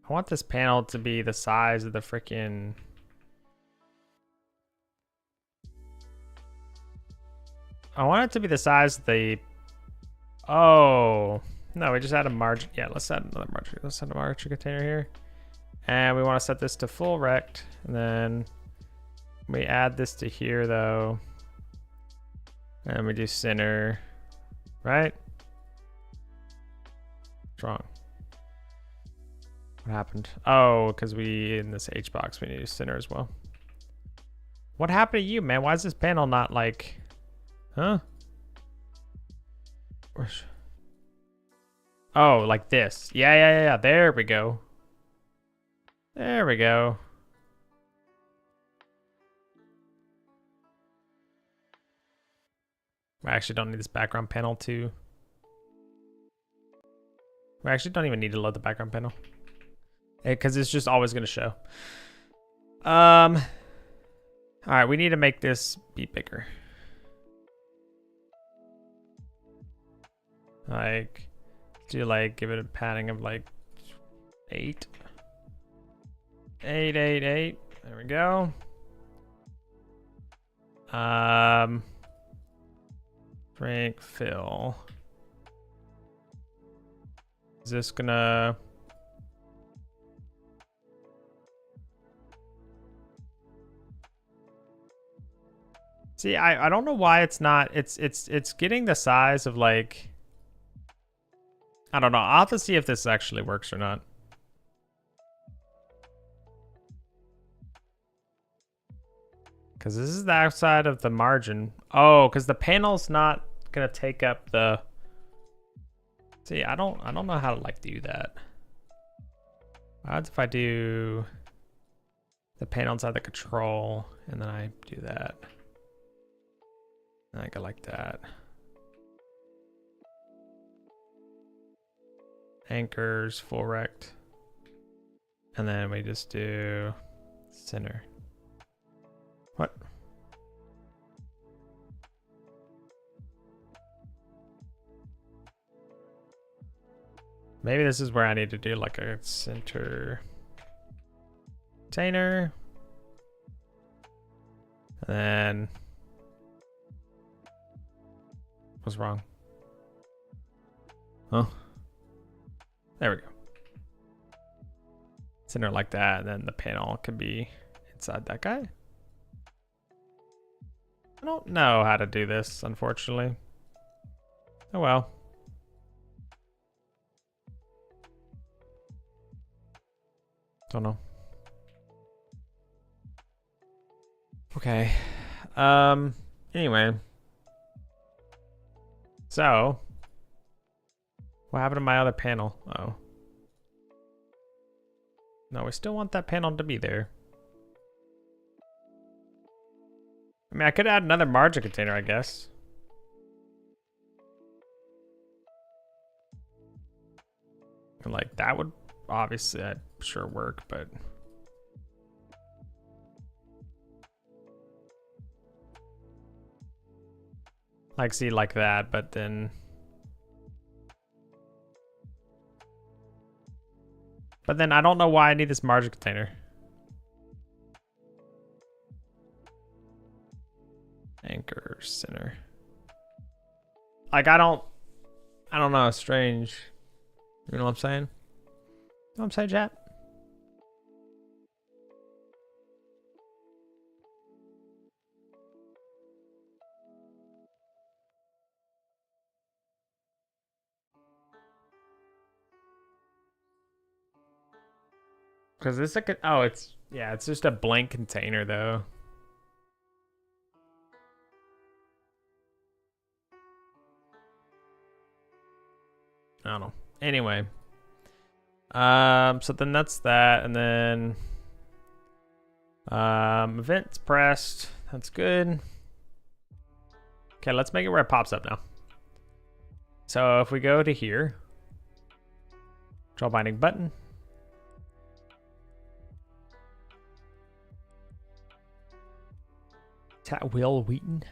I want this panel to be the size of the freaking. I want it to be the size of the. Oh no, we just add a margin. Yeah, let's add another margin. Let's add a margin container here, and we want to set this to full rect, and then we add this to here though, and we do center, right? What's wrong? What happened? Oh, because we in this H box we need to center as well. What happened to you, man? Why is this panel not like? Huh? Oh, like this. Yeah. There we go. There we go. I actually don't need this background panel too. We actually don't even need to load the background panel, because it's just always going to show. All right, we need to make this be bigger. Like, do like give it a padding of like 8. 8. There we go. Frank fill. Is this gonna? See, I don't know why it's not. It's getting the size of like. I don't know. I'll have to see if this actually works or not. Because this is the outside of the margin. Oh, because the panel's not gonna take up the. See, I don't know how to like do that. Odds if I do the panel inside the control and then I do that. And I go like that. Anchors, full rect. And then we just do center. What? Maybe this is where I need to do like a center container. And then what's wrong? Oh, there we go. Center like that, and then the panel could be inside that guy. I don't know how to do this, unfortunately. Oh well. Don't know. Okay. Anyway. So, what happened to my other panel? Oh. No, we still want that panel to be there. I mean, I could add another margin container, I guess. And like, that would obviously, I'd sure work, but... like, see, like that, but then... but then I don't know why I need this margin container. Anchor center. Like, I don't know, it's strange. You know what I'm saying? You know what I'm saying, chat? Because this is oh, it's, yeah, it's just a blank container though. I don't know. Anyway. So then that's that, and then events pressed. That's good. Okay, let's make it where it pops up now. So if we go to here, draw binding button. Is that Will Wheaton?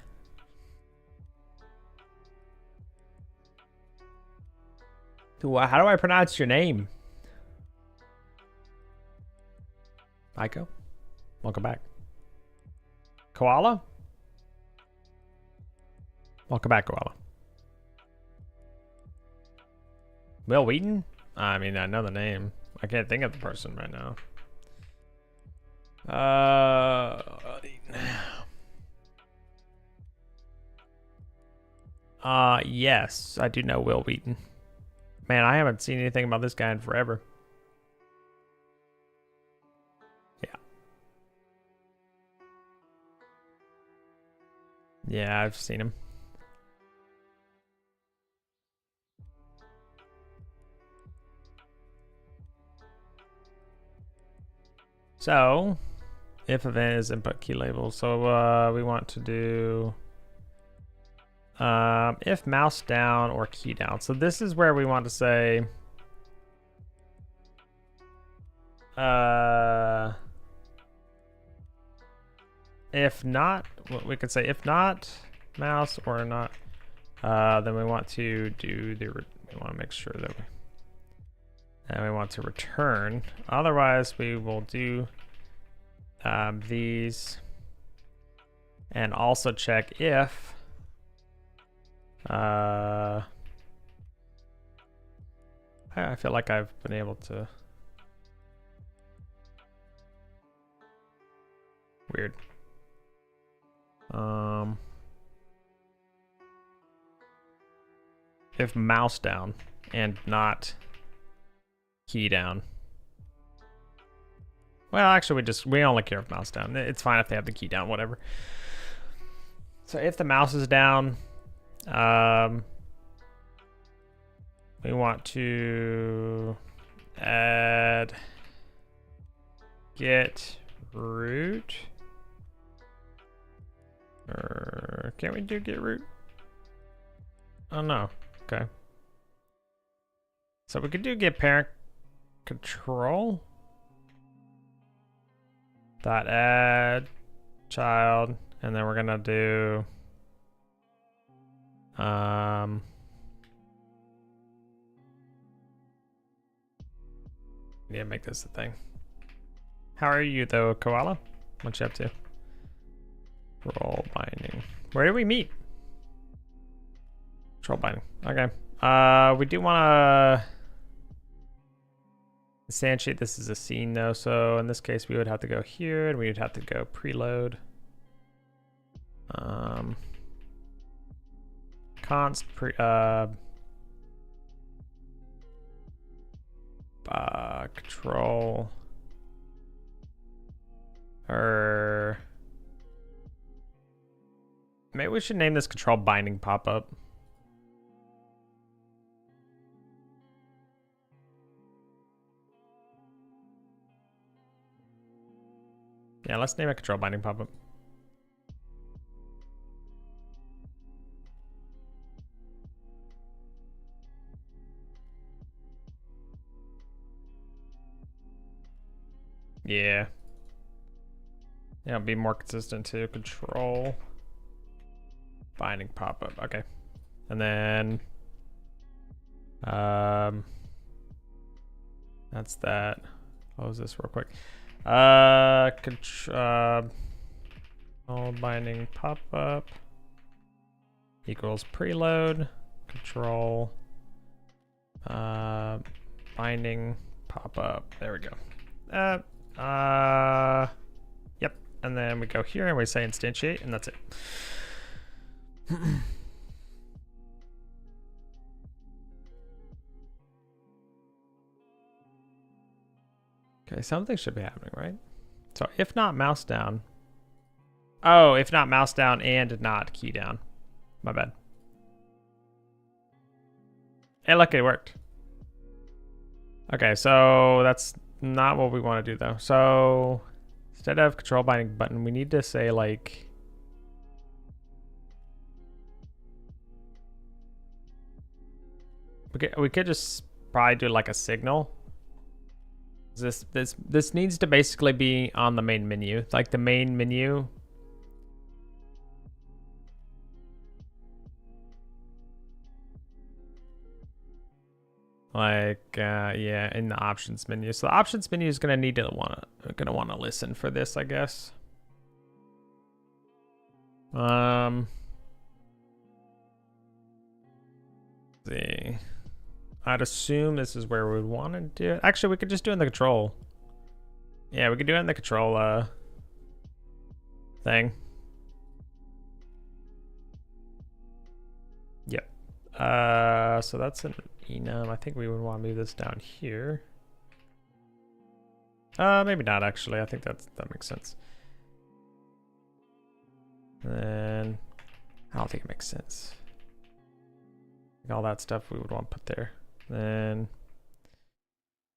How do I pronounce your name? Aiko? Welcome back. Koala? Welcome back, Koala. Will Wheaton? I mean, I know the name. I can't think of the person right now. Yes, I do know Will Wheaton. Man, I haven't seen anything about this guy in forever. Yeah. Yeah, I've seen him. So, if event is input key label, so we want to do if mouse down or key down. So this is where we want to say if not, we could say if not mouse or not, then we want to do the, we want to make sure that we want to return. Otherwise, we will do these and also check if I feel like I've been able to. Weird. If mouse down and not key down. Well, actually, we only care if mouse down. It's fine if they have the key down, whatever. So if the mouse is down, we want to add get root. Or can't we do get root? Oh no. Okay. So we could do get parent control. Dot add child, and then we're gonna do yeah, make this a thing. How are you though, Koala? What you up to? Control binding. Where did we meet? Control binding. Okay. We do want to instantiate this as a scene though, so in this case we would have to go here and we would have to go preload. Const pre control or maybe we should name this control binding pop-up. Yeah, let's name it control binding pop-up. Yeah. Yeah, it'll be more consistent too. Control binding pop-up. Okay. And then that's that. Close this real quick. Control binding pop-up equals preload control binding pop-up. There we go. Yep. And then we go here and we say instantiate, and that's it. Okay, something should be happening, right? So if not mouse down. Oh, if not mouse down and not key down. My bad. Hey, look, it worked. Okay, so that's not what we want to do though. So instead of control binding button, we need to say like we could just probably do like a signal. This needs to basically be on the main menu, like the main menu. Like yeah, in the options menu. So the options menu is gonna need to wanna listen for this, I guess. Let's see. I'd assume this is where we would want to do it. Actually, we could just do it in the control. Yeah, we could do it in the control thing. Yep. So that's an enum. I think we would want to move this down here. Maybe not actually. I think that makes sense. And then I don't think it makes sense. All that stuff we would want to put there. Then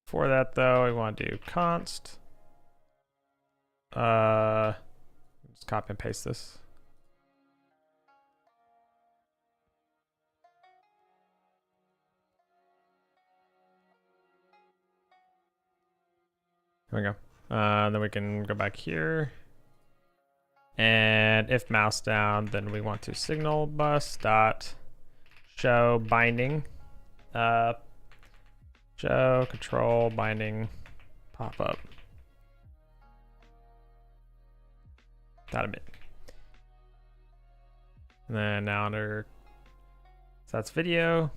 for that though, we want to do const. Just copy and paste this. There we go. Then we can go back here. And if mouse down, then we want to signal bus dot show binding. Show control binding pop up. That a bit. And then now under, so that's video.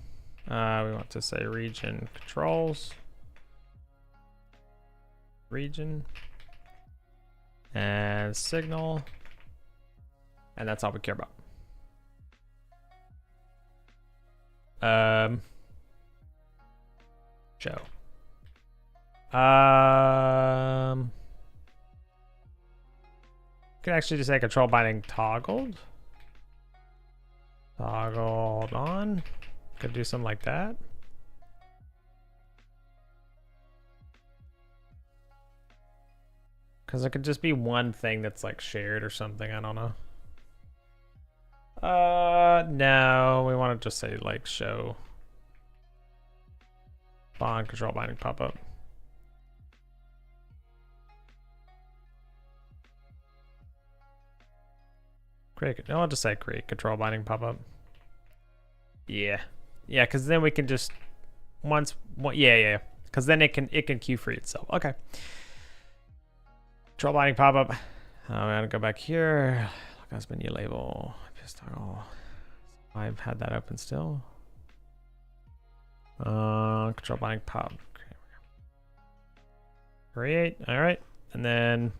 We want to say region controls. Region. And signal And that's all we care about. Show. Can actually just say control binding toggled. Toggled on. Could do something like that. Because it could just be one thing that's like shared or something. I don't know. No, we want to just say like show bond control binding pop up. Create. No, I'll just say create control binding pop up. Yeah, yeah, because then we can just yeah, because then it can queue free itself. Okay. Control binding pop up. I'm gonna go back here. Look at this menu label. Toggle. I've had that open still. Control binding pop. Okay, create. All right, and then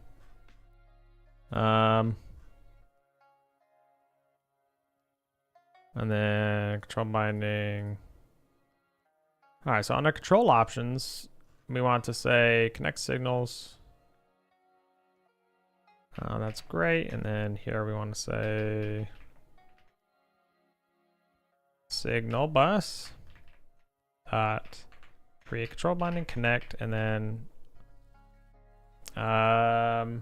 control binding. All right, so under control options, we want to say connect signals. That's great, and then here we want to say signal bus dot create control binding connect, and then on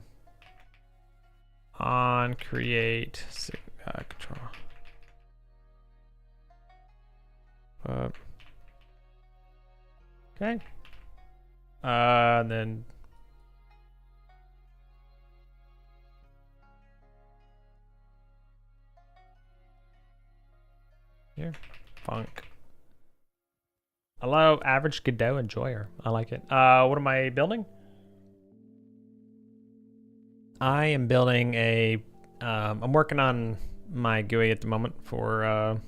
create control. Okay. And then here, funk. Hello, average Godot enjoyer. I like it. What am I building? I am building a. I'm working on my GUI at the moment for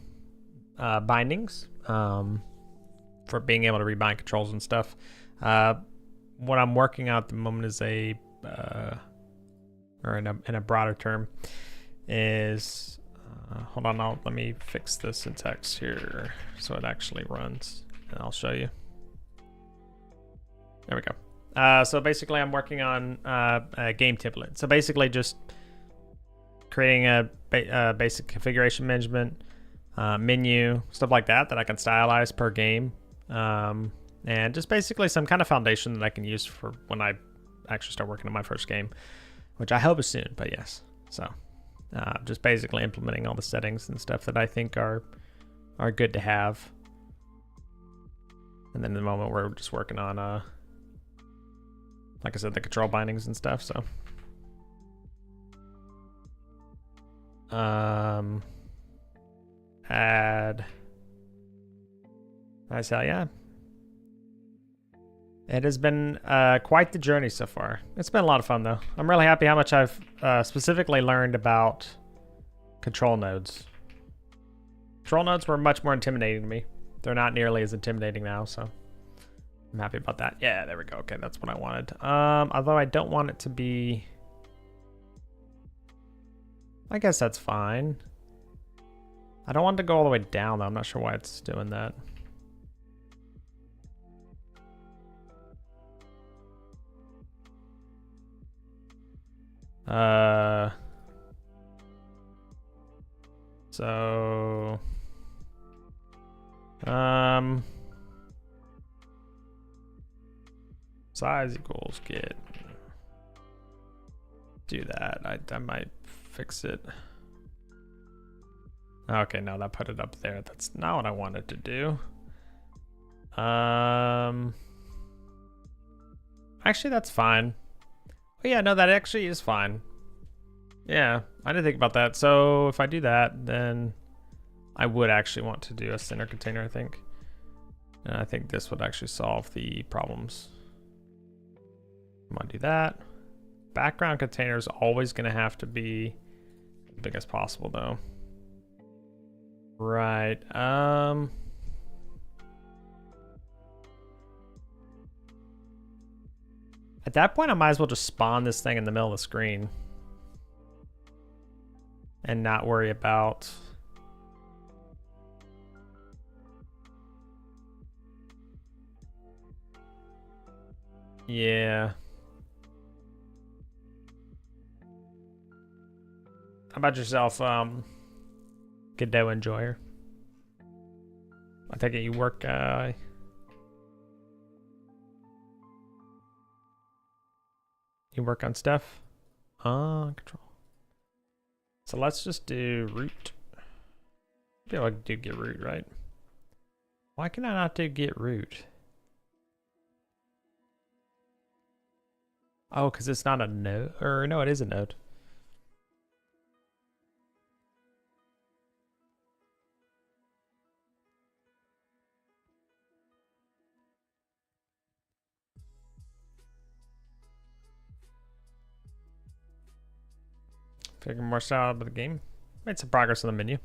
bindings. For being able to rebind controls and stuff. What I'm working on at the moment is a, or in a broader term, is. Hold on, let me fix the syntax here so it actually runs, and I'll show you. There we go. So basically I'm working on a game template. So basically just creating a basic configuration management, menu, stuff like that I can stylize per game. And just basically some kind of foundation that I can use for when I actually start working on my first game, which I hope is soon, but yes. So just basically implementing all the settings and stuff that I think are good to have. And then in the moment we're just working on, like I said, the control bindings and stuff. So, add. Nice, hell yeah. It has been quite the journey so far. It's been a lot of fun, though. I'm really happy how much I've specifically learned about control nodes. Control nodes were much more intimidating to me. They're not nearly as intimidating now, so I'm happy about that. Yeah, there we go. Okay, that's what I wanted. Although I don't want it to be... I guess that's fine. I don't want it to go all the way down, though. I'm not sure why it's doing that. So size equals get. Do that. I might fix it. Okay, no, that put it up there. That's not what I wanted to do. Actually, that's fine. Oh, yeah, no, that actually is fine. Yeah, I didn't think about that. So if I do that, then I would actually want to do a center container, I think. And I think this would actually solve the problems. I'm gonna do that. Background container is always gonna have to be as big as possible, though. Right. At that point, I might as well just spawn this thing in the middle of the screen. and not worry about yeah. How about yourself, Godot enjoyer? I take it you work you work on stuff? Control. So let's just do root. I feel like I do get root, right? Why can I not do get root? Oh, because it's not a node. Or no, it is a node. Figure more style out of the game. Made some progress on the menu.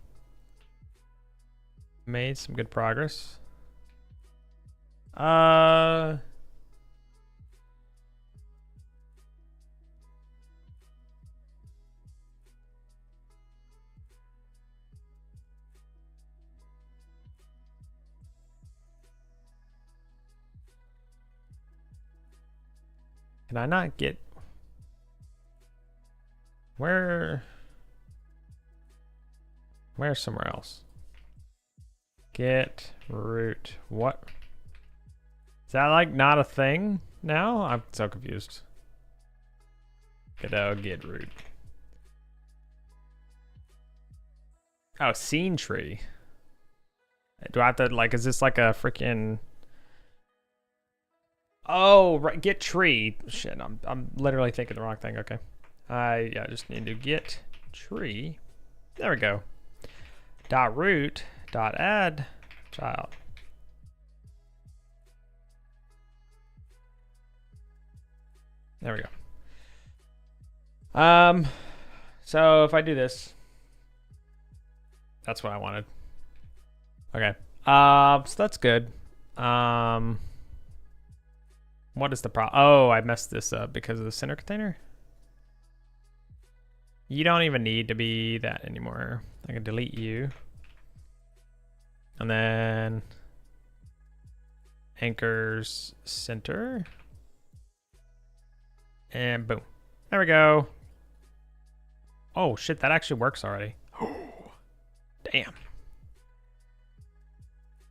Made some good progress. Can I not get... Where's somewhere else? Get root. What? Is that like not a thing now? I'm so confused. Godot get root. Oh, scene tree. Do I have to like, is this like a freaking... Oh, right, get tree. Shit, I'm literally thinking the wrong thing. Okay. I just need to get tree. There we go. Dot root dot add child. There we go. So if I do this, that's what I wanted. Okay. So that's good. What is the problem? Oh, I messed this up because of the center container. You don't even need to be that anymore. I can delete you. And then anchors center. And boom. There we go. Oh shit, that actually works already. Damn.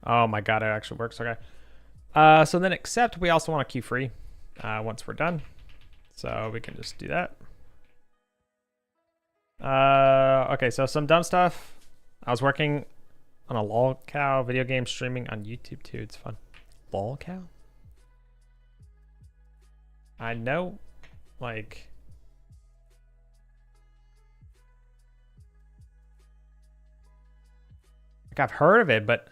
Oh my god, it actually works. Okay. So then except we also want to queue free once we're done. So we can just do that. Okay, so some dumb stuff. I was working on a lol cow video game streaming on YouTube too. It's fun. Lol cow? I know, like... I've heard of it, but...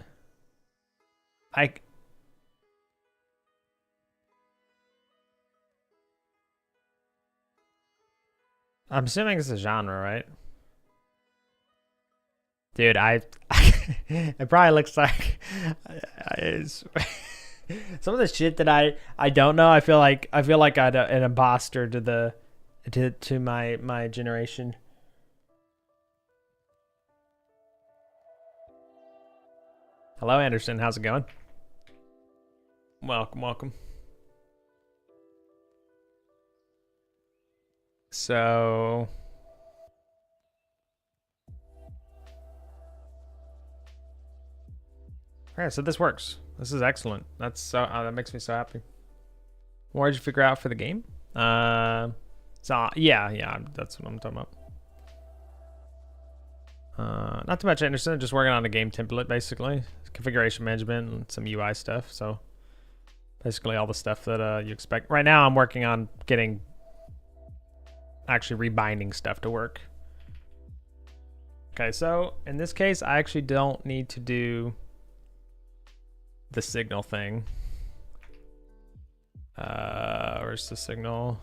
I'm assuming it's a genre, right? Dude, it probably looks like some of the shit that I don't know. I feel like I'm an imposter to my generation. Hello, Anderson. How's it going? Welcome. So okay, so this works. This is excellent. That's so that makes me so happy. What did you figure out for the game? So yeah, that's what I'm talking about. Not too much, Anderson. Just working on a game template, basically. Configuration management and some UI stuff. So basically all the stuff that you expect. Right now, I'm working on getting actually rebinding stuff to work. Okay, so in this case, I actually don't need to do the signal thing. Where's the signal?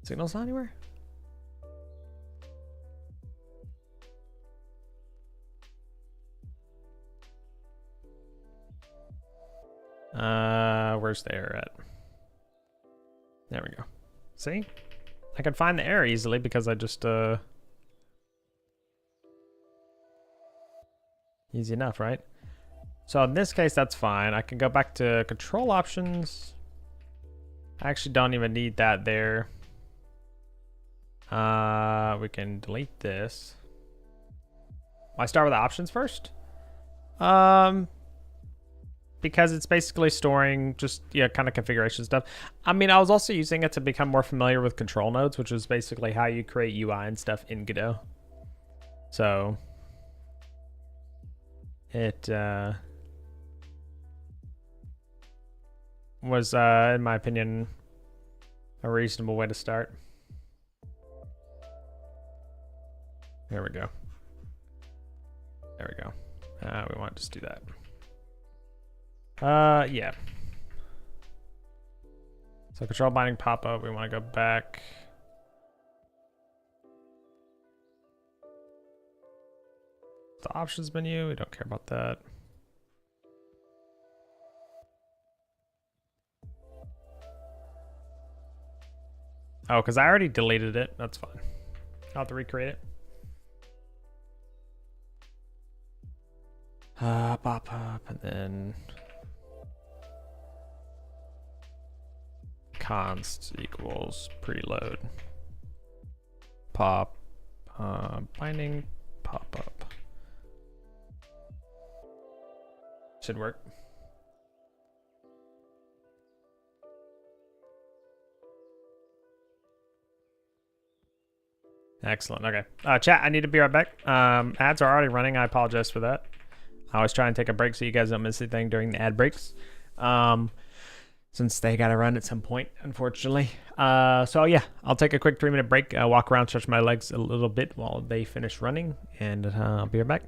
Signal's not anywhere? Where's the error at? There we go. See? I can find the error easily because I just Easy enough, right? So in this case, that's fine. I can go back to control options. I actually don't even need that there. We can delete this. I start with the options first. Because it's basically storing just kind of configuration stuff. I mean, I was also using it to become more familiar with control nodes, which is basically how you create UI and stuff in Godot. So it was, in my opinion, a reasonable way to start. There we go. There we go. We want to just do that. Yeah. So control binding pop-up, we want to go back. The options menu, we don't care about that. Oh, because I already deleted it. That's fine. I'll have to recreate it. Pop-up, and then const equals preload pop binding pop up. Should work. Excellent. Okay. Chat, I need to be right back. Ads are already running. I apologize for that. I always try and take a break so you guys don't miss anything during the ad breaks. Since they got to run at some point, unfortunately. So yeah, I'll take a quick 3-minute break, walk around, stretch my legs a little bit while they finish running, and I'll be right back.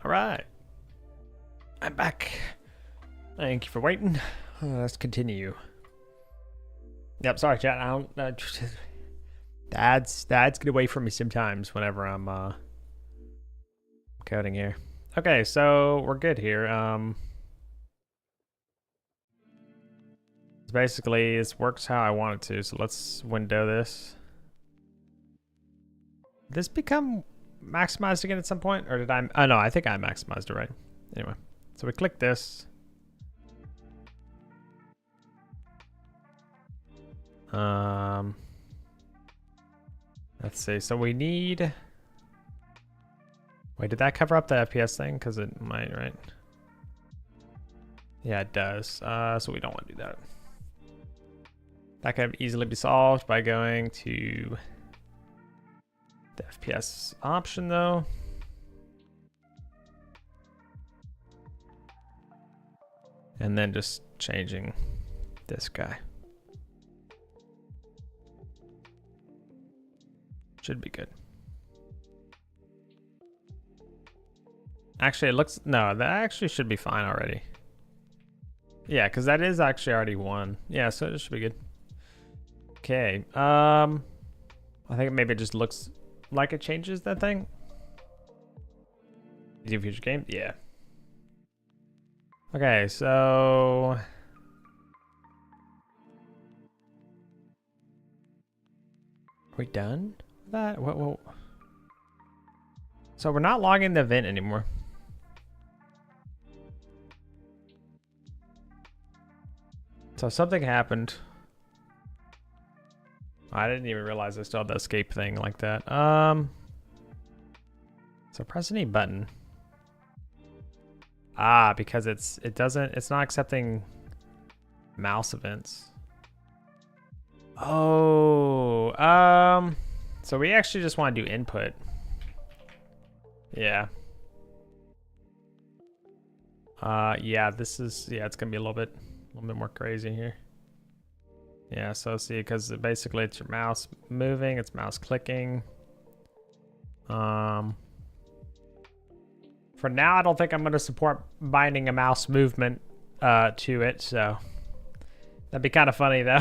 All right. I'm back. Thank you for waiting. Let's continue. Yep, sorry, chat. I don't. Dads get away from me sometimes whenever I'm coding here. Okay, so we're good here. Basically, this works how I want it to. So let's window this. Did this become maximized again at some point, or did I? Oh no, I think I maximized it right. Anyway, so we click this. Let's see. So we need. Wait, did that cover up the FPS thing? Because it might, right? Yeah, it does. So we don't want to do that. That can easily be solved by going to the FPS option, though. And then just changing this guy. Should be good. Actually, it looks... No, that actually should be fine already. Yeah, because that is actually already 1. Yeah, so it should be good. Okay. I think maybe it just looks like it changes that thing. Do future game? Yeah. Okay, so... Are we done with that? What? So we're not logging the event anymore. So something happened. I didn't even realize I still had the escape thing like that. So press any button. Ah, because it's not accepting mouse events. Oh, so we actually just want to do input. Yeah. Yeah, this is, yeah, it's gonna be a little bit more crazy here. Yeah, so see, because basically it's your mouse moving, it's mouse clicking. For now, I don't think I'm going to support binding a mouse movement to it, so that'd be kind of funny though.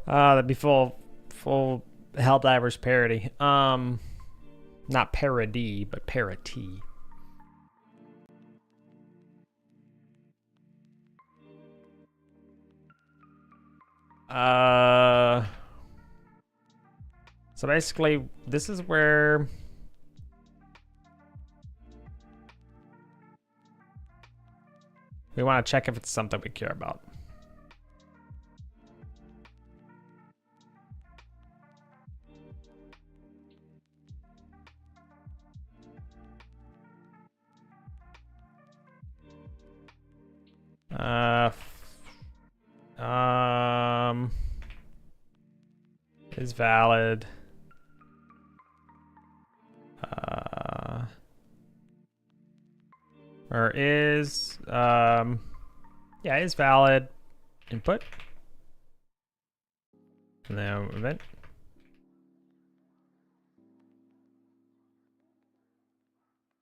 That'd be full Helldivers parody. Not parody, but parody. So basically, this is where we want to check if it's something we care about. Is valid. Or is yeah, is valid input. And then event.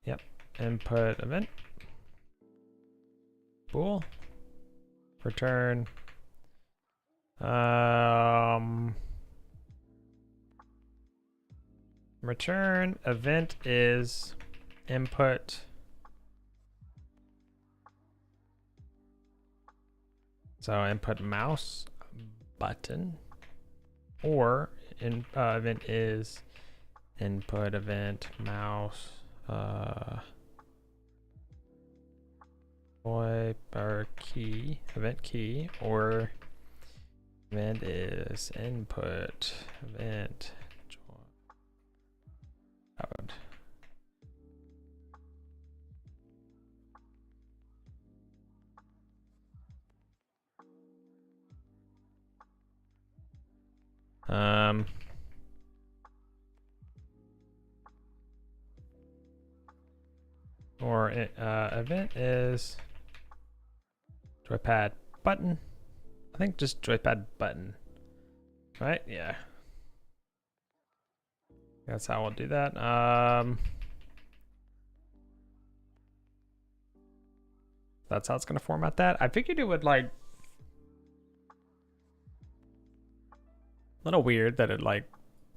Yep, input event. Bool. Return. Return event is input. So input mouse button, or event is input event mouse or key event key, or event is input event code. Or event is joypad button. I think just joypad button, right? Yeah. That's how we'll do that. that's how it's gonna format that. I figured it would like, a little weird that it like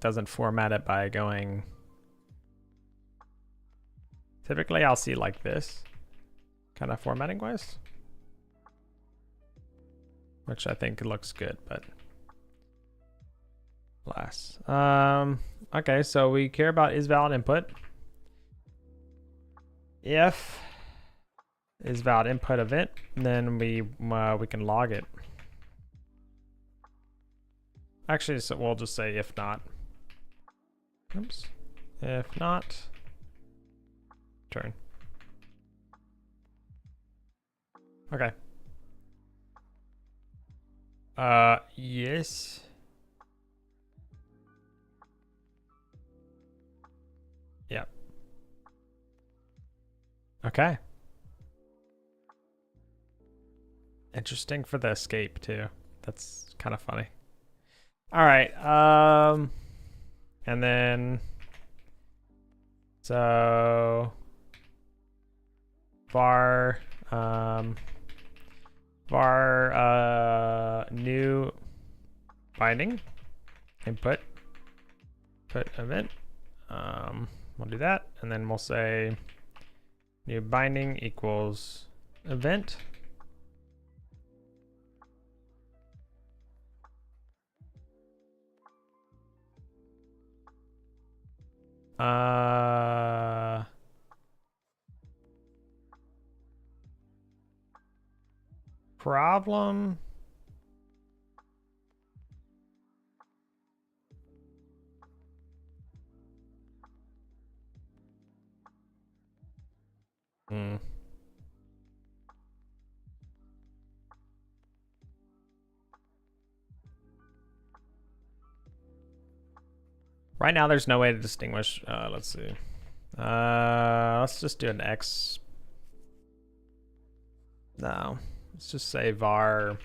doesn't format it by going, typically I'll see like this kind of formatting wise, which I think looks good, but last. Okay, so we care about is valid input. If is valid input event, then we can log it. Actually, so we'll just say if not. Oops. If not, turn. Okay. Yes. Yep. Okay. Interesting for the escape too. That's kind of funny. All right. And then so var new binding input put event. We'll do that, and then we'll say new binding equals event. Problem. Right now, there's no way to distinguish. Let's see. Let's just do an X. No, let's just say var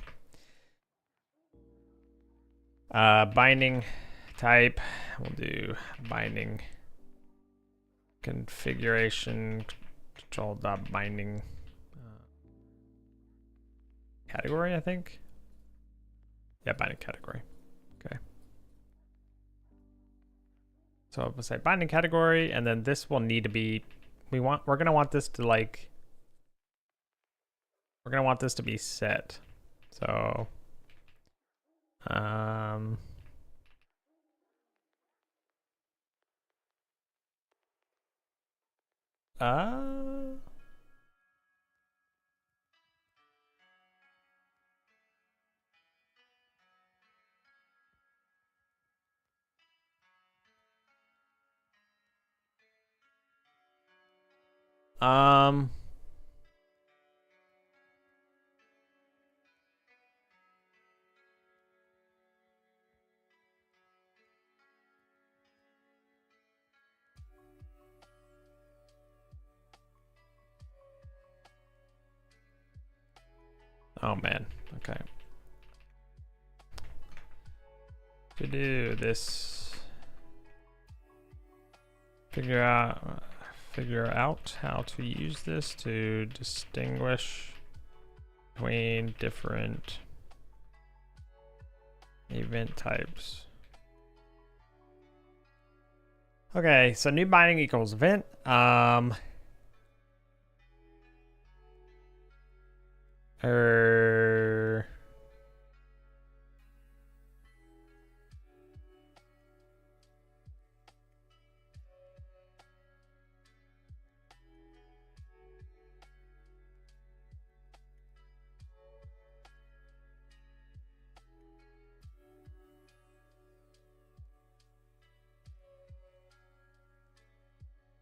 binding type. We'll do binding configuration control dot binding category, I think. Yeah, binding category. Okay. So we'll say binding category, and then this will need to be, we're gonna want this to like, we're gonna want this to be set. So oh man, okay. To do this, figure out how to use this to distinguish between different event types. Okay, so new binding equals event.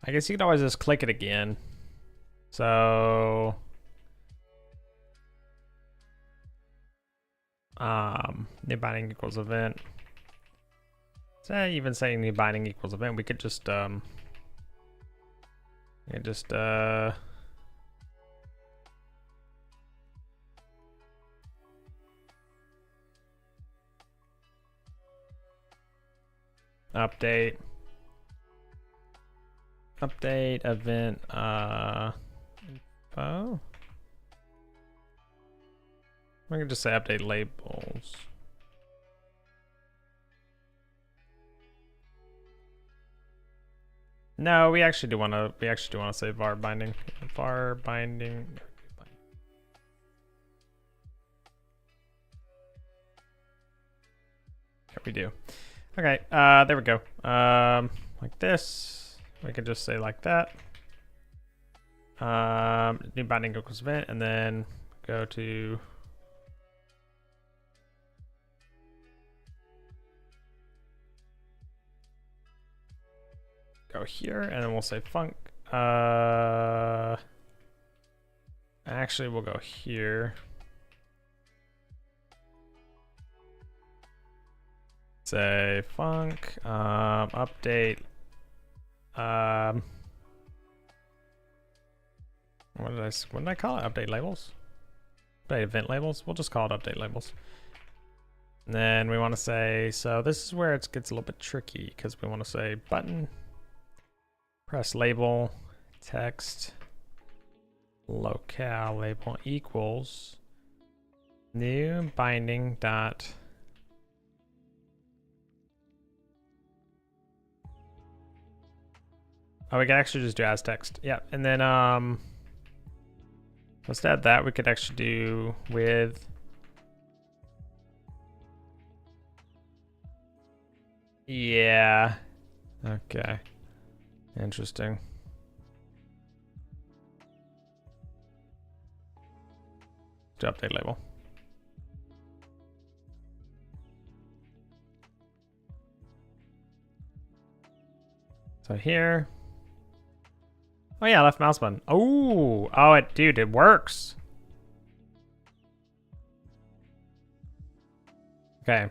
I guess you could always just click it again. So new binding equals event. Say even saying new binding equals event, we could just update event info. We can just say update labels. No, we actually do want to. We actually do want to say var binding. Var binding. Yeah, we do. Okay. There we go. Like this. We could just say like that. New binding equals event, and then go to. Go here, and then we'll say func. Actually, we'll go here. Say func update. What did I call it? Update labels. Update event labels. We'll just call it update labels. And then we want to say, so this is where it gets a little bit tricky because we want to say button. Press label, text, locale label equals new binding dot. Oh, we can actually just do as text. Yeah, and then instead of that, we could actually do with. Yeah. Okay. Interesting. To update label. So here. Oh yeah, left mouse button. Oh, dude, it works. Okay.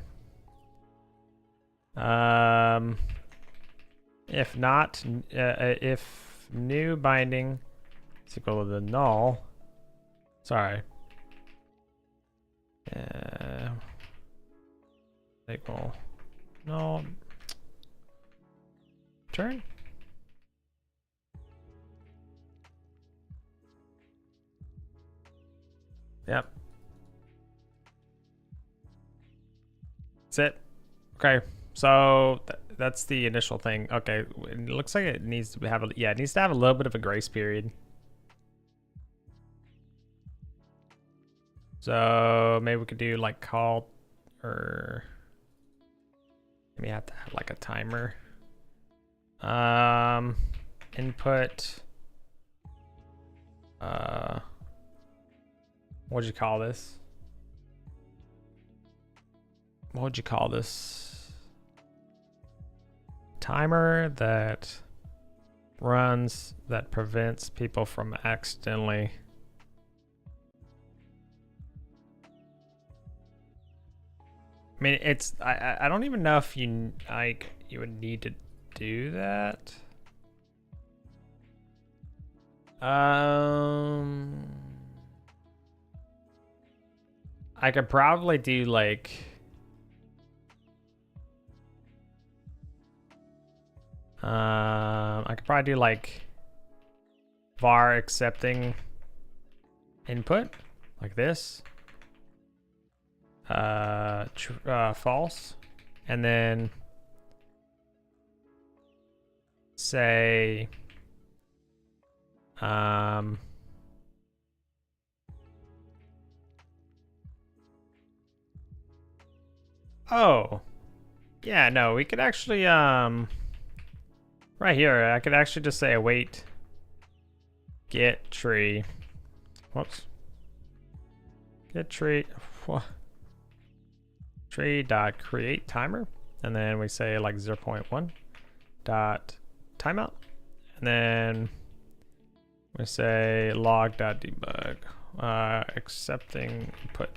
If not, if new binding is equal to the null, sorry. Equal null. Turn. Yep. That's it. Okay. So that's the initial thing. Okay, it looks like it needs to have it needs to have a little bit of a grace period. So maybe we could do like call, or maybe have to have like a timer. Input. What'd you call this? What would you call this? Timer that runs, that prevents people from accidentally. I mean, it's I don't even know if you would need to do that. I could probably do like. I could probably do like var accepting input like this, false, and then say oh yeah, no, we could actually right here, I could actually just say await get tree. Whoops. Get tree. Tree dot create timer, and then we say like 0.1 dot timeout, and then we say log dot debug accepting input,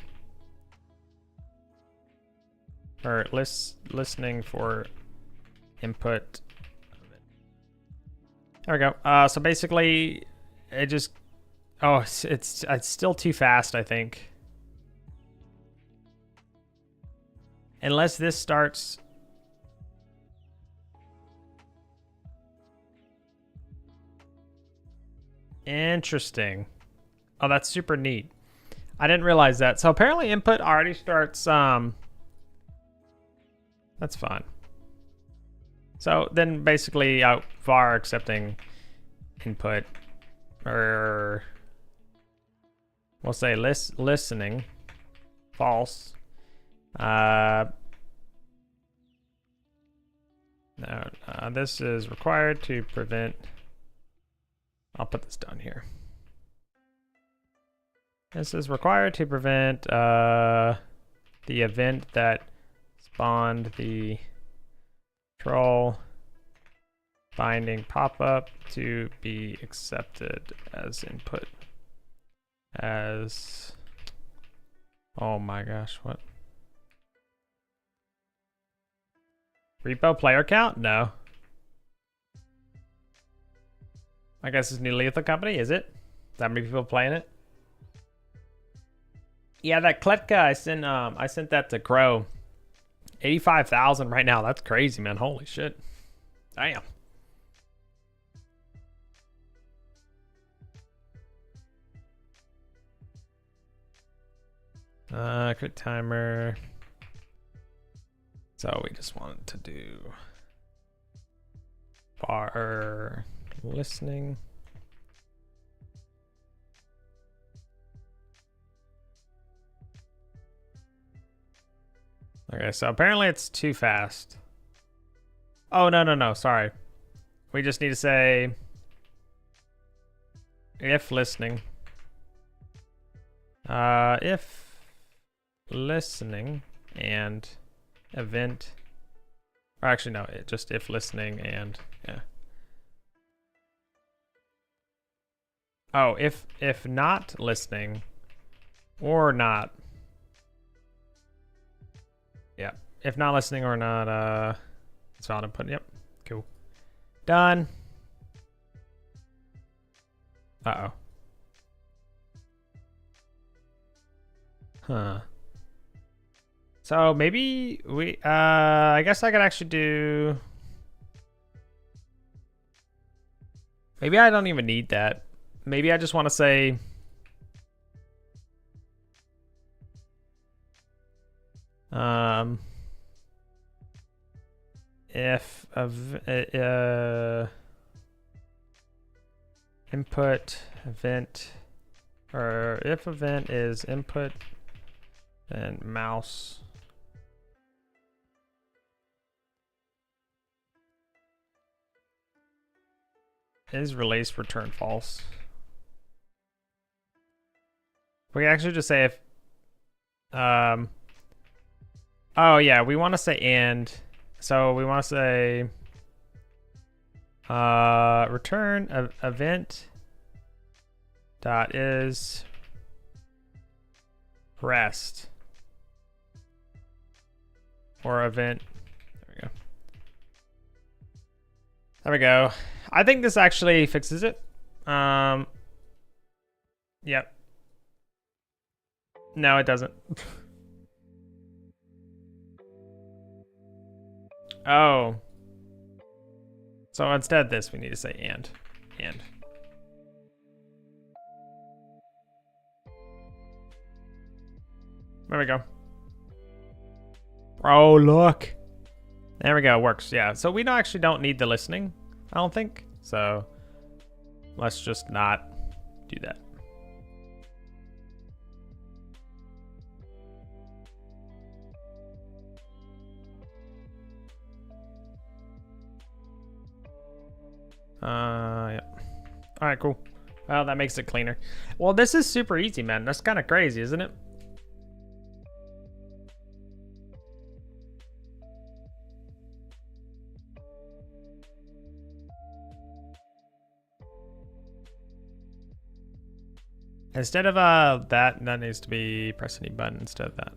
or listening for input. There we go. So basically, it just, it's still too fast, I think. Unless this starts. Interesting. Oh, that's super neat. I didn't realize that. So apparently input already starts, that's fine. So then basically var accepting input, or we'll say listening, false. No, this is required to prevent, I'll put this down here. This is required to prevent the event that spawned the control binding pop-up to be accepted as input. As, oh my gosh, what? Repo player count? No. I guess it's New Lethal Company, is it? That many people playing it? Yeah, that Kletka, I sent that to Crow. 85,000 right now. That's crazy, man. Holy shit. Damn. Quick timer. So we just wanted to do var listening. Okay, so apparently it's too fast. Oh, no, sorry. We just need to say if listening. If listening and event, or actually no, just if listening and, yeah. Oh, if not listening or not. Yeah, if not listening or not, it's valid input. Yep, cool. Done. Uh-oh. Huh. So maybe we, I guess I could actually do, maybe I don't even need that. Maybe I just want to say, if input event, or if event is input, then mouse is released, return false. We can actually just say if, oh yeah, we want to say and, so we want to say return event dot is rest, or event, there we go. There we go. I think this actually fixes it. Yep. No, it doesn't. Oh. So instead of this, we need to say and. There we go. Oh, look. There we go, works, yeah. So we actually don't need the listening, I don't think. So let's just not do that. Yeah. All right, cool. Well, that makes it cleaner. Well, this is super easy, man. That's kind of crazy, isn't it? Instead of that needs to be press any button instead of that.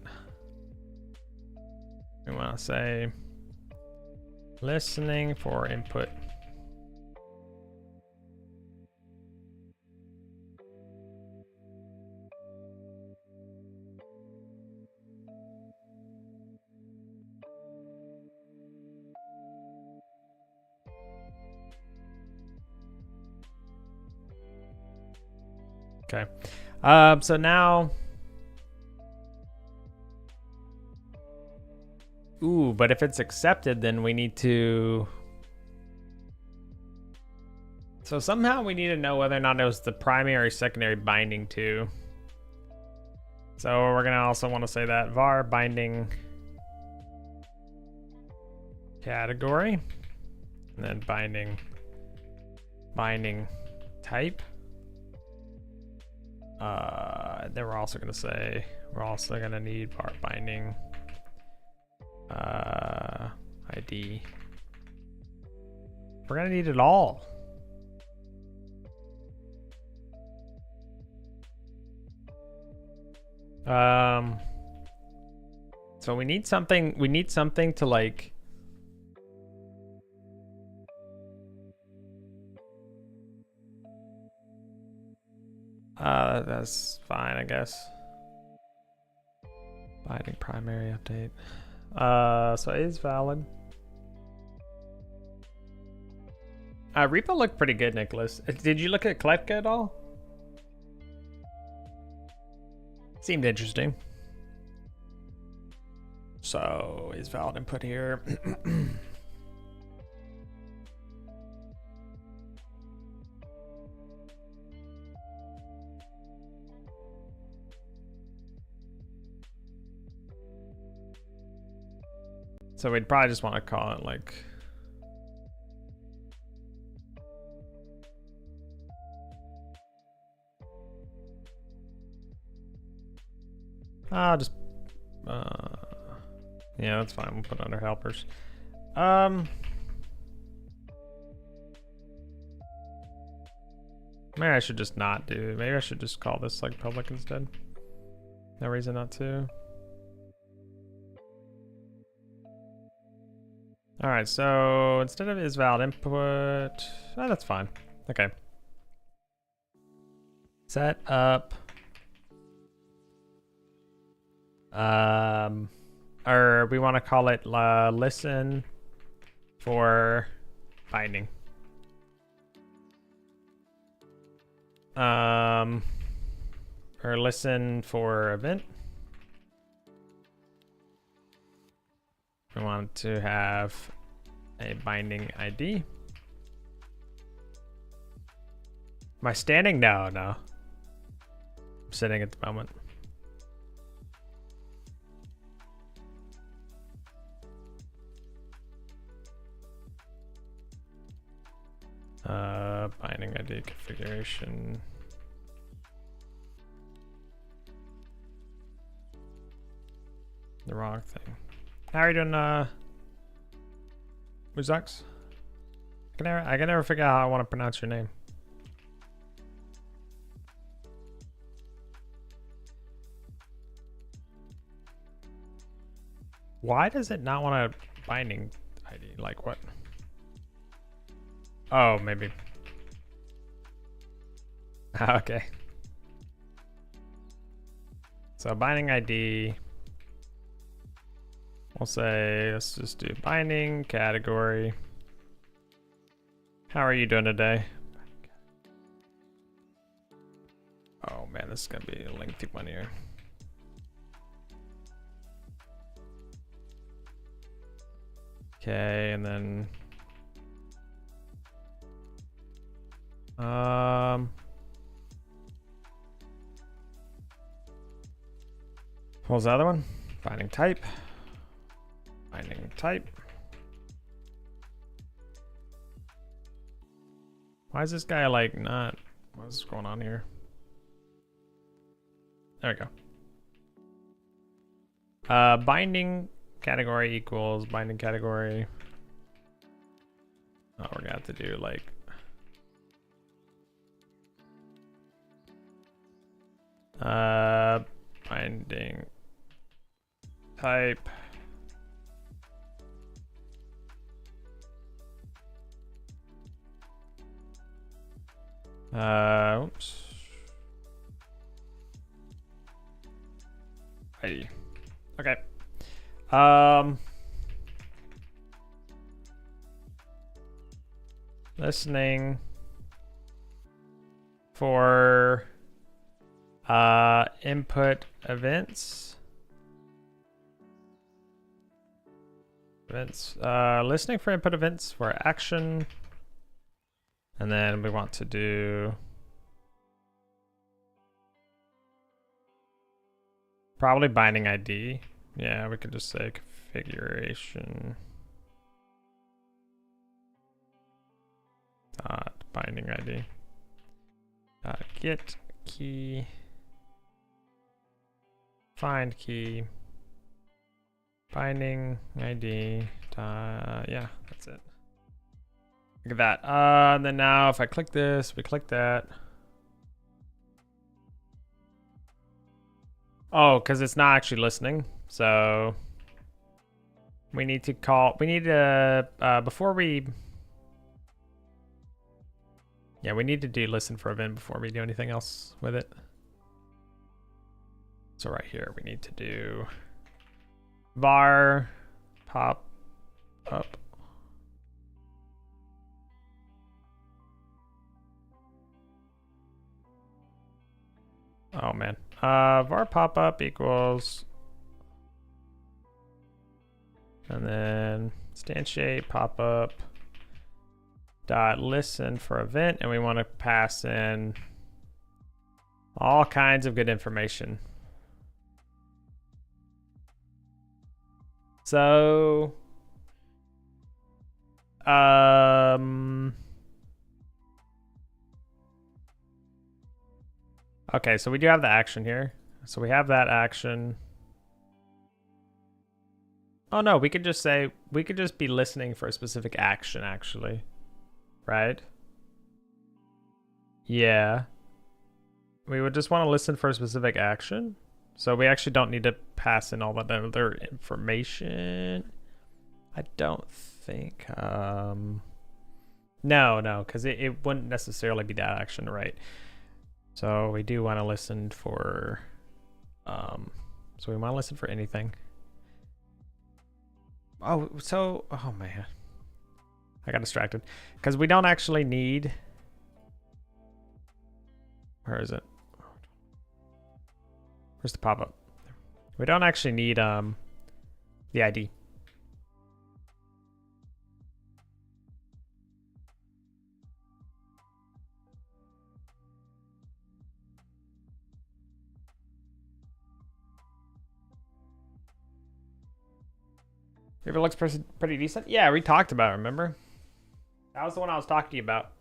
We want to say listening for input. Okay. So now Ooh, but if it's accepted, then we need to. So somehow we need to know whether or not it was the primary or secondary binding to. So we're gonna also want to say that var binding category, and then binding type. Then we're also gonna say we're also gonna need var binding ID. We're gonna need it all. So we need something to like that's fine, I guess. Binding primary update. So it is valid. Repo looked pretty good, Nicholas. Did you look at Kletka at all? Seemed interesting. So is valid input here. So we'd probably just want to call it like just yeah, that's fine. We'll put it under helpers. Maybe I should just not do. Maybe I should just call this like public instead. No reason not to. All right, so instead of is valid input, that's fine. Okay. Set up. Or we want to call it listen for binding. Or listen for event. We want to have a binding ID. Am I standing? No. I'm sitting at the moment. Binding ID configuration. The wrong thing. How are you doing, Muzux? I can never figure out how I want to pronounce your name. Why does it not want a binding ID? Like what? Oh, maybe. Okay. So binding ID. We'll say, let's just do binding category. How are you doing today? Oh man, this is gonna be a lengthy one here. Okay, and then what was the other one? Binding type. Binding type. Why is this guy like not? What's going on here? There we go. Binding category equals binding category. Oh, we're gonna have to do like binding type. Oops. ID. Okay. Listening for input events. Events, listening for input events for action. And then we want to do probably binding ID. Yeah, we could just say configuration dot binding ID dot get key find key binding ID yeah, that's it. Look at that. And then now if I click this, we click that. Oh, because it's not actually listening. So we need to call, we need to, before we, yeah, we need to do listen for event before we do anything else with it. So right here, we need to do var pop up. Oh man, var pop up equals, and then instantiate pop up dot listen for event, and we want to pass in all kinds of good information. So, okay, so we do have the action here. So we have that action. Oh no, we could just say, we could just be listening for a specific action actually, right? Yeah. We would just want to listen for a specific action. So we actually don't need to pass in all that other information. I don't think, no, because it wouldn't necessarily be that action, right? So we do want to listen for, so we want to listen for anything. Oh, so, oh man, I got distracted because we don't actually need, where is it? Where's the pop-up? We don't actually need the ID. If it looks pretty decent. Yeah, we talked about it, remember? That was the one I was talking to you about.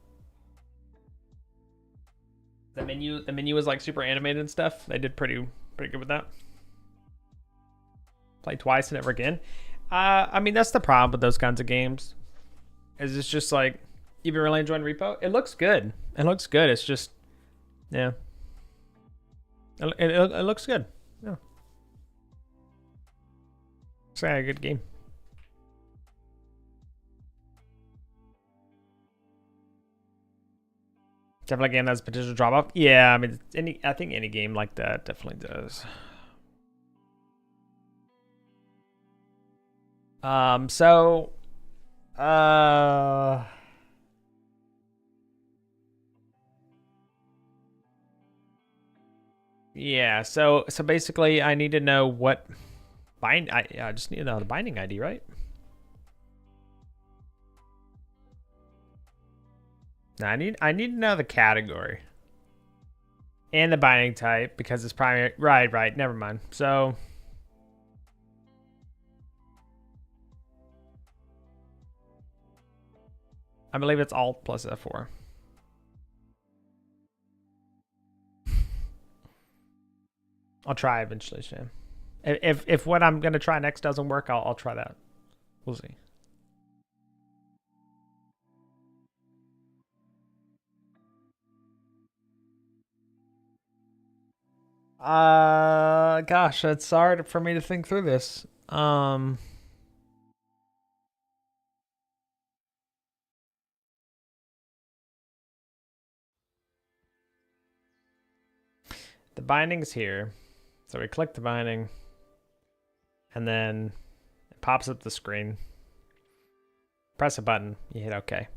The menu was like super animated and stuff. They did pretty good with that. Play twice and never again. I mean, that's the problem with those kinds of games. Is it's just like, you've been really enjoying Repo? It looks good. It looks good. It's just, yeah. It looks good. Yeah. It's like a good game. Definitely a game that's potential drop off. Yeah, I mean, I think any game like that definitely does. So, yeah. So basically, I need to know what I just need to know the binding ID, right? Now I need to know the category and the binding type because it's primary. Right. Never mind. So I believe it's Alt plus F4. I'll try eventually, Sham. If what I'm gonna try next doesn't work, I'll try that. We'll see. Gosh, it's hard for me to think through this. The binding's here. So we click the binding and then it pops up the screen. Press a button, you hit OK.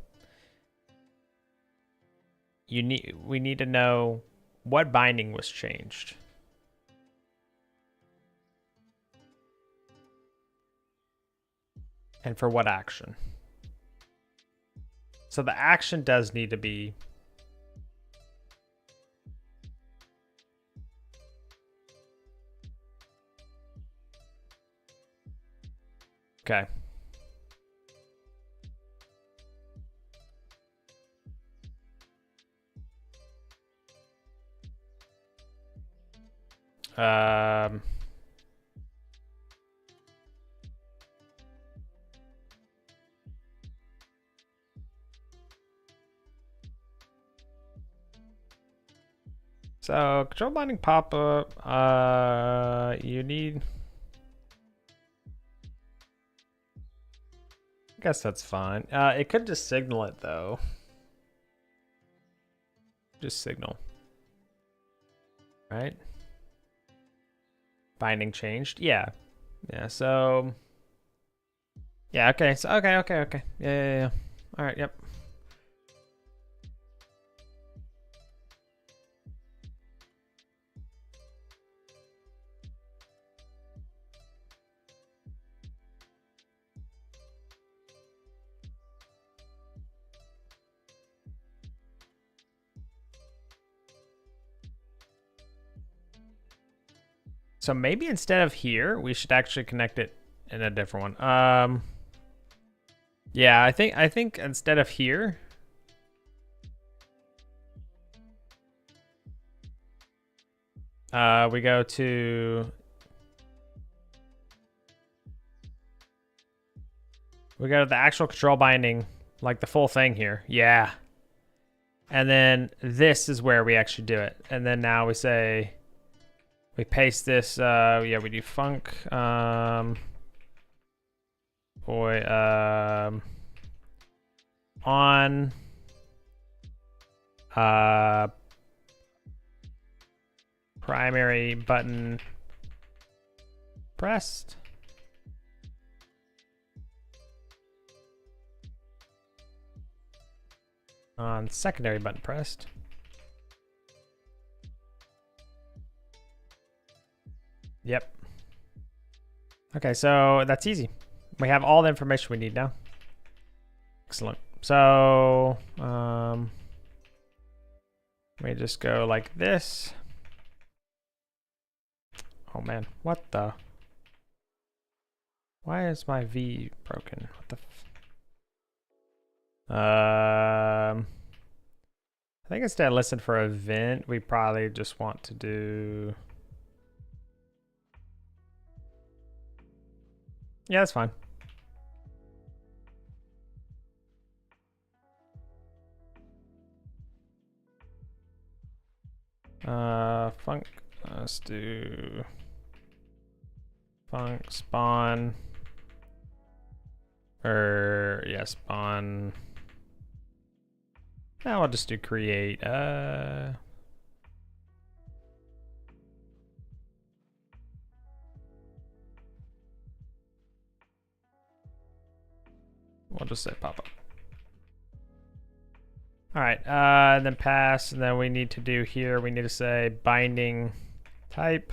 We need to know what binding was changed. And for what action? So the action does need to be... Okay. So control binding pop-up, you need... I guess that's fine. It could just signal it though. Just signal. Right? Binding changed. Yeah. Yeah, so... Yeah, okay. So, okay. Yeah. All right, yep. So maybe instead of here, we should actually connect it in a different one. Yeah, I think instead of here, we go to the actual control binding, like the full thing here. Yeah. And then this is where we actually do it. And then now we say, we paste this, yeah, we do func, on, primary button pressed. On secondary button pressed. Yep. Okay, so that's easy. We have all the information we need now. Excellent. So, we just go like this. Oh man, what the? Why is my V broken? What the? I think instead of listen for event, we probably just want to do... Yeah, that's fine. Func, let's do func spawn, or yeah, spawn. Now I'll just do create. We'll just say pop up. All right, and then pass, and then we need to do here, we need to say binding type,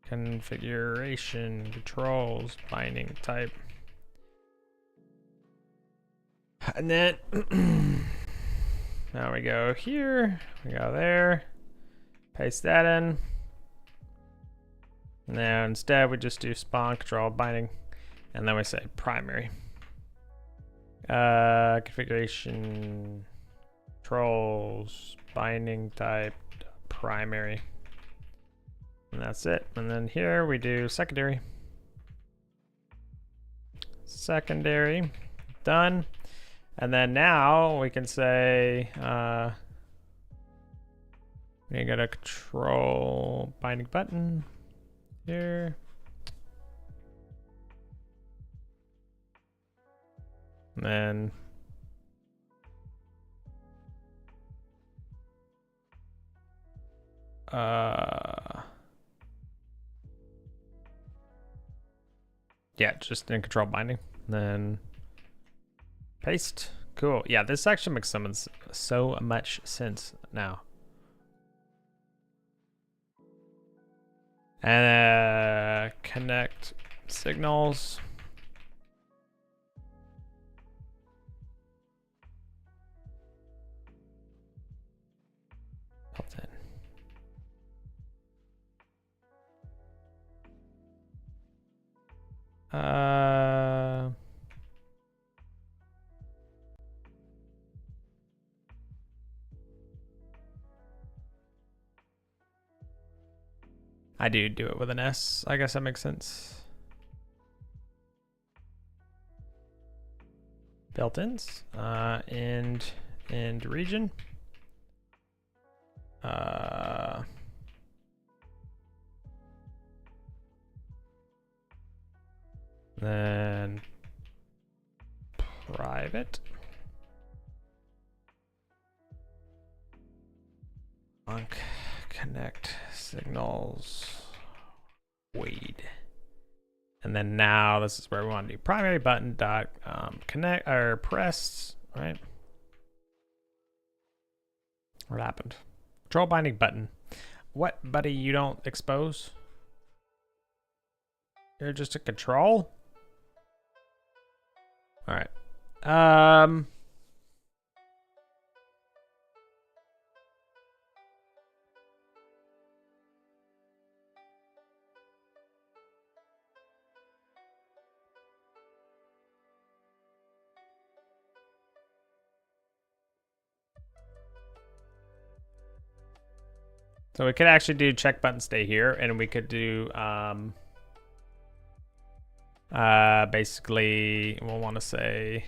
configuration controls, binding type. And then now we go here, we go there, paste that in. Now instead we just do spawn control binding, and then we say primary. Configuration controls binding type primary. And that's it. And then here we do secondary. Secondary, done. And then now we can say, we go to control binding button here. And then yeah, just in control binding, and then paste. Cool. Yeah, this actually makes so much sense now. And connect signals. Built in. I do it with an S. I guess that makes sense. Built-ins. And region. Then private. Connect signals. Wait. And then now this is where we want to do primary button dot connect or pressed, right? What happened? Control binding button. What, buddy? You don't expose? You're just a control? All right. So we could actually do check button stay here, and we could do basically we'll want to say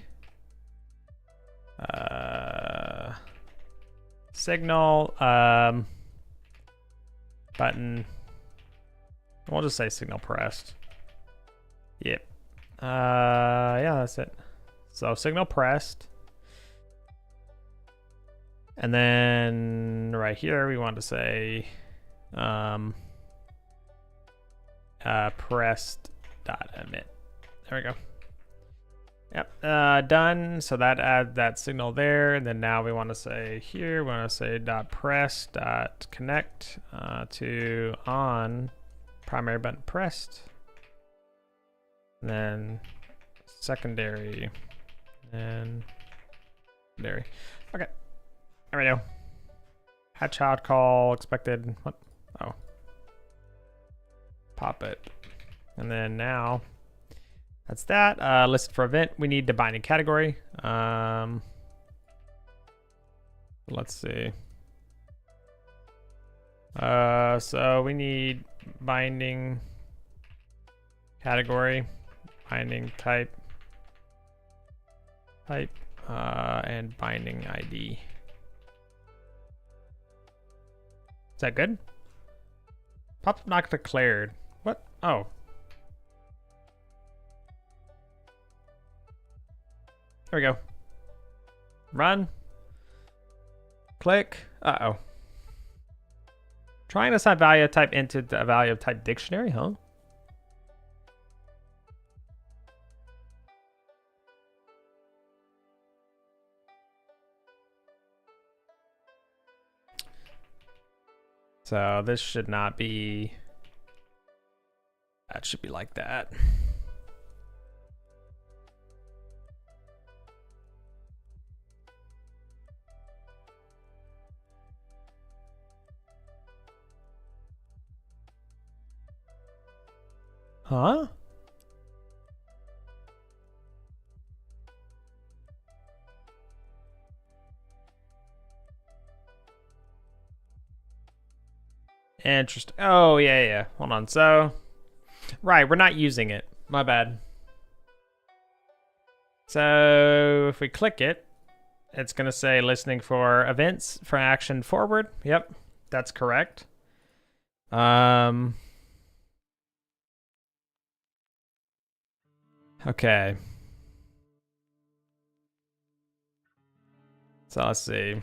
signal button. We'll just say signal pressed. Yep. Yeah, that's it. So signal pressed. And then right here, we want to say pressed dot emit. There we go. Yep, done. So that adds that signal there. And then now we want to say here, we want to say dot press dot connect to on primary button pressed. And then secondary and secondary. Okay. There we go. Had child call expected. What? Oh. Pop it. And then now that's that. Listed for event. We need the binding category. Let's see. So we need binding category, binding type, and binding ID. Is that good? Pop not declared. What? Oh. There we go. Run. Click. Uh-oh. Trying to assign value of type into the value of type dictionary, huh? So this should not be, that should be like that. Huh? Interesting. Oh, yeah. Hold on. So, right, we're not using it. My bad. So, if we click it, it's going to say listening for events for action forward. Yep, that's correct. Okay. So, let's see.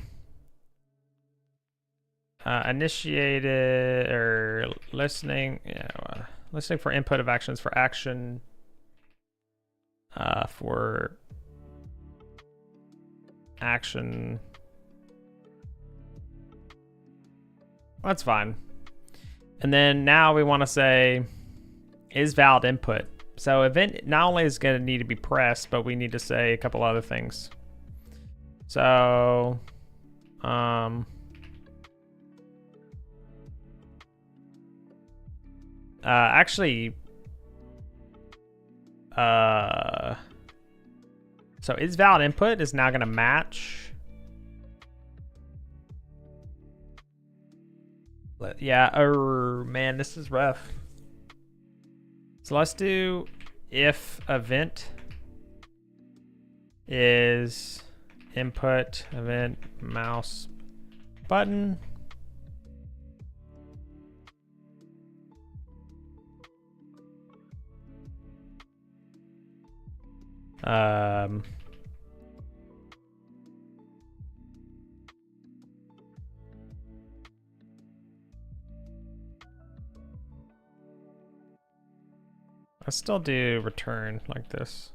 Initiated or listening, listening for input of actions for action for action. That's fine. And then now we want to say is valid input. So event not only is going to need to be pressed, but we need to say a couple other things. So, actually, so is valid input is now going to match. Yeah, man, this is rough. So let's do if event is input event mouse button. I still do return like this.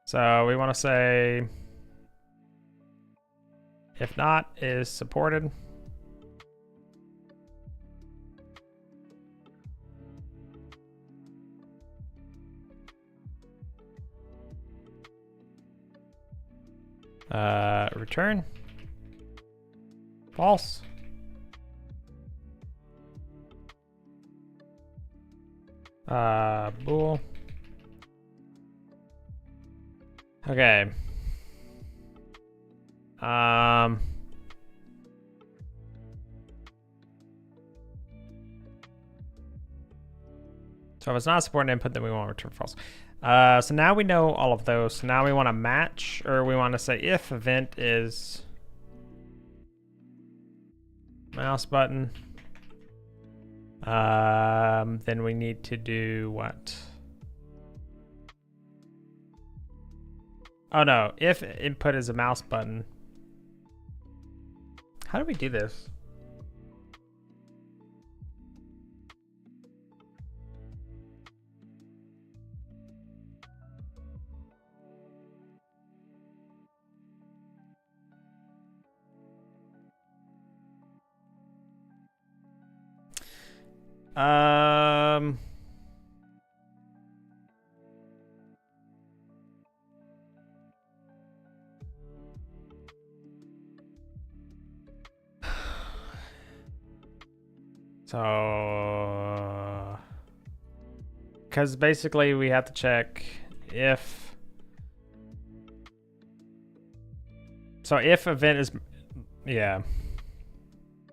So we want to say if not is supported. Return false. Bool. Okay. So if it's not supporting input, then we want to return false. So now we know all of those. So now we want to match, or we want to say if event is mouse button. Then we need to do what? Oh no, if input is a mouse button. How do we do this? So, because basically we have to check if, so if event is, yeah,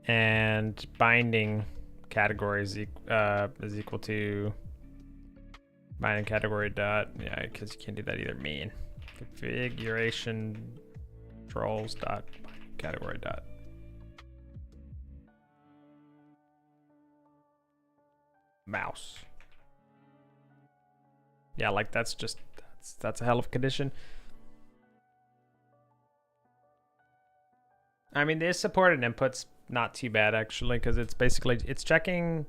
and binding category is equal to binding category dot, yeah, because you can't do that either, mean configuration controls dot category dot. Mouse. Yeah, like that's a hell of a condition. I mean, the supported input's not too bad actually, because it's basically it's checking.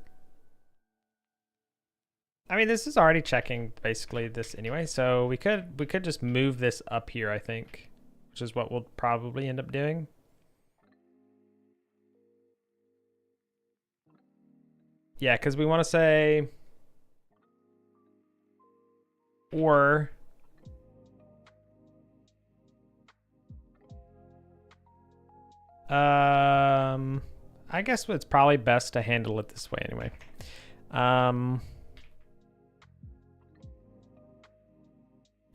I mean, this is already checking basically this anyway, so we could just move this up here, I think, which is what we'll probably end up doing. Yeah, because we want to say or I guess it's probably best to handle it this way anyway.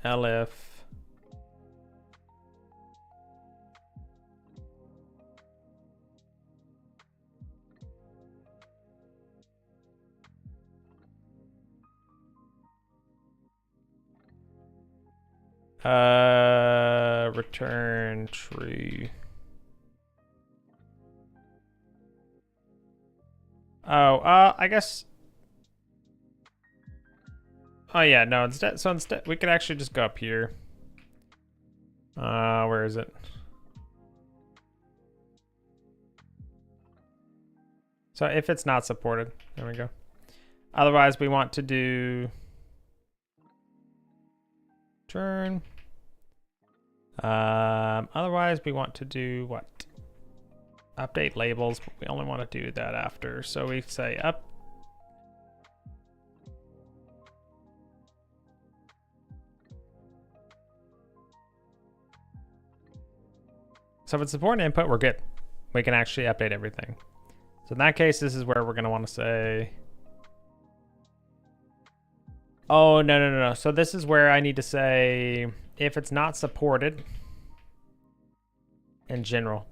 Elif return true. Oh, I guess. Oh yeah, no, instead we could actually just go up here. Where is it? So if it's not supported, there we go. Otherwise we want to do turn Otherwise, we want to do what? Update labels, but we only want to do that after. So we say up. So if it's important input, we're good. We can actually update everything. So in that case, this is where we're going to want to say, oh, no. So this is where I need to say, if it's not supported in general,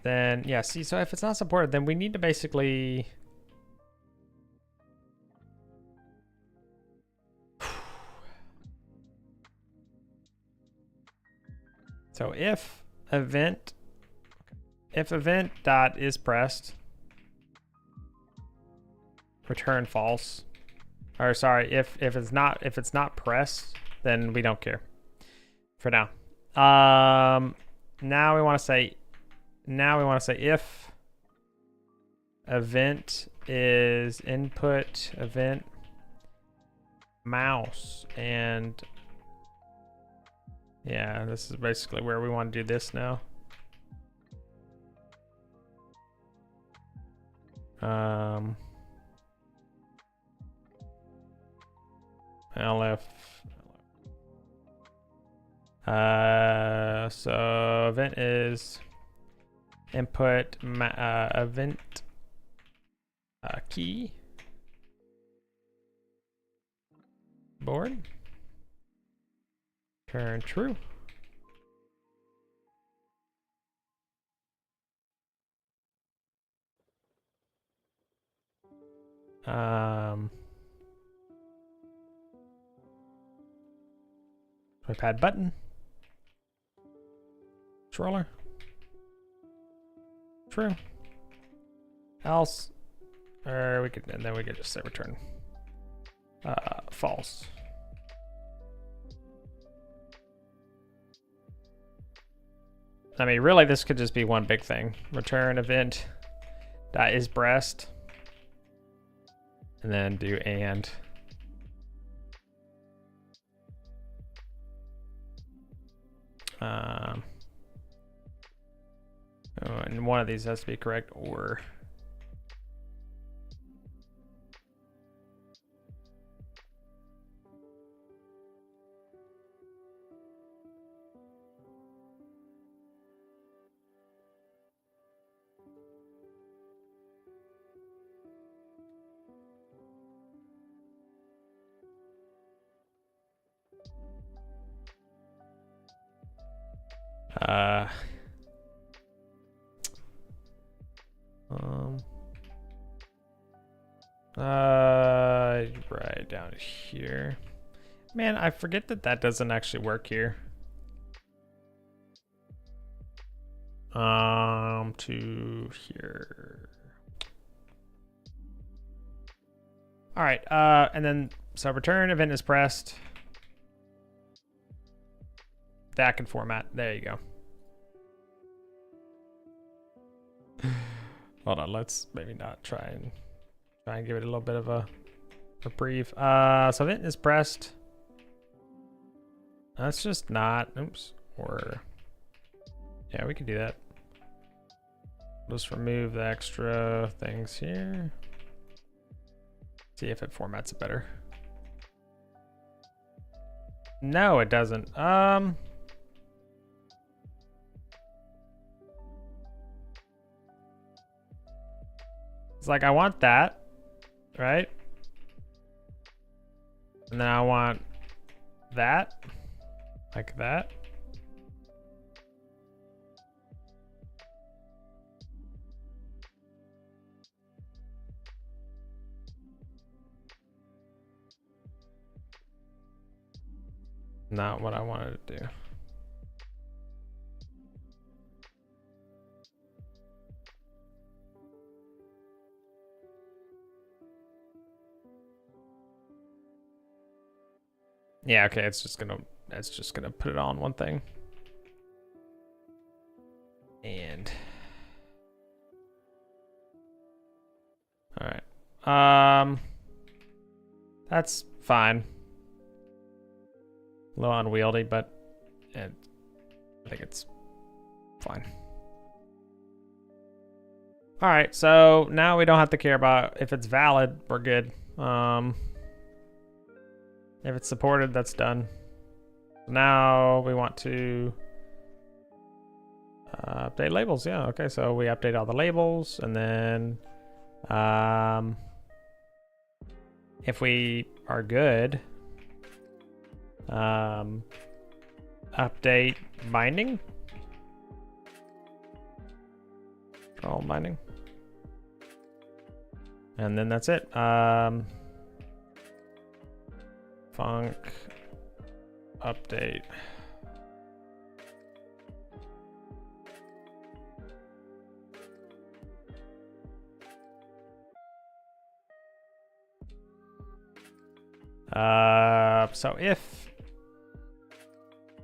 then yeah, see, so if it's not supported, then we need to basically, so if event dot is pressed, return false. Or sorry, if it's not pressed, then we don't care for now. Now we want to say if event is input event mouse, and yeah, this is basically where we want to do this now. LF. So event is input event key board, turn true. Pad button, controller, true, else, or we could, and then we could just say return false. I mean, really, this could just be one big thing. Return event that is breast, and then do and. And one of these has to be correct, or right down here. Man, I forget that doesn't actually work here. To here. All right, and then so return event is pressed. That can format. There you go. Hold on, let's maybe not try and give it a little bit of a reprieve. So event is pressed. That's just not, oops, or yeah, we can do that. Just remove the extra things here. See if it formats it better. No, it doesn't. It's like I want that, right? And then I want that, like that. Not what I wanted to do. Yeah, okay, it's just gonna put it on one thing. And all right. That's fine. A little unwieldy, but I think it's fine. All right, so now we don't have to care about if it's valid. We're good. If it's supported, that's done. Now we want to update labels. Yeah, okay, so we update all the labels, and then if we are good, update binding. All binding. And then that's it. Func update. So if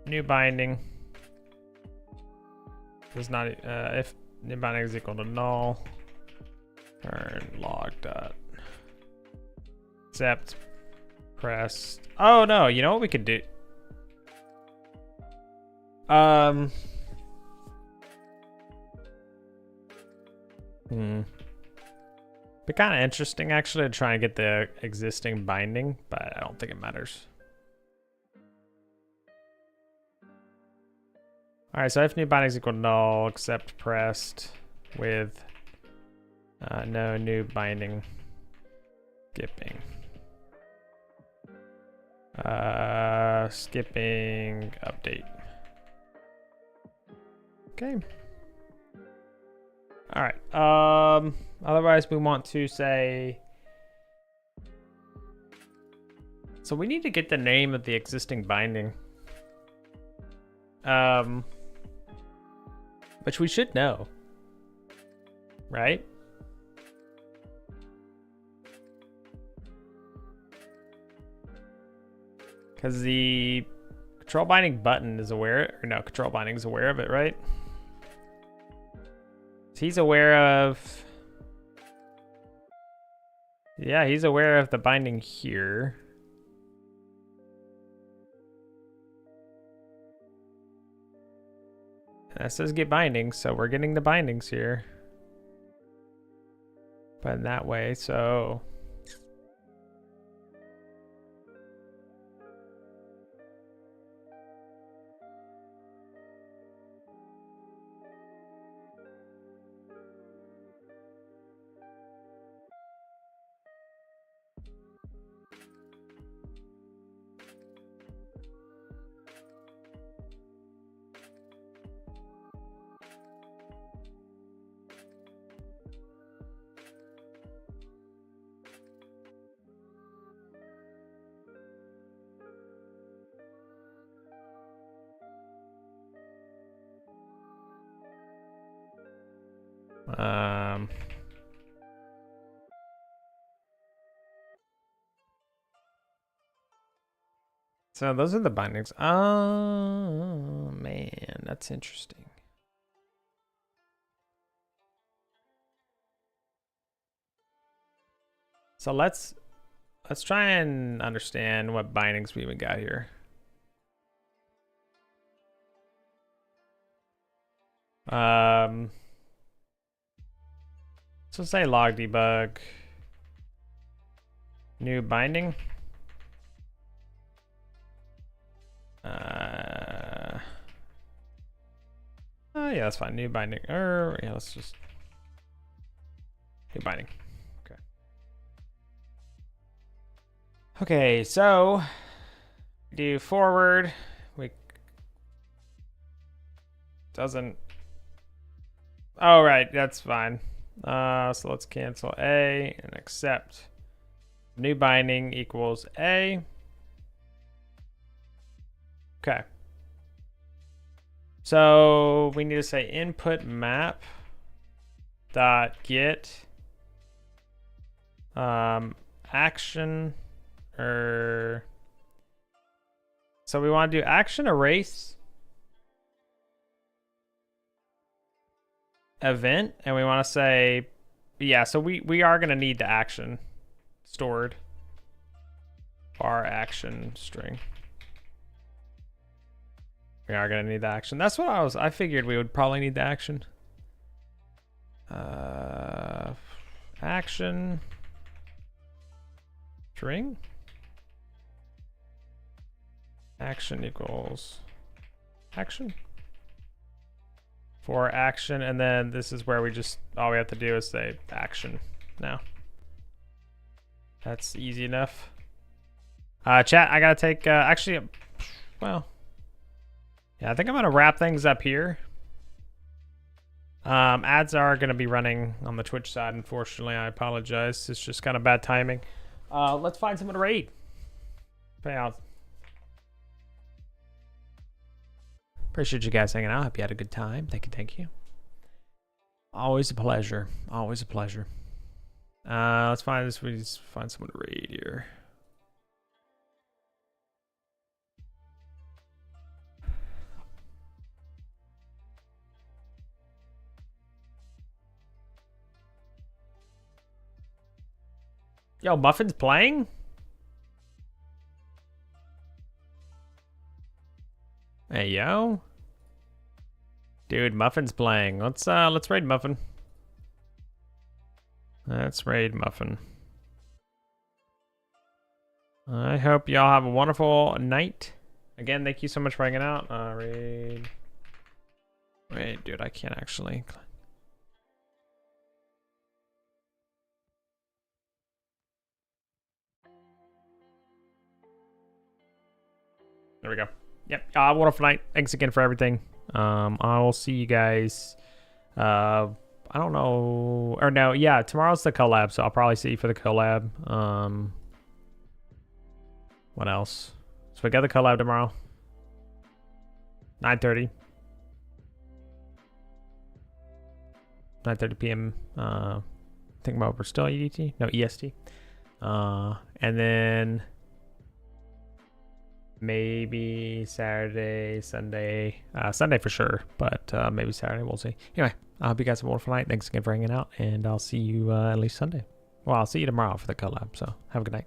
new binding is not if new binding is equal to null, turn log dot accept press. Oh no, you know what we could do? Be kind of interesting actually to try and get the existing binding, but I don't think it matters. All right, so if new binding is equal to null, accept pressed with no new binding, skipping. Skipping update. Okay. All right. Otherwise we want to say, so we need to get the name of the existing binding. Which we should know, right? Because the control binding button is aware, or no, control binding is aware of it, right? He's aware of, yeah, he's aware of the binding here. That says get bindings, so we're getting the bindings here. But in that way, so. So those are the bindings. Oh man, that's interesting. So let's try and understand what bindings we even got here. So say log debug new binding. Yeah, that's fine. New binding. Or yeah, let's just new binding. Okay. Okay, so do forward. We doesn't. Oh right, that's fine. So let's cancel A and accept. New binding equals A. Okay. So we need to say input map dot get action, or so we want to do action erase event, and we want to say, yeah, so we are going to need the action stored, our action string. We are gonna need the action. That's what I figured we would probably need the action. Action. String. Action equals action. For action, and then this is where we just, all we have to do is say action now. That's easy enough. Chat, I gotta take, actually, well, yeah, I think I'm gonna wrap things up here. Ads are gonna be running on the Twitch side, unfortunately. I apologize. It's just kind of bad timing. Let's find someone to raid. Pay out. Appreciate you guys hanging out. Hope you had a good time. Thank you, thank you. Always a pleasure. Always a pleasure. Let's find this. We just find someone to raid here. Yo, Muffin's playing? Hey, yo. Dude, Muffin's playing. Let's raid Muffin. Let's raid Muffin. I hope y'all have a wonderful night. Again, thank you so much for hanging out. Raid. Wait, dude, I can't actually. There we go. Yep. Wonderful night. Thanks again for everything. I will see you guys. I don't know. Or no, yeah, tomorrow's the collab, so I'll probably see you for the collab. What else? So we got the collab tomorrow. 9:30. 9:30 p.m. I think we're still EDT. No, EST. And then maybe Saturday, Sunday. Sunday for sure, but maybe Saturday. We'll see. Anyway, I hope you guys have a wonderful night. Thanks again for hanging out, and I'll see you at least Sunday. Well, I'll see you tomorrow for the collab, so have a good night.